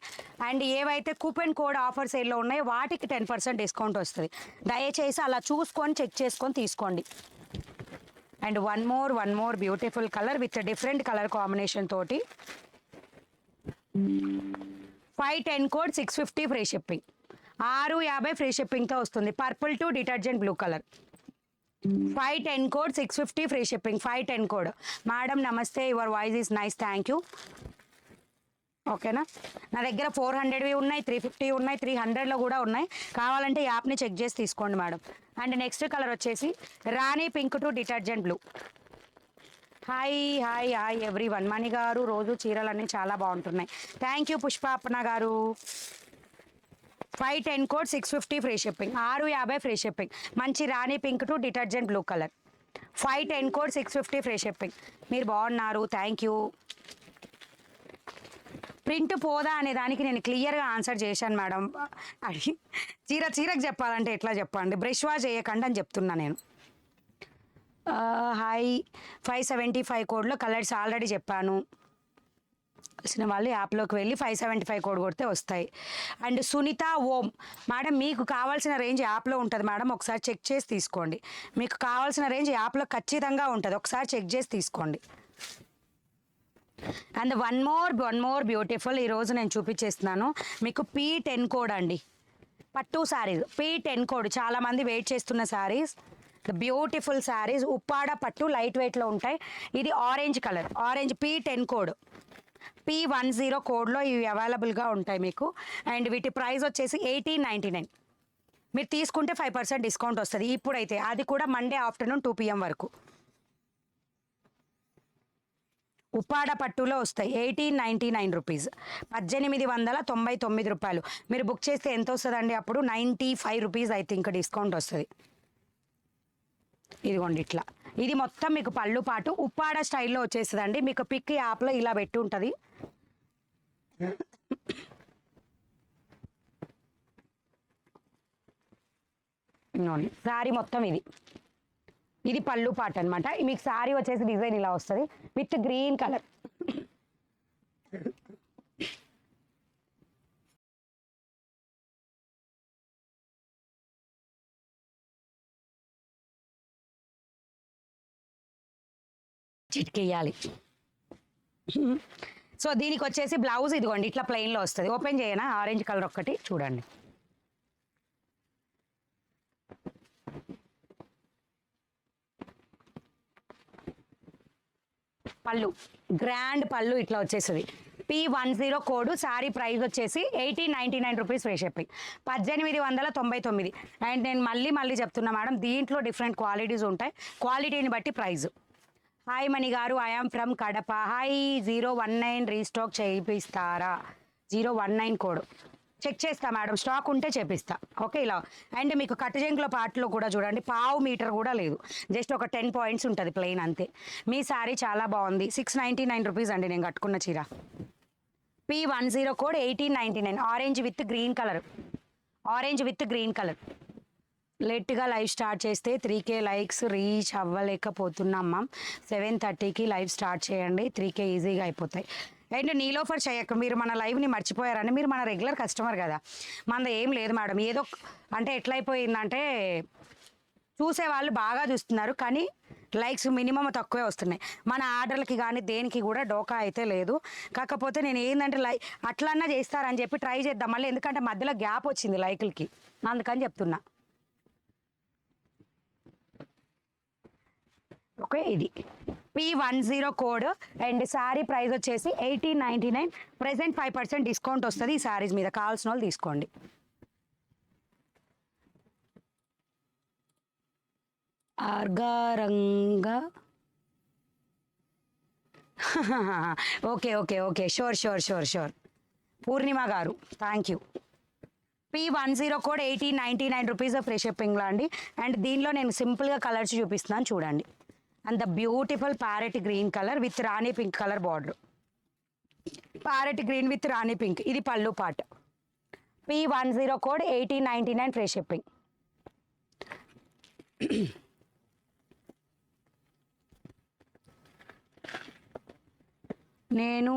అండ్ ఏవైతే కూపన్ కోడ్ ఆఫర్ సేల్లో ఉన్నాయో వాటికి 10% డిస్కౌంట్ వస్తుంది. దయచేసి అలా చూసుకొని చెక్ చేసుకొని తీసుకోండి. And one more beautiful colour with different colour combination తోటి. 510 కోడ్ 650 ఫ్రీ షిప్పింగ్. 650 ఫ్రీ షిప్పింగ్తో వస్తుంది. Purple to detergent blue colour. 510 code 650 free shipping. 510 code. Madam నమస్తే, your voice is nice, thank you. ఓకేనా, నా దగ్గర 400వి ఉన్నాయి, 350 ఉన్నాయి, 300లో కూడా ఉన్నాయి. కావాలంటే యాప్ని చెక్ చేసి తీసుకోండి మేడం. అండ్ నెక్స్ట్ కలర్ వచ్చేసి rani pink to detergent blue. Hi hi hi everyone. Mani garu రోజు చీరలన్నీ చాలా బాగుంటున్నాయి, థ్యాంక్ యూ. పుష్పాపన garu. 510 code 650 free shipping. 650 free shipping. మంచి rani pink to detergent blue colour. 510 code 650 free shipping. మీరు బాగున్నారు, థ్యాంక్ యూ. ప్రింట్ పోదా అనే దానికి నేను క్లియర్గా ఆన్సర్ చేశాను మేడం. అది చీరకు చెప్పాలంటే ఎట్లా చెప్పండి, బ్రష్ వాష్ చేయకండి అని చెప్తున్నా నేను. హాయ్ 575 కోడ్లో కలర్స్ ఆల్రెడీ చెప్పాను. తెలిసిన వాళ్ళు యాప్లోకి వెళ్ళి 575 కోడ్ కొడితే వస్తాయి. అండ్ సునీత ఓం మేడం, మీకు కావాల్సిన రేంజ్ యాప్లో ఉంటుంది మేడం, ఒకసారి చెక్ చేసి తీసుకోండి. మీకు కావాల్సిన రేంజ్ యాప్లో ఖచ్చితంగా ఉంటుంది, ఒకసారి చెక్ చేసి తీసుకోండి. అండ్ వన్ మోర్ బ్యూటిఫుల్ ఈరోజు నేను చూపించేస్తున్నాను మీకు P10 కోడ్ అండి. పట్టు శారీస్ P10 కోడ్, చాలామంది వెయిట్ చేస్తున్న శారీస్, ద బ్యూటిఫుల్ శారీస్, ఉప్పాడ పట్టు, లైట్ వెయిట్లో ఉంటాయి. ఇది orange colour, orange P10 code, P10 కోడ్లో ఇవి అవైలబుల్గా ఉంటాయి మీకు. అండ్ వీటి ప్రైస్ వచ్చేసి 1899. మీరు తీసుకుంటే 5% డిస్కౌంట్ వస్తుంది ఇప్పుడైతే, అది కూడా మండే ఆఫ్టర్నూన్ 2 PM వరకు. ఉప్పాడ పట్టులో వస్తాయి 1899 రూపీస్, 1899 రూపాయలు. మీరు బుక్ చేస్తే ఎంత వస్తుందండి అప్పుడు? 95 రూపీస్ ఐ థింక్ డిస్కౌంట్ వస్తుంది. ఇదిగోండి ఇట్లా, ఇది మొత్తం మీకు పళ్ళు పాటు ఉప్పాడ స్టైల్లో వచ్చేస్తుందండి. మీకు పిక్ యాప్లో ఇలా పెట్టి ఉంటుంది. శారీ మొత్తం ఇది పళ్ళు పాట అనమాట. మీకు శారీ వచ్చేసి డిజైన్ ఇలా వస్తుంది విత్ గ్రీన్ కలర్. చిట్కేయాలి. సో దీనికి వచ్చేసి బ్లౌజ్ ఇదిగోండి ఇట్లా ప్లెయిన్లో వస్తుంది. ఓపెన్ చేయనా? ఆరెంజ్ కలర్ ఒక్కటి చూడండి. పళ్ళు గ్రాండ్ పళ్ళు ఇట్లా వచ్చేస్తుంది. P10 కోడ్, శారీ ప్రైస్ వచ్చేసి 1899 రూపీస్ ఫ్రీ షిప్పింగ్, 1899. అండ్ నేను మళ్ళీ చెప్తున్నా మేడం, దీంట్లో డిఫరెంట్ క్వాలిటీస్ ఉంటాయి, క్వాలిటీని బట్టి ప్రైస్. హాయ్ మణి గారు, I am from Kadapa. Hi 019 restock చేయిస్తారా? 019 కోడ్ చెక్ చేస్తా మేడం, స్టాక్ ఉంటే చేపిస్తా. ఓకే ఇలా. అండ్ మీకు కట్టుజంకుల పాటలో కూడా చూడండి, పావు మీటర్ కూడా లేదు, జస్ట్ ఒక 10 పాయింట్స్ ఉంటుంది ప్లెయిన్ అంతే. మీ శారీ చాలా బాగుంది, 699 రూపీస్ అండి నేను కట్టుకున్న చీర. P10 code 1899. Orange with green colour, orange with green colour. లేట్గా లైవ్ స్టార్ట్ చేస్తే 3K లైక్స్ రీచ్ అవ్వలేకపోతున్నాం. 7:30కి లైవ్ స్టార్ట్ చేయండి, 3K ఈజీగా అయిపోతాయి. అండ్ నీలోఫర్ చేయక, మీరు మన లైవ్ని మర్చిపోయారని, మీరు మన రెగ్యులర్ కస్టమర్ కదా, మనది ఏం లేదు మేడం. ఏదో అంటే ఎట్లయిపోయిందంటే చూసే వాళ్ళు బాగా చూస్తున్నారు కానీ లైక్స్ మినిమం తక్కువే వస్తున్నాయి. మన ఆర్డర్లకి కానీ దేనికి కూడా డోకా అయితే లేదు. కాకపోతే నేను ఏంటంటే అట్లన్నా చేస్తారని చెప్పి ట్రై చేద్దాం మళ్ళీ, ఎందుకంటే మధ్యలో గ్యాప్ వచ్చింది లైకులకి, అందుకని చెప్తున్నా. ఓకే ఇది P10 code. And sari price వచ్చేసి 1899. ప్రెసెంట్ 5% డిస్కౌంట్ వస్తుంది ఈ శారీస్ మీద, కావాల్సిన వాళ్ళు తీసుకోండి. ఆర్గారంగా ఓకే షూర్ పూర్ణిమ గారు, thank you. P10 code 1899 rupees free షిప్పింగ్లో అండి. అండ్ దీనిలో నేను సింపుల్గా కలర్స్ చూపిస్తున్నాను చూడండి. And the beautiful parrot green colour with rani pink colour border, parrot green with rani pink. ఇది పళ్ళు పాట. P10 code 1899 free shipping. నేను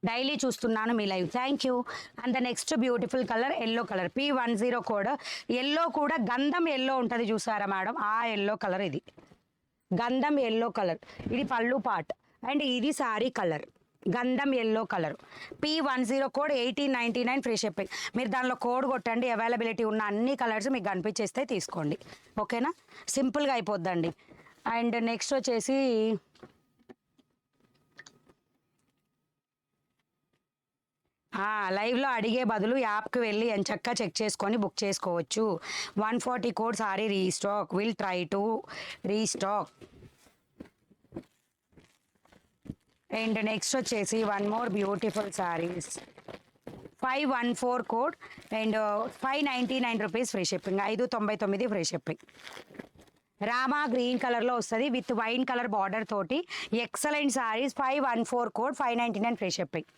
డైలీ చూస్తున్నాను మీ live, thank you. And the next beautiful colour yellow colour, P10 code. Yellow కూడా గంధం yellow ఉంటుంది చూసారా మేడం, ఆ ఎల్లో కలర్. ఇది గంధం ఎల్లో కలర్, ఇది పళ్ళు పాట్. అండ్ ఇది శారీ కలర్ గంధం yellow colour. P10 code 1899 free shipping. మీరు దానిలో కోడ్ కొట్టండి, అవైలబిలిటీ ఉన్న అన్ని కలర్స్ మీకు కనిపించేస్తే తీసుకోండి. ఓకేనా, సింపుల్గా అయిపోద్దండి. అండ్ నెక్స్ట్ వచ్చేసి లైవ్లో అడిగే బదులు యాప్కి వెళ్ళి ఎంచక్కా చెక్ చేసుకొని బుక్ చేసుకోవచ్చు. 140 code sorry restock, will try to restock. And next వచ్చేసి one more beautiful saris, 514 code and 599 rupees free shipping, 599 free shipping. Rama green కలర్లో వస్తుంది విత్ వైన్ కలర్ బార్డర్ తోటి, excellent saris. 514 code 599 free shipping.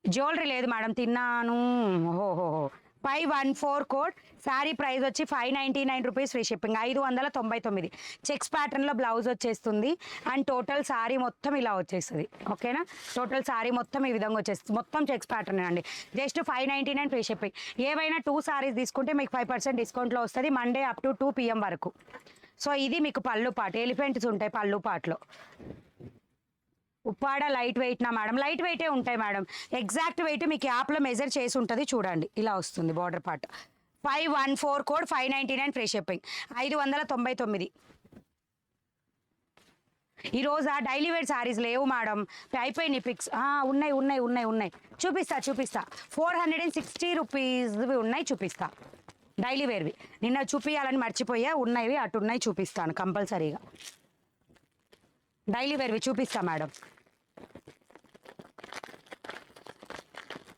Jewellery లేదు madam, తిన్నాను. ఓహో 514 code. Sari price వచ్చి 599 rupees free shipping, 599. Checks ప్యాటర్న్లో blouse వచ్చేస్తుంది. అండ్ టోటల్ శారీ మొత్తం ఇలా వచ్చేస్తుంది. ఓకేనా, టోటల్ శారీ మొత్తం ఈ విధంగా వచ్చేస్తుంది. మొత్తం చెక్స్ ప్యాటర్న్ అండి. Just 599 free shipping. ఏవైనా 2 సారీస్ తీసుకుంటే మీకు 5% డిస్కౌంట్లో వస్తుంది, మండే అప్ టు 2 PM వరకు. సో ఇది మీకు పళ్ళు పాటు, ఎలిఫెంట్స్ ఉంటాయి పళ్ళు పాటలో. ఉప్పాడ లైట్ వెయిట్నా మేడం? లైట్ వెయిటే ఉంటాయి మేడం. ఎగ్జాక్ట్ వెయిట్ మీకు యాప్లో మెజర్ చేసి ఉంటుంది చూడండి. ఇలా వస్తుంది border part. 514 code, 599 free shipping, 599. ఈరోజు ఆ డైలీ వేర్ శారీస్ లేవు మేడం, అయిపోయినాయి పిక్స్. ఉన్నాయి చూపిస్తా 460 రూపీస్వి ఉన్నాయి చూపిస్తా. డైలీ వేర్వి నిన్న చూపించాలని మర్చిపోయా, ఉన్నవి అటు ఉన్నాయి చూపిస్తాను కంపల్సరీగా. డైలీ వేర్వి చూపిస్తా మేడం.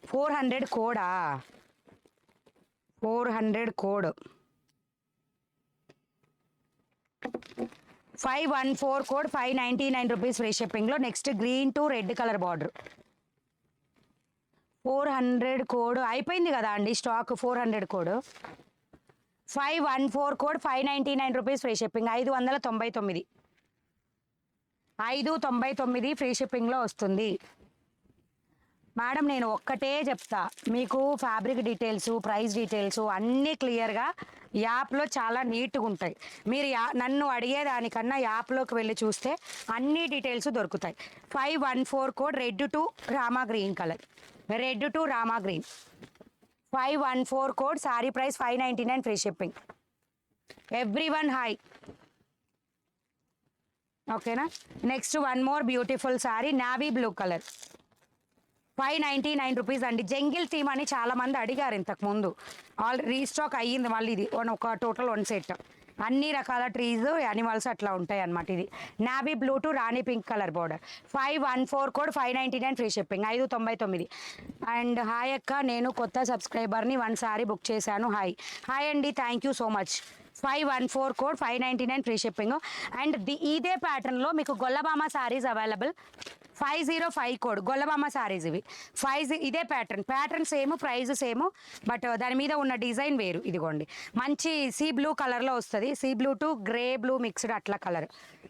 400 కోడా? 400 కోడ్. 514 కోడ్, 599 రూపీస్ ఫ్రీ షిప్పింగ్లో. Next green to red colour border. 400 code అయిపోయింది కదా అండి stock. 400 code. 514 code, 599 rupees free shipping, 599. 599 free షిప్పింగ్లో వస్తుంది మేడం. నేను ఒక్కటే చెప్తా మీకు, ఫ్యాబ్రిక్ డీటెయిల్స్, ప్రైస్ డీటెయిల్స్ అన్నీ క్లియర్గా యాప్లో చాలా నీట్గా ఉంటాయి. మీరు నన్ను అడిగేదానికన్నా యాప్లోకి వెళ్ళి చూస్తే అన్ని డీటెయిల్స్ దొరుకుతాయి. 514 code, red to Rama green colour. 514 code. Sari price 599 free shipping. Everyone hi. ఓకేనా, next one more beautiful sari, navy blue colour. 599 rupees అండి. జంగిల్ థీమ్ అని చాలా మంది అడిగారు ఇంతకు ముందు, రీస్టాక్ అయ్యింది మళ్ళీ. ఇది ఒక టోటల్ 1 సెట్, అన్ని రకాల ట్రీస్, యానిమల్స్ అట్లా ఉంటాయి అన్నమాట. ఇది navy blue to rani pink colour border. 514 code, 599 free shipping, 599. And hi అక్క, నేను కొత్త సబ్స్క్రైబర్ని, 1 సారీ బుక్ చేశాను. హాయ్ అండి, thank you so much. 514 code, 599 free shipping. And ఇదే ప్యాటర్న్లో మీకు గొల్లబామ సారీస్ అవైలబుల్. 505 కోడ్, గొల్లబామ సారీస్ ఇవి. ఇదే pattern same, price same, but దాని మీద ఉన్న డిజైన్ వేరు. ఇదిగోండి, మంచి సీ బ్లూ కలర్లో వస్తుంది. See blue to grey blue mixed అట్లా కలర్.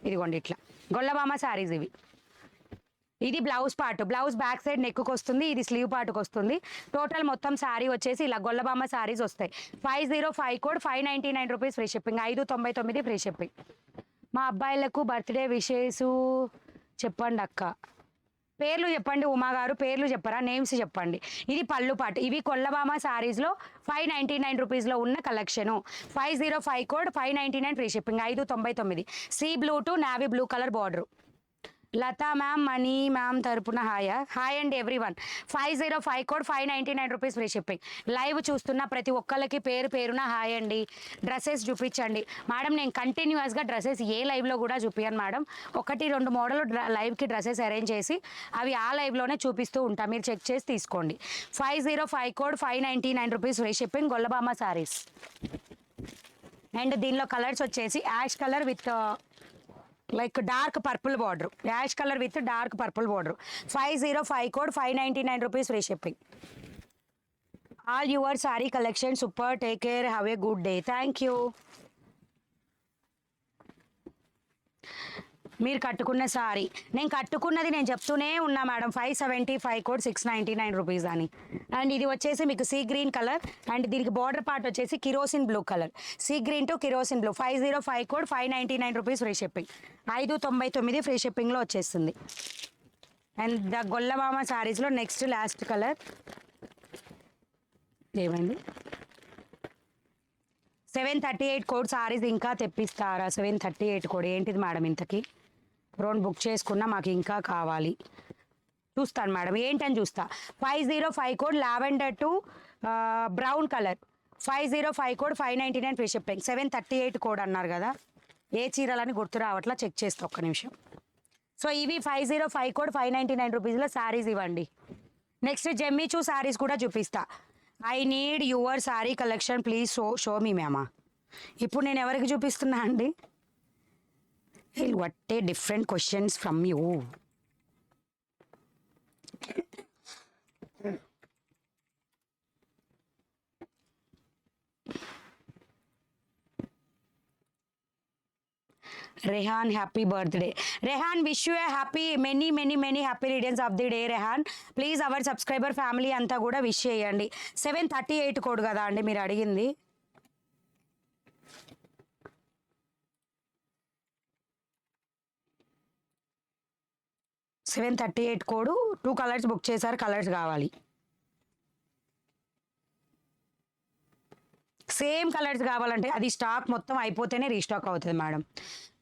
ఇదిగోండి ఇట్లా గొల్లబామ సారీస్ ఇవి. ఇది blouse part, blouse back side neck వస్తుంది, ఇది స్లీవ్ పార్ట్కి వస్తుంది. టోటల్ మొత్తం శారీ వచ్చేసి ఇలా గొల్లబామ శారీస్ వస్తాయి. 505 code, 599 rupees free shipping, 599 free shipping. మా అబ్బాయిలకు బర్త్డే విషెస్ చెప్పండి అక్క. పేర్లు చెప్పండి ఉమా గారు, పేర్లు చెప్పరా, నేమ్స్ చెప్పండి. ఇది పళ్ళు పాటు. ఇవి కొల్లబామ శారీస్లో 599 రూపీస్లో ఉన్న collection. 505 code, 599 free shipping, 599. Sea blue to navy blue colour border. Latha ma'am, Mani ma'am తరపున హాయ్ అండి everyone. 505 code, 599 rupees free shipping. Live చూస్తున్న ప్రతి ఒక్కళ్ళకి పేరున హాయ్ అండి. డ్రెస్సెస్ చూపించండి మేడం. నేను కంటిన్యూస్గా డ్రెస్సెస్ ఏ లైవ్లో కూడా చూపించాను మేడం. 1-2 మోడల్ లైవ్కి డ్రెస్సెస్ అరేంజ్ చేసి అవి ఆ లైవ్లోనే చూపిస్తూ ఉంటా, మీరు చెక్ చేసి తీసుకోండి. 505 code, 599 rupees free shipping, Gollabhama saris. And దీనిలో కలర్స్ వచ్చేసి ash colour with like dark purple border, ash colour with dark purple border. 505 code, 599 rupees free shipping. All your sari collection super, take care, have a good day. Thank you. మీరు కట్టుకున్న సారీ, నేను కట్టుకున్నది నేను చెప్తూనే ఉన్నా madam. 575 code, 699 rupees అని. And ఇది వచ్చేసి మీకు సీ గ్రీన్ కలర్, అండ్ దీనికి బార్డర్ పార్ట్ వచ్చేసి kerosene blue colour. Sea green to kerosene blue. 505 code, 599 rupees free shipping, 599 free షిప్పింగ్లో వచ్చేస్తుంది. అండ్ ద గొల్లబామ శారీస్లో నెక్స్ట్ లాస్ట్ కలర్ ఏమైంది, 738 కోడ్ సారీస్ ఇంకా తెప్పిస్తారా? 738 కోడ్ ఏంటిది మేడం? ఇంతకీ 2 బుక్ చేసుకున్నా, మాకు ఇంకా కావాలి. చూస్తాను మేడం, ఏంటని చూస్తా. 505 code, lavender to brown colour. 505 code, 599 free shipping. 738 code అన్నారు కదా, ఏ చీరలని గుర్తు రావట్లా, చెక్ చేస్తా ఒక్క నిమిషం. సో ఇవి 505 కోడ్, 599 రూపీస్లో శారీస్ ఇవ్వండి. నెక్స్ట్ జెమ్మిచూ శారీస్ కూడా చూపిస్తా. I need your sari collection please show me మ్యామా. ఇప్పుడు నేను ఎవరికి చూపిస్తున్నా అండి? What a different questions from you. Rehan happy birthday. Rehan wish you a happy many happy returns of the day Rehan. Please our subscriber family అంతా కూడా విష్ చేయండి. 738 కోడ్ కదా అండి మీరు అడిగింది. $738 కోడ్. 2 కలర్స్ బుక్ చేశారు, కలర్స్ కావాలి. సేమ్ కలర్స్ కావాలంటే అది స్టాక్ మొత్తం అయిపోతేనే రీస్టాక్ అవుతుంది మేడం.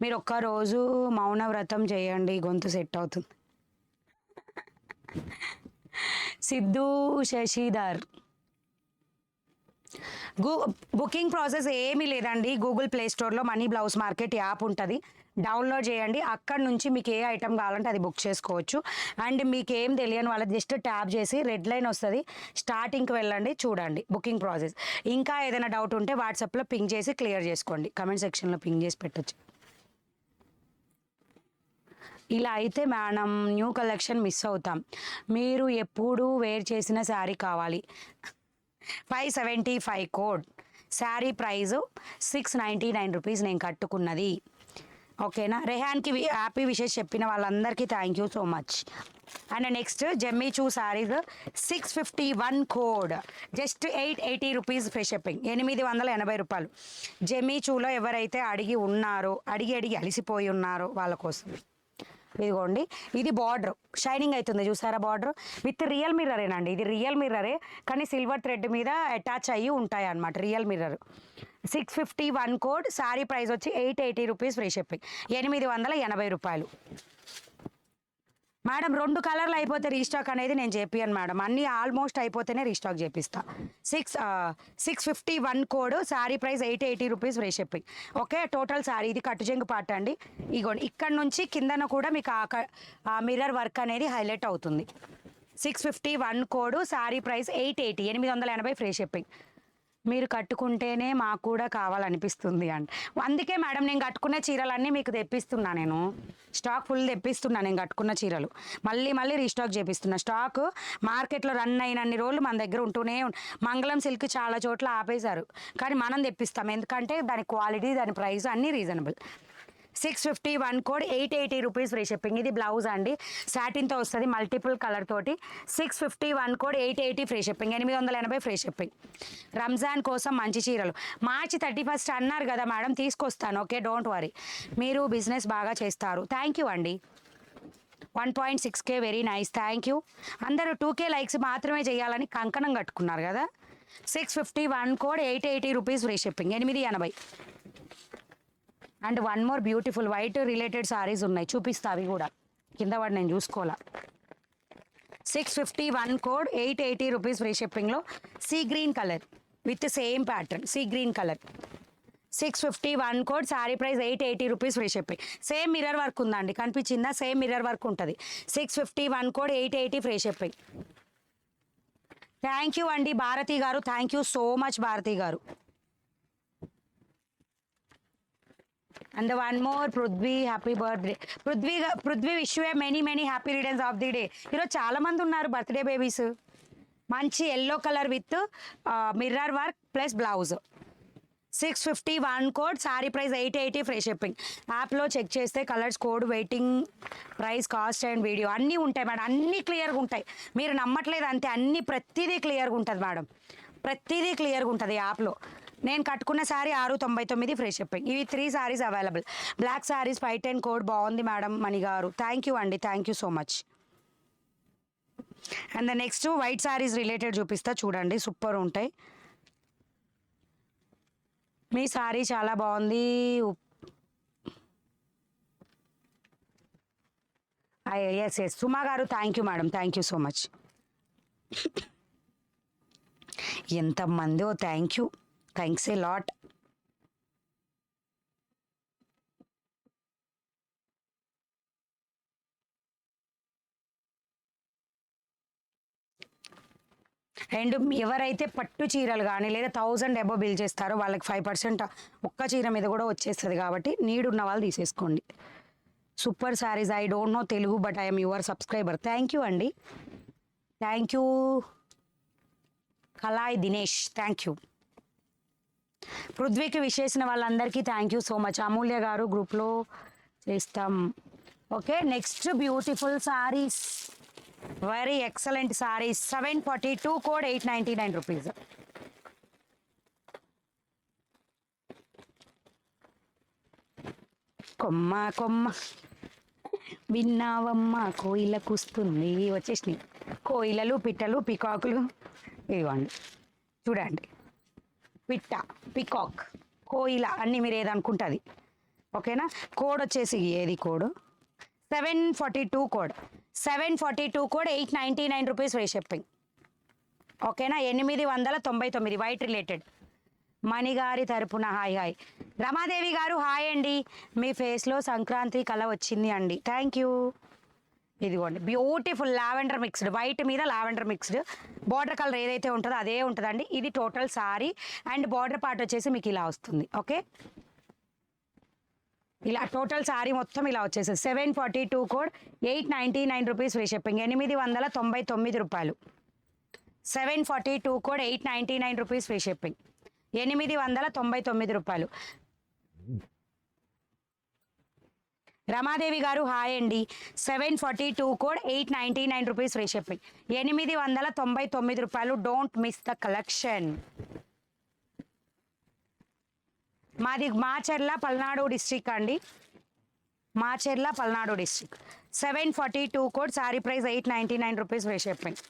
మీరు ఒక్కరోజు మౌన వ్రతం చేయండి, గొంతు సెట్ అవుతుంది. సిద్ధు శశిధర్. బుకింగ్ ప్రాసెస్ ఏమీ లేదండి. గూగుల్ ప్లే స్టోర్లో మనీ బ్లౌజ్ మార్కెట్ యాప్ ఉంటుంది, డౌన్లోడ్ చేయండి. అక్కడ నుంచి మీకు ఏ ఐటమ్ కావాలంటే అది బుక్ చేసుకోవచ్చు. అండ్ మీకు ఏం తెలియని వాళ్ళ జస్ట్ ట్యాప్ చేసి రెడ్ లైన్ వస్తుంది, స్టార్టింగ్కి వెళ్ళండి, చూడండి బుకింగ్ ప్రాసెస్. ఇంకా ఏదైనా డౌట్ ఉంటే వాట్సాప్లో పింగ్ చేసి క్లియర్ చేసుకోండి, కమెంట్ సెక్షన్లో పింగ్ చేసి పెట్టచ్చు. ఇలా అయితే మేడం న్యూ కలెక్షన్ మిస్ అవుతాం. మీరు ఎప్పుడు వేర్ చేసిన శారీ కావాలి. 575 కోడ్. శారీ ప్రైజు 699 రూపీస్ నేను కట్టుకున్నది. ఓకేనా. రెహాన్కి హ్యాపీ విషెస్ చెప్పిన వాళ్ళందరికీ thank you so much. And next Jimmy Choo saris 651 code. Just 880 rupees free shipping, 880 రూపాయలు. జెమ్మీ చూలో ఎవరైతే అడిగి అలిసిపోయి ఉన్నారో వాళ్ళ కోసం ఇదిగోండి. ఇది బార్డర్ షైనింగ్ అవుతుంది చూసారా, బార్డర్ విత్ రియల్ మిర్రరేనండి. ఇది రియల్ మిర్రరే కానీ సిల్వర్ థ్రెడ్ మీద అటాచ్ అయ్యి ఉంటాయి అన్నమాట, real mirror. 651 code. Sari price వచ్చి 880 రూపీస్ ఫ్రీ షిప్పింగ్, 880 రూపాయలు. మేడం 2 కలర్లు అయిపోతే రీస్టాక్ అనేది నేను చెప్పాను మేడం, అన్నీ ఆల్మోస్ట్ అయిపోతేనే రీస్టాక్ చేపిస్తా. 651 code. Sari price 880 rupees free shipping. Okay. Total sari ఇది కట్టుచెంగు పాట అండి. ఇగోండి ఇక్కడ నుంచి కిందన కూడా మీకు ఆ మిర్రర్ వర్క్ అనేది హైలైట్ అవుతుంది. 651 code. Sari price 880, 880 free shipping. మీరు కట్టుకుంటేనే మాకు కూడా కావాలనిపిస్తుంది అండి. అందుకే మేడం నేను కట్టుకునే చీరలన్నీ మీకు తెప్పిస్తున్నా, నేను స్టాక్ ఫుల్ తెప్పిస్తున్నా. నేను కట్టుకున్న చీరలు మళ్ళీ రీస్టాక్ చేపిస్తున్నా. స్టాక్ మార్కెట్లో రన్ అయినన్ని రోజులు మన దగ్గర ఉంటూనే మంగళం సిల్క్ చాలా చోట్ల ఆపేశారు, కానీ మనం తెప్పిస్తాం. ఎందుకంటే దాని క్వాలిటీ, దాని ప్రైస్ అన్నీ reasonable. 651 code, 880 rupees free shipping. ఇది బ్లౌజ్ అండి, సాటిన్తో వస్తుంది మల్టిపుల్ కలర్ తోటి. 651 code, 880 free shipping, 880 free shipping. Ramzan కోసం మంచి చీరలు మార్చి 31 అన్నారు కదా మేడం, తీసుకొస్తాను. Okay, don't worry. మీరు బిజినెస్ బాగా చేస్తారు. థ్యాంక్ యూ అండి. 1.6K very nice, thank you. అందరూ 2K లైక్స్ మాత్రమే చేయాలని కంకణం కట్టుకున్నారు కదా. 651 code, 880 rupees free shipping, 880. And one more beautiful white related saris ఉన్నాయి, చూపిస్తా. అవి కూడా కింద వాడు నేను చూసుకోవాలా. 651 కోడ్, 880 రూపీస్ ఫ్రీ షిప్పింగ్లో sea green colour with same pattern, sea green colour. 651 code. Sari price 880 rupees free shipping. Same mirror work ఉందండి, కనిపించిందా? సేమ్ మిర్రర్ వర్క్ ఉంటుంది. 651 code, 880 free shipping. Thank you అండి భారతి గారు, thank you so much Bharati గారు. And one more Prithvi happy birthday. Prithvi wish you many happy returns of the day. ఈరోజు చాలా మంది ఉన్నారు బర్త్డే బేబీస్. మంచి yellow colour with mirror work plus blouse. 651 code. Sari price 880 free shipping. యాప్లో check చేస్తే colours, code, waiting, price, cost and video అన్నీ ఉంటాయి madam. అన్నీ క్లియర్గా ఉంటాయి. మీరు నమ్మట్లేదు అంతే, అన్నీ ప్రతిదీ క్లియర్గా ఉంటుంది మేడం, ప్రతిదీ క్లియర్గా ఉంటుంది యాప్లో. నేను కట్టుకున్న శారీ 699 ఫ్రీ షిప్పింగ్. ఇవి 3 saris available. Black saris 510 code. బాగుంది మేడం మణి గారు, థ్యాంక్ యూ అండి, thank you so much. And the next white saris related చూపిస్తా, చూడండి సూపర్ ఉంటాయి. మీ శారీ చాలా బాగుంది. ఎస్ సుమా గారు, thank you madam, thank you so much. ఎంతమందో thank you, thanks a lot. And ఎవరైతే పట్టు చీరలు కానీ లేదా 1000 అబో బిల్ చేస్తారో వాళ్ళకి 5% ఒక్క చీర మీద కూడా వచ్చేస్తుంది. కాబట్టి నీడ్ ఉన్న వాళ్ళు తీసేసుకోండి. Super saris. I don't know Telugu but I'm your subscriber. Thank you అండి, థ్యాంక్ యూ. కలాయ్ దినేష్, థ్యాంక్ యూ. పృథ్వీకి విష్ చేసిన వాళ్ళందరికీ thank you so much. Amulya గారు గ్రూప్లో చేస్తాం. Okay, next beautiful saris, very excellent saris. 742 code 899 rupees. కొమ్మ కొమ్మ విన్నావమ్మ కోయిల కూస్తుంది. వచ్చేసినాయి కోయిలలు, పిట్టలు, పికాకులు. ఇదిగోండి చూడండి, పిట్ట, పికాక్, కోయిల అన్నీ మీరు ఏదనుకుంటుంది. ఓకేనా. కోడ్ వచ్చేసి ఏది code 742 code 742 code 899 rupees free shipping. ఓకేనా. 899 వైట్ రిలేటెడ్. మణిగారి తరపున హాయ్ హాయ్. రమాదేవి గారు హాయ్ అండి, మీ ఫేస్లో సంక్రాంతి కళ వచ్చింది అండి. Thank you. ఇదిగోండి బ్యూటిఫుల్ లావెండర్ మిక్స్డ్, వైట్ మీద లావెండర్ మిక్స్డ్. బార్డర్ కలర్ ఏదైతే ఉంటుందో అదే ఉంటుందండి. ఇది total sorry and border part వచ్చేసి మీకు ఇలా వస్తుంది. ఓకే, ఇలా టోటల్ సారీ మొత్తం ఇలా వచ్చేసి 742 కోడ్ 899 రూపీస్ ఫ్రీ షిప్పింగ్. 899 రూపాయలు. 742 కోడ్ 899 రూపీస్ ఫ్రీ షిప్పింగ్. 899 రూపాయలు. రమాదేవి గారు హాయ్ అండి, 742 కోడ్ 899 రూపీస్ ఫ్రీ షిప్పింగ్. 899 రూపాయలు. Don't miss the collection. మాది మాచర్ల పల్నాడు డిస్ట్రిక్ట్ అండి, Macherla Palnadu district. 742 code, sari price 899 rupees free shipping.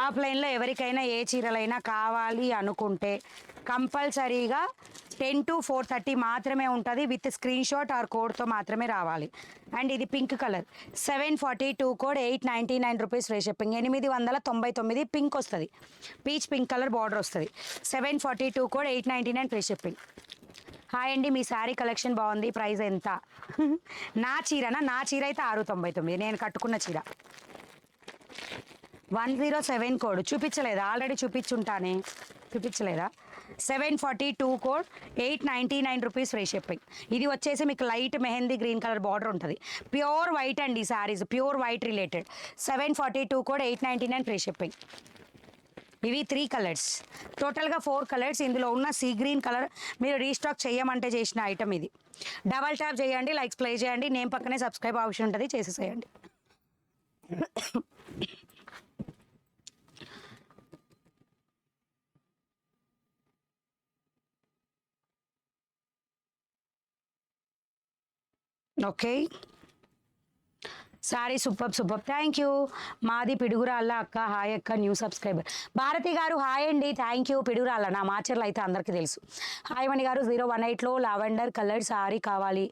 ఆఫ్లైన్లో ఎవరికైనా ఏ చీరలైనా కావాలి అనుకుంటే కంపల్సరీగా 10 to 4:30 మాత్రమే ఉంటుంది. విత్ స్క్రీన్ షాట్ ఆర్ కోడ్తో మాత్రమే రావాలి. అండ్ ఇది pink colour. 742 code 899 rupees free shipping. 899 pink వస్తుంది, పీచ్ పింక్ కలర్ బార్డర్ వస్తుంది. 742 కోడ్ 899 ఫ్రీ షిప్పింగ్. హాయ్ అండి, మీ శారీ కలెక్షన్ బాగుంది, ప్రైస్ ఎంత? నా చీరనా? నా చీర అయితే 699, నేను కట్టుకున్న చీర. 107 కోడ్ చూపించలేదా? ఆల్రెడీ చూపించుంటానే, చూపించలేదా? 742 కోడ్ 899 రూపీస్ ఫ్రీ షిప్పింగ్. ఇది వచ్చేసి మీకు light mehendi green colour border ఉంటుంది. ప్యూర్ వైట్ అండి saris, pure white related. 742 code 899 free shipping. ఇవి 3 కలర్స్, టోటల్గా 4 కలర్స్. ఇందులో ఉన్న సీ గ్రీన్ కలర్ మీరు రీస్టాక్ చేయమంటే చేసిన ఐటమ్ ఇది. డబల్ ట్యాప్ చేయండి, లైక్స్ ప్లే చేయండి, నేమ్ పక్కనే సబ్స్క్రైబ్ ఆప్షన్ ఉంటుంది, చేసేసేయండి. Okay, sari super super, thank you. మాది పిడుగురాళ్ళ అక్క, హాయ్ అక్క, న్యూ సబ్స్క్రైబర్. భారతి గారు హాయ్ అండి, థ్యాంక్ యూ. పిడుగురాళ్ళ నా మాచర్లు అయితే అందరికీ తెలుసు. హాయ్ మణి గారు, 018లో లావెండర్ కలర్ సారీ కావాలి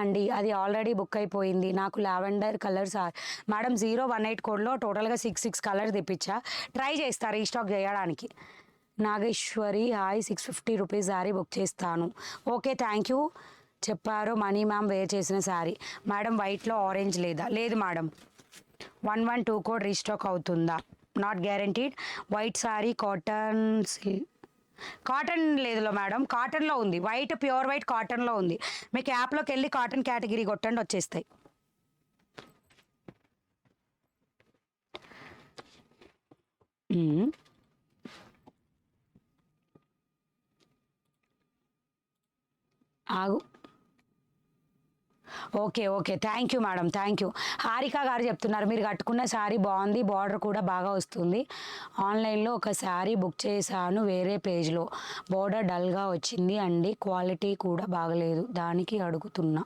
అండి, అది ఆల్రెడీ బుక్ అయిపోయింది. నాకు లావెండర్ కలర్ సారీ మేడం. 018 కోడ్లో టోటల్గా 6 కలర్స్ తెప్పించా, ట్రై చేస్తారు రీస్టాక్ చేయడానికి. Nageswari hi, 650 rupees sari book చేస్తాను. Okay, thank you. చెప్పారు మనీ మ్యామ్ వేర్ చేసిన శారీ. మేడం వైట్లో ఆరెంజ్ లేదా? లేదు మేడం. 112 కోడ్ రీస్టాక్ అవుతుందా? Not guaranteed. White sari cotton cotton లేదులో మేడం, కాటన్లో ఉంది. వైట్ ప్యూర్ వైట్ కాటన్లో ఉంది. మీకు యాప్లోకి వెళ్ళి కాటన్ కేటగిరీ కొట్టండి, వచ్చేస్తాయి. ఆగు. Okay okay, thank you madam, thank you. Harika గారు చెప్తున్నారు మీరు కట్టుకున్న శారీ బాగుంది, బార్డర్ కూడా బాగా వస్తుంది. ఆన్లైన్లో ఒక శారీ బుక్ చేశాను వేరే పేజ్లో, బార్డర్ డల్గా వచ్చింది అండి, క్వాలిటీ కూడా బాగలేదు, దానికి అడుగుతున్నా.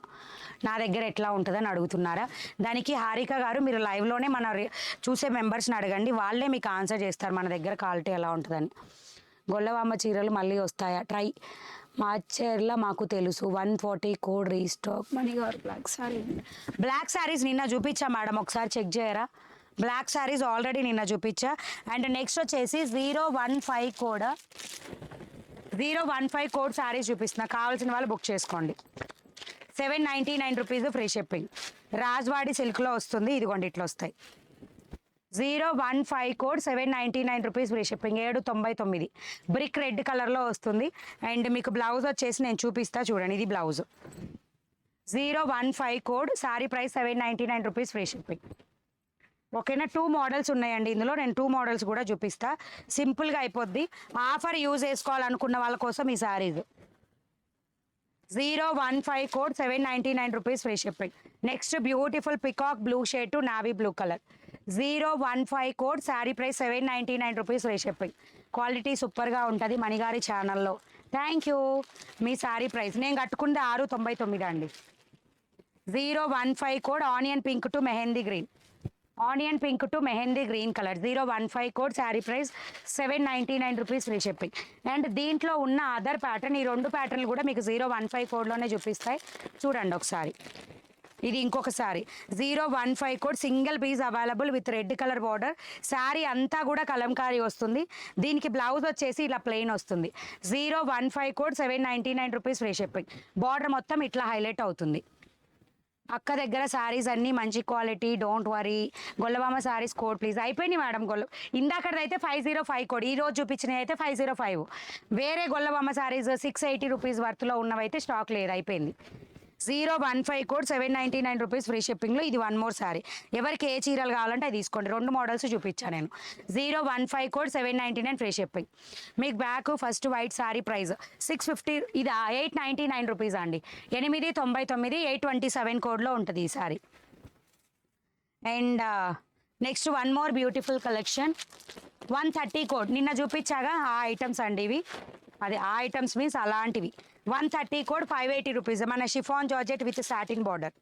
నా దగ్గర ఎట్లా ఉంటుందని అడుగుతున్నారా? దానికి హారిక గారు మీరు లైవ్లోనే మన చూసే మెంబర్స్ని అడగండి, వాళ్ళే మీకు ఆన్సర్ చేస్తారు మన దగ్గర క్వాలిటీ ఎలా ఉంటుందని. గొల్లవామ్మ చీరలు మళ్ళీ వస్తాయా? ట్రై. మాచర్ల మాకు తెలుసు. 140 కోడ్ రీస్టాక్. మణి గారు బ్లాక్ శారీస్ నిన్న చూపించా మేడం, ఒకసారి చెక్ చేయరా? బ్లాక్ శారీస్ ఆల్రెడీ నిన్న చూపించా. అండ్ నెక్స్ట్ వచ్చేసి 015 కోడ్ శారీస్ చూపిస్తున్నా, కావాల్సిన వాళ్ళు బుక్ చేసుకోండి. 799 రూపీస్ ఫ్రీ షిప్పింగ్. రాజ్వాడి సిల్క్లో వస్తుంది, ఇదిగోండి ఇట్లా వస్తాయి. 015 code 799 rupees free shipping. 799. Brick red కలర్లో వస్తుంది. అండ్ మీకు బ్లౌజ్ వచ్చేసి నేను చూపిస్తా చూడండి, ఇది blouse. 015 code, sari price 799 rupees free shipping. ఓకేనా. 2 మోడల్స్ ఉన్నాయండి ఇందులో, నేను 2 మోడల్స్ కూడా చూపిస్తా, సింపుల్గా అయిపోద్ది. ఆఫర్ యూజ్ చేసుకోవాలనుకున్న వాళ్ళ కోసం ఈ saris. 015 code 799 rupees free shipping. Next beautiful peacock blue shade to navy blue colour. 015 code, sari price 799 rupees free shipping. Quality సూపర్గా ఉంటుంది మణిగారి ఛానల్లో. Thank you. Me sari price నేను కట్టుకుంది 699 అండి. 015 code onion pink to mehndi green. Onion pink to mehndi green colour. 015 code, sari price 799 rupees free shipping. And దీంట్లో ఉన్న other pattern, ఈ రెండు ప్యాటర్న్లు కూడా మీకు 015 కోడ్లోనే చూపిస్తాయి. చూడండి ఒకసారి. ఇది ఇంకొక sari 015 code, single piece available with red colour border. Sari అంతా కూడా కలంకారీ వస్తుంది. దీనికి బ్లౌజ్ వచ్చేసి ఇలా ప్లెయిన్ వస్తుంది. 015 code 799 rupees free shipping. Border మొత్తం ఇట్లా హైలైట్ అవుతుంది. అక్క దగ్గర శారీస్ అన్నీ మంచి quality, don't worry. Gollabhama saris code please. అయిపోయినాయి మేడం ఇందాకడైతే 505 కోడ్, ఈ రోజు చూపించినవి అయితే 505. వేరే గొల్లబామ శారీస్ 680 రూపీస్ వర్త్లో ఉన్నవైతే స్టాక్ లేదు, అయిపోయింది. 015 కోడ్ 799 రూపీస్ ఫ్రీ షిప్పింగ్లో ఇది వన్ మోర్ శారీ. ఎవరికి ఏ చీరలు కావాలంటే అది తీసుకోండి. రెండు మోడల్స్ చూపించాను నేను. 015 కోడ్ 799 ఫ్రీ షిప్పింగ్. మీకు back first white sari price 650, ఇది 899 రూపీస్ అండి. 899, 827 కోడ్లో ఉంటుంది ఈ sari. And next one more beautiful collection 130 code. నిన్న చూపించాగా ఆ ఐటమ్స్ అండి ఇవి. అది ఆ ఐటమ్స్ మీన్స్ అలాంటివి. 130 కోడ్ 580 రూపీస్. మన chiffon georgette with satin border.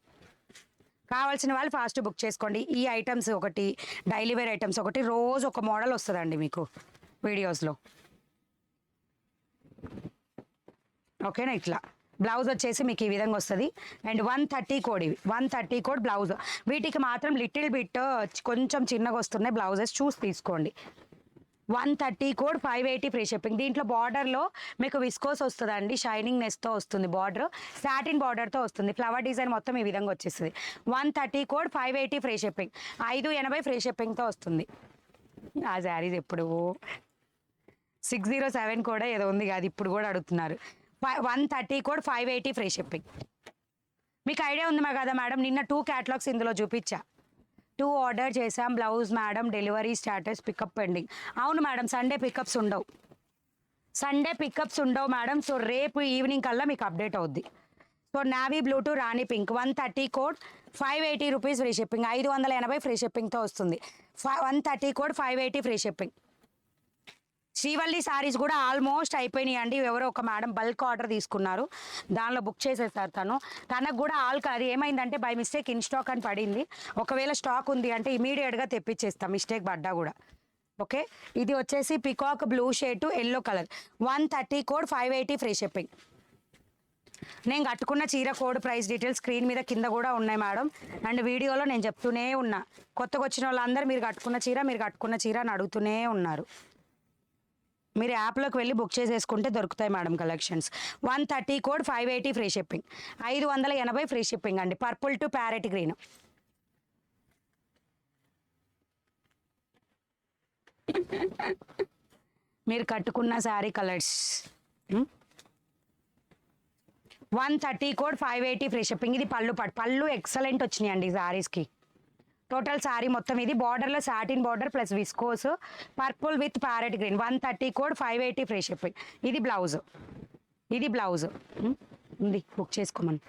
కావాల్సిన వాళ్ళు ఫాస్ట్ బుక్ చేసుకోండి. ఈ ఐటమ్స్ ఒకటి, డైలీ వేర్ ఐటమ్స్ ఒకటి, రోజు ఒక మోడల్ వస్తుందండి మీకు వీడియోస్లో. ఓకేనా? ఇట్లా బ్లౌజ్ వచ్చేసి మీకు ఈ విధంగా వస్తుంది. అండ్ 130 కోడ్ ఇవి. 130 కోడ్ బ్లౌజ్. వీటికి మాత్రం లిటిల్ బిట్ కొంచెం చిన్నగా వస్తున్నాయి బ్లౌజెస్, చూసి తీసుకోండి. 130 కోడ్ 580 ఫ్రీ షిప్పింగ్. దీంట్లో బార్డర్లో మీకు విస్కోస్ వస్తుందండి, షైనింగ్ నెస్తో వస్తుంది. బార్డర్ సాటిన్ బార్డర్తో వస్తుంది. ఫ్లవర్ డిజైన్ మొత్తం ఈ విధంగా వచ్చేస్తుంది. 130 కోడ్ 580 ఫ్రీ షిప్పింగ్. 580 ఫ్రీ షిప్పింగ్తో వస్తుంది. ఆ శారీస్ ఎప్పుడు 607 కూడా ఏదో ఉంది కాదు, ఇప్పుడు కూడా అడుగుతున్నారు. 130 కోడ్ 580 ఫ్రీ షిప్పింగ్. మీకు ఐడియా ఉంది కదా మేడం, నిన్న 2 క్యాటలాగ్స్ ఇందులో చూపించా. 2 ఆర్డర్ చేసాం. Blouse madam delivery status pickup pending. అవును మేడం, సండే పికప్స్ ఉండవు. సండే పికప్స్ ఉండవు మేడం. సో రేపు ఈవినింగ్ కల్లా మీకు అప్డేట్ అవుద్ది. So navy blue to rani pink. 130 code 580 rupees free shipping. 580 free షిప్పింగ్తో వస్తుంది. 130 code 580 free shipping. Srivalli saris కూడా ఆల్మోస్ట్ అయిపోయినాయి అండి. ఎవరో ఒక మేడం బల్క్ ఆర్డర్ తీసుకున్నారు, దానిలో బుక్ చేసేసారు. తనకు కూడా అది ఏమైందంటే బై మిస్టేక్ ఇన్ స్టాక్ అని పడింది. ఒకవేళ స్టాక్ ఉంది అంటే ఇమీడియట్గా తెప్పించేస్తాం, మిస్టేక్ పడ్డా కూడా. ఓకే, ఇది వచ్చేసి peacock blue shade to yellow colour. 130 code 580 free shipping. నేను కట్టుకున్న చీర కోడ్ ప్రైస్ డీటెయిల్స్ స్క్రీన్ మీద కింద కూడా ఉన్నాయి మేడం. అండ్ వీడియోలో నేను చెప్తూనే ఉన్నా. కొత్తగా వచ్చిన వాళ్ళందరూ మీరు కట్టుకున్న చీర అని అడుగుతూనే ఉన్నారు. మీరు యాప్లోకి వెళ్ళి బుక్ చేసేసుకుంటే దొరుకుతాయి madam collections. 130 code 580 free shipping. 580 free shipping అండి. Purple to parrot green. మీరు కట్టుకున్న sari colours. 130 code 580 free shipping. ఇది పళ్ళు ఎక్సలెంట్ వచ్చినాయి అండి శారీస్కి. టోటల్ శారీ మొత్తం ఇది. బార్డర్లో satin border plus viscose, purple with parrot green. 130 code 580 free shipping. ఇది బ్లౌజ్ ఉంది, బుక్ చేసుకోమని.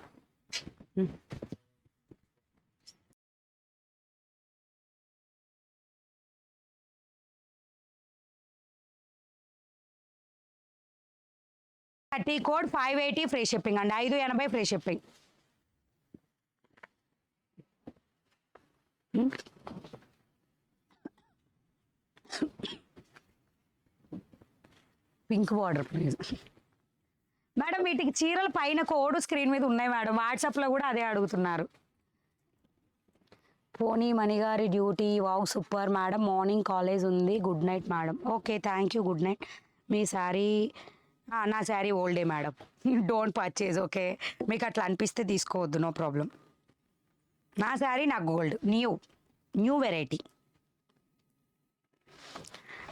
థర్టీ కోడ్ 580 ఫ్రీ షిప్పింగ్ అండి. 580 free shipping. Pink border please madam. వీటికి చీరల పైన కోడ్ స్క్రీన్ మీద ఉన్నాయి మేడం. వాట్సాప్లో కూడా అదే అడుగుతున్నారు. పోనీ మణిగారి duty wow super madam. Morning college ఉంది. Good night madam. Okay, thank you, good night. మీ శారీ నా శారీ ఓల్డే మేడం. Don't purchase. ఓకే, మీకు అట్లా అనిపిస్తే తీసుకోవద్దు, నో ప్రాబ్లం. నా శారీ నా గోల్డ్, న్యూ వెరైటీ.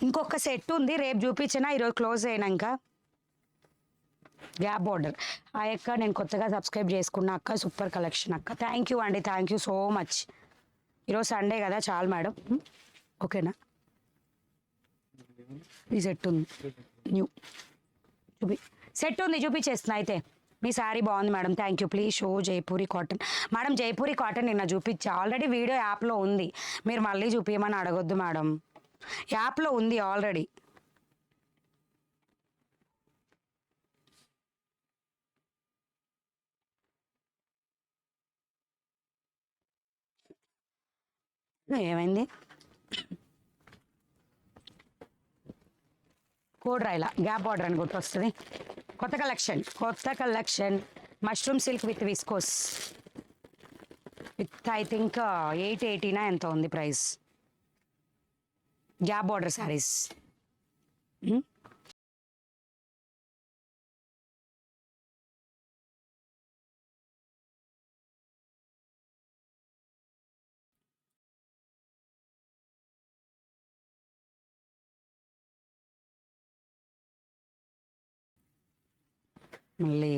ఇంకొక సెట్ ఉంది, రేపు చూపించిన, ఈరోజు క్లోజ్ అయినాక. Gap border. ఆ అక్క నేను కొత్తగా సబ్స్క్రైబ్ చేసుకున్న అక్క, సూపర్ కలెక్షన్ అక్క. థ్యాంక్ యూ అండి, థ్యాంక్ యూ సో మచ్. ఈరోజు సండే కదా, చాలు మేడం. ఓకేనా? ఈ సెట్ ఉంది, న్యూ సెట్ ఉంది, చూపించేస్తున్నా అయితే. మీ శారీ బాగుంది madam, thank you. Please show Jaipuri cotton. Madam Jaipuri cotton నిన్న చూపించా, ఆల్రెడీ వీడియో యాప్లో ఉంది, మీరు మళ్ళీ చూపించమని అడగొద్దు మేడం, యాప్లో ఉంది ఆల్రెడీ. ఏమైంది కోడ్ రాయిలా గ్యాప్ బార్డర్ అని గుర్తొస్తుంది. కొత్త collection mushroom silk with viscose with I think 880 ఎంత ఉంది ప్రైస్. Gap border saris. మళ్ళీ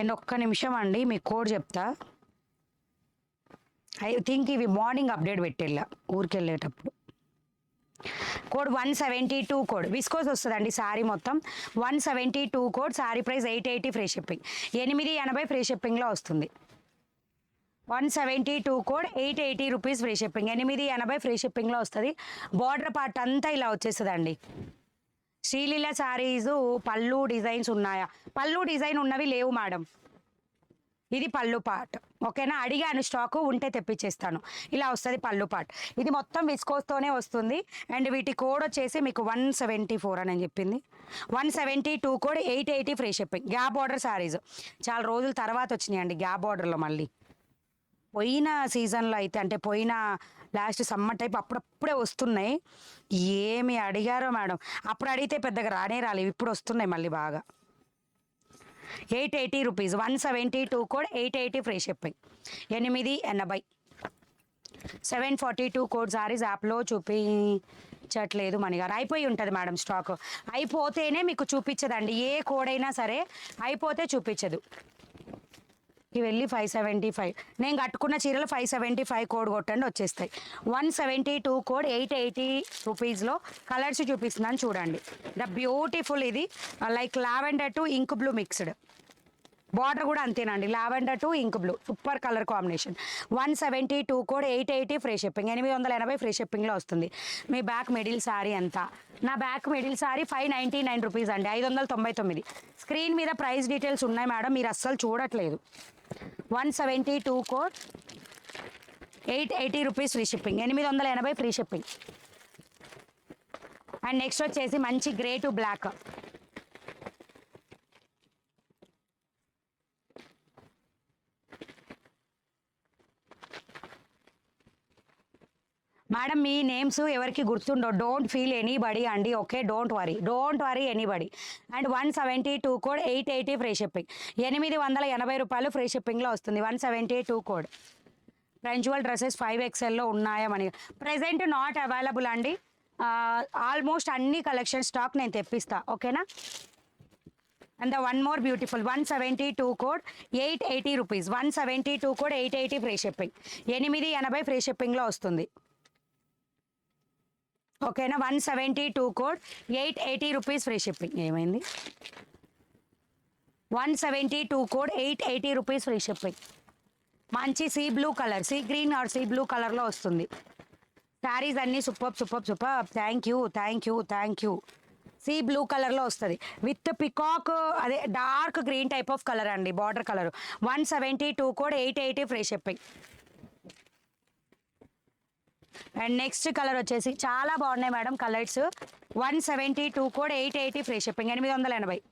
అండ్ ఒక్క నిమిషం అండి, మీకు కోడ్ చెప్తా. ఐ థింక్ ఇవి మార్నింగ్ అప్డేట్ పెట్టేళ్ళ ఊరికి వెళ్ళేటప్పుడు. కోడ్ 172 కోడ్ విస్కోస్ వస్తుందండి శారీ మొత్తం. 172 code, sari price 880 free shipping. 880 free షిప్పింగ్లో వస్తుంది. 172 code 880 rupees free shipping. 880 free షిప్పింగ్లో వస్తుంది. బార్డర్ పార్ట్ అంతా ఇలా వచ్చేస్తుందండి. శ్రీలీల శారీస్ పళ్ళు డిజైన్స్ ఉన్నాయా? పళ్ళు డిజైన్ ఉన్నవి లేవు మేడం, ఇది పళ్ళు పార్ట్. ఓకేనా, అడిగాను స్టాకు ఉంటే తెప్పించేస్తాను. ఇలా వస్తుంది పళ్ళు పార్ట్. ఇది మొత్తం విస్కోస్తోనే వస్తుంది. అండ్ వీటి కోడ్ వచ్చేసి మీకు 174 అని చెప్పింది. 172 code 880 free shipping. Gap border saris చాలా రోజుల తర్వాత వచ్చినాయండి గ్యాప్ బార్డర్లో. మళ్ళీ పోయిన సీజన్లో అయితే, అంటే పోయిన లాస్ట్ సమ్మర్ టైప్ అప్పుడప్పుడే వస్తున్నాయి. ఏమి అడిగారో మేడం, అప్పుడు అడిగితే పెద్దగా రాలేవు, ఇప్పుడు వస్తున్నాయి మళ్ళీ బాగా. 880 rupees. 172 code 880 free shipping. 880. 742 code saris యాప్లో చూపించట్లేదు మణిగారు. అయిపోయి ఉంటుంది మేడం స్టాక్. అయిపోతేనే మీకు చూపించదండి, ఏ కోడ్ అయినా సరే అయిపోతే చూపించదు. ఇవి వెళ్ళి 575. నేను కట్టుకున్న చీరలు 575 కోడ్ కొట్టండి వచ్చేస్తాయి. 172 కోడ్ 880 రూపీస్లో కలర్స్ చూపిస్తున్నాను చూడండి. ద బ్యూటిఫుల్, ఇది like lavender to ink blue mixed. Border కూడా అంతేనండి, lavender to ink blue, super colour combination. 172 code 880 free shipping. 880 free షిప్పింగ్లో వస్తుంది. మీ బ్యాక్ మిడిల్ శారీ అంతా. నా బ్యాక్ మిడిల్ శారీ 599 రూపీస్ అండి, 599. స్క్రీన్ మీద ప్రైస్ డీటెయిల్స్ ఉన్నాయి మేడం, మీరు అస్సలు చూడట్లేదు. 172 code 880 rupees free shipping. 880 free shipping. And next వచ్చేసి మంచి గ్రే టు బ్లాక్. మేడం మీ నేమ్స్ ఎవరికి గుర్తుండో, డోంట్ ఫీల్ ఎనీబడి అండి, okay, don't worry anybody. And 172 code 880 free shipping. 880 రూపాయలు ఫ్రీ షిప్పింగ్లో వస్తుంది. 172 కోడ్. ఫ్రెంచువల్ డ్రెస్సెస్ 5XLలో ఉన్నాయా అని? ప్రెజెంట్ నాట్ అవైలబుల్ అండి, ఆల్మోస్ట్ అన్ని కలెక్షన్ స్టాక్ నేను తెప్పిస్తా, ఓకేనా. And the one more beautiful 172 code 880 rupees. 172 code 880 free shipping. 880 free షిప్పింగ్లో వస్తుంది, ఓకేనా. 172 కోడ్ 880 రూపీస్ ఫ్రీ షిప్పింగ్. ఏమైంది? 172 కోడ్ 880 రూపీస్ ఫ్రీ షిప్పింగ్. మంచి sea blue colour, sea green or sea blue కలర్లో వస్తుంది. శారీస్ అన్నీ super. Thank you. Sea blue కలర్లో వస్తుంది విత్ పికాక్, అదే dark green type of colour అండి, border colour. 172 code 880 free shipping. And next colour వచ్చేసి చాలా బాగున్నాయి madam colours. 172 code 880 free shipping. 880.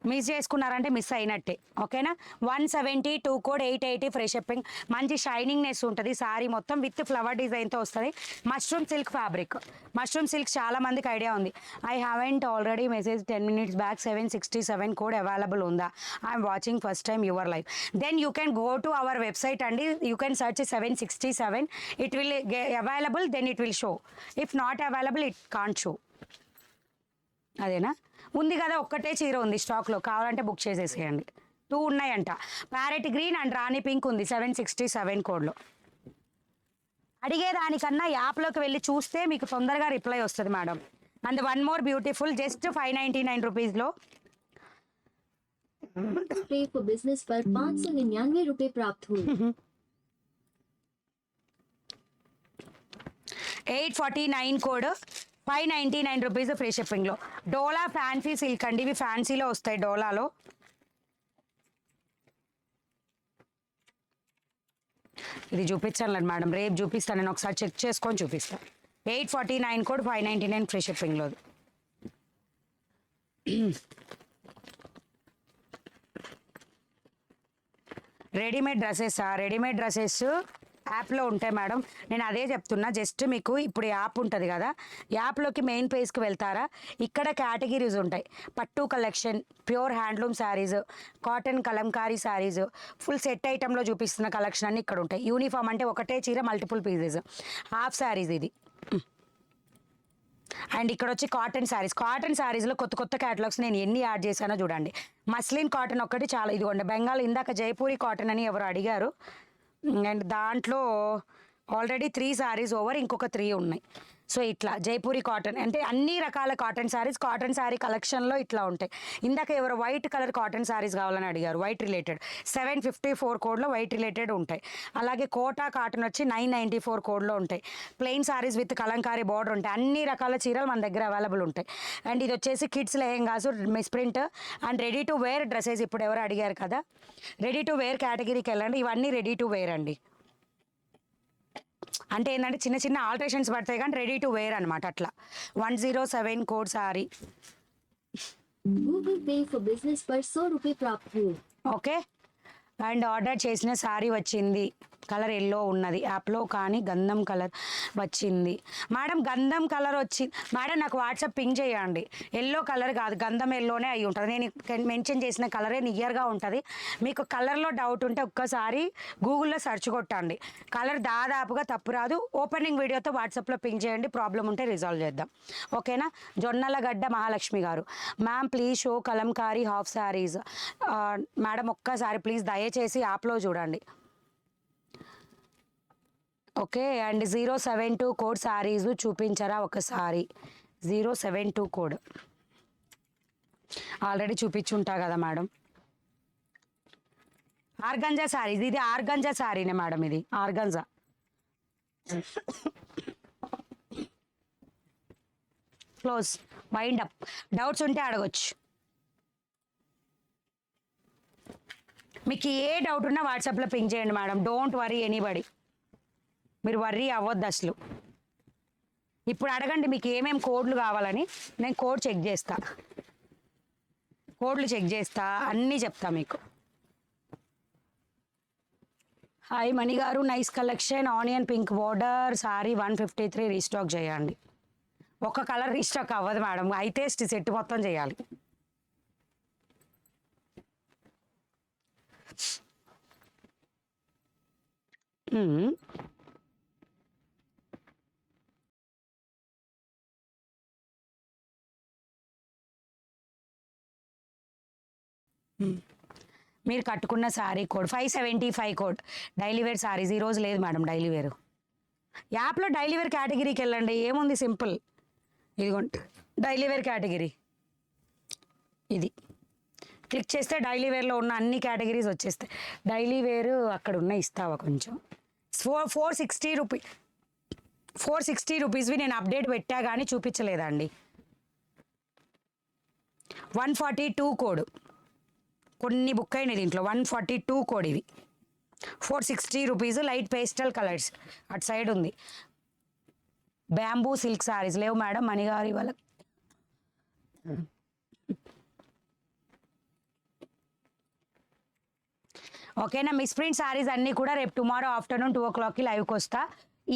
Miss చేసుకున్నారంటే మిస్ అయినట్టే, ఓకేనా. 172 కోడ్ 880 ఫ్రీ షిప్పింగ్. మంచి షైనింగ్నెస్ ఉంటుంది శారీ మొత్తం, విత్ ఫ్లవర్ డిజైన్తో వస్తుంది. Mushroom silk fabric. Mushroom silk చాలా మందికి ఐడియా ఉంది. I haven't already message 10 minutes back. 767 code available ఉందా? I'm watching first time your life. Then you can go to our website అండి, you can search 767. It will available, then it will show. If not available it can't show. అదేనా? ఉంది కదా, ఒక్కటే చీర ఉంది స్టాక్లో, కావాలంటే బుక్ చేసేసేయండి. 2 ఉన్నాయంట. Parrot green and Rani pink ఉంది 767 కోడ్లో. అడిగేదానికన్నా యాప్లోకి వెళ్ళి చూస్తే మీకు తొందరగా రిప్లై వస్తుంది madam. And one more beautiful just 599 రూపీస్లో. पे for business पर 599 रुपए प्राप्त हुए. 849 కోడ్ 599 రూపీస్ ఫ్రీ షిప్పింగ్లో. డోలా ఫ్యాన్సీ సిల్క్ అండి, ఇవి ఫ్యాన్సీలో వస్తాయి డోలాలో. ఇది చూపించాను మేడం, రేపు చూపిస్తాను, నేను ఒకసారి చెక్ చేసుకొని చూపిస్తాను. 849 కోడ్ 599 ఫ్రీ షిప్పింగ్లో. రెడీమేడ్ డ్రెస్సెస్ యాప్లో ఉంటాయి మేడం. నేను అదే చెప్తున్నా, జస్ట్ మీకు ఇప్పుడు యాప్ ఉంటుంది కదా, యాప్లోకి మెయిన్ పేజ్కి వెళ్తారా, ఇక్కడ కేటగిరీస్ ఉంటాయి. పట్టు collection, pure handloom saris, cotton Kalamkari saris, full set ఐటెంలో చూపిస్తున్న కలెక్షన్ అన్నీ ఇక్కడ ఉంటాయి. యూనిఫామ్ అంటే ఒకటే చీర మల్టిపుల్ పీసెస్, హాఫ్ శారీస్ ఇది. అండ్ ఇక్కడ వచ్చి కాటన్ శారీస్లో కొత్త క్యాటలాగ్స్ నేను ఎన్ని యాడ్ చేశానో చూడండి. మస్లిన్ కాటన్ ఒక్కటి చాలా, ఇదిగోండి బెంగాల్, ఇందాక జైపూరి కాటన్ అని ఎవరు అడిగారు. అండ్ దాంట్లో ఆల్రెడీ 3 శారీస్ ఓవర్, ఇంకొక 3 ఉన్నాయి. సో ఇట్లా జైపూరి కాటన్ అంటే అన్ని రకాల కాటన్ శారీ కలెక్షన్లో ఇట్లా ఉంటాయి. ఇందాక ఎవరు వైట్ కలర్ కాటన్ శారీస్ కావాలని అడిగారు, వైట్ రిలేటెడ్ 754 కోడ్లో వైట్ రిలేటెడ్ ఉంటాయి. అలాగే కోటా కాటన్ వచ్చి 994 కోడ్లో ఉంటాయి. Plain saris with Kalamkari border ఉంటాయి. అన్ని రకాల చీరలు మన దగ్గర అవైలబుల్ ఉంటాయి. అండ్ ఇది వచ్చేసి kids lehengas, miss print and ready to wear dresses. ఇప్పుడు ఎవరు అడిగారు కదా, రెడీ టు వేర్ కేటగిరీకి వెళ్ళండి. ఇవన్నీ రెడీ టు వేర్ అండి. అంటే ఏంటంటే చిన్న ఆల్టరేషన్స్ పడతాయి కానీ రెడీ టు వేర్ అనమాట. అట్లా 107 కోడ్ సారీ. गूगल पे for business पर 100 रुपए प्राप्त हुए. ఓకే. అండ్ ఆర్డర్ చేసిన శారీ వచ్చింది, కలర్ ఎల్లో ఉన్నది యాప్లో, కానీ గంధం కలర్ వచ్చింది మేడం. గంధం కలర్ వచ్చింది మేడం, నాకు వాట్సాప్ పింగ్ చేయండి. ఎల్లో కలర్ కాదు, గంధం ఎల్లోనే అయి ఉంటుంది. నేను మెన్షన్ చేసిన కలరే నియర్గా ఉంటుంది. మీకు కలర్లో డౌట్ ఉంటే ఒక్కసారి గూగుల్లో సెర్చ్ కొట్టండి. కలర్ దాదాపుగా తప్పు రాదు. ఓపెనింగ్ వీడియోతో వాట్సాప్లో పింగ్ చేయండి, ప్రాబ్లం ఉంటే రిజాల్వ్ చేద్దాం. ఓకేనా. జొన్నలగడ్డ మహాలక్ష్మి గారు, ma'am please show Kalamkari half saris. Madam ఒక్కసారి ప్లీజ్ దయచేసి యాప్లో చూడండి. ఓకే. అండ్ 072 కోడ్ శారీస్ చూపించరా ఒకసారి. 072 కోడ్ ఆల్రెడీ చూపించుంటా కదా మేడం. ఆర్గంజా శారీస్, ఇది ఆర్గంజా శారీనే మేడం, ఇది organza. Close, wind up. Doubts ఉంటే అడగొచ్చు. మీకు ఏ డౌట్ ఉన్నా వాట్సాప్లో పింగ్ చేయండి మేడం. డోంట్ వరీ ఎనీబడి, మీరు వర్రీ అవ్వద్దు అసలు. ఇప్పుడు అడగండి మీకు ఏమేమి కోడ్లు కావాలని, నేను కోడ్ చెక్ చేస్తా, కోడ్లు చెక్ చేస్తా, అన్నీ చెప్తా మీకు. హాయ్ మణి గారు, nice collection. Onion pink border sari 153 restock చేయండి. ఒక కలర్ రీస్టాక్ అవ్వదు మేడం, అయితే సెట్ మొత్తం చేయాలి. మీరు కట్టుకున్న sari code 575 code. Daily wear saris ఈరోజు లేదు మేడం. డైలీ వేర్ యాప్లో డైలీ వేర్ కేటగిరీకి వెళ్ళండి, ఏముంది సింపుల్. ఇదిగోండి డైలీ వేర్ కేటగిరీ, ఇది క్లిక్ చేస్తే డైలీ వేర్లో ఉన్న అన్ని కేటగిరీస్ వచ్చేస్తాయి. డైలీ వేర్ అక్కడ ఉన్న ఇస్తావా కొంచెం. 460 రూపీస్, 460 రూపీస్వి నేను అప్డేట్ పెట్టా కానీ చూపించలేదండి. 142 కోడ్, కొన్ని బుక్ అయినాయి దీంట్లో. 142 కోడ్ ఇది. 460 రూపీస్. లైట్ పేస్టల్ కలర్స్ అటు సైడ్ ఉంది. బ్యాంబూ సిల్క్ శారీస్ లేవు మేడం మణిగారి వాళ్ళ. ఓకేనా. మిస్ ప్రింట్ శారీస్ అన్నీ కూడా రేపు టుమారో ఆఫ్టర్నూన్ 2 o'clockకి లైవ్కి వస్తా.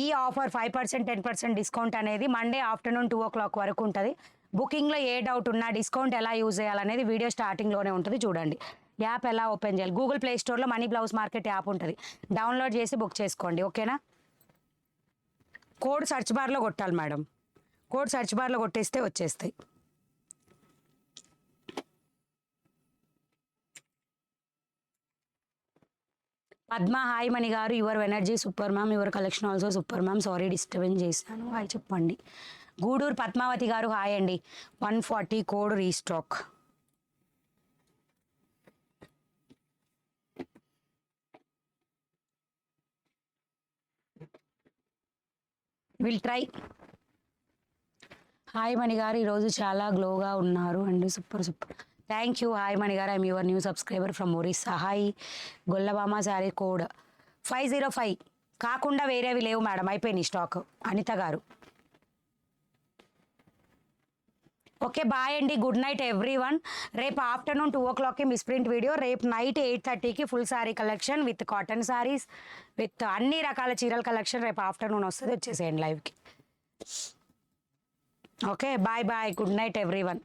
ఈ ఆఫర్ 5% 10% డిస్కౌంట్ అనేది మండే ఆఫ్టర్నూన్ 2 o'clock వరకు ఉంటుంది. బుకింగ్లో ఏ డౌట్ ఉన్నా డిస్కౌంట్ ఎలా యూజ్ చేయాలనేది వీడియో స్టార్టింగ్లోనే ఉంటుంది చూడండి. యాప్ ఎలా ఓపెన్ చేయాలి, గూగుల్ ప్లే స్టోర్లో మనీ బ్లౌజ్ మార్కెట్ యాప్ ఉంటుంది, డౌన్లోడ్ చేసి బుక్ చేసుకోండి. ఓకేనా. కోడ్ సర్చ్ బార్లో కొట్టాలి మేడం, కోడ్ సర్చ్ బార్లో కొట్టేస్తే వచ్చేస్తాయి. పద్మ హాయ్ మణి గారు, your energy super ma'am, your collection also super ma'am, sorry disturbance చేశాను, హాయ్ చెప్పండి. గూడూరు పద్మావతి గారు హాయ్ అండి, 140 code restock. Will try. Hi Mani గారు, ఈరోజు చాలా గ్లోగా ఉన్నారు అండి, super super, thank you. Hi Mani గారు, I'm your new subscriber from Orissa. Hi Gollabhama sari code 505 కాకుండా వేరేవి లేవు మేడం, అయిపోయినాయి స్టాక్. అనిత గారు ఓకే బాయ్ అండి, గుడ్ నైట్ ఎవ్రీ వన్. రేపు ఆఫ్టర్నూన్ 2 o'clockకి మిస్ ప్రింట్ వీడియో, రేపు నైట్ 8:30కి full sari collection with cotton saris with అన్ని రకాల చీరల కలెక్షన్ రేపు ఆఫ్టర్నూన్ వస్తుంది, వచ్చేసేయండి లైవ్కి. Okay bye bye, good night every one.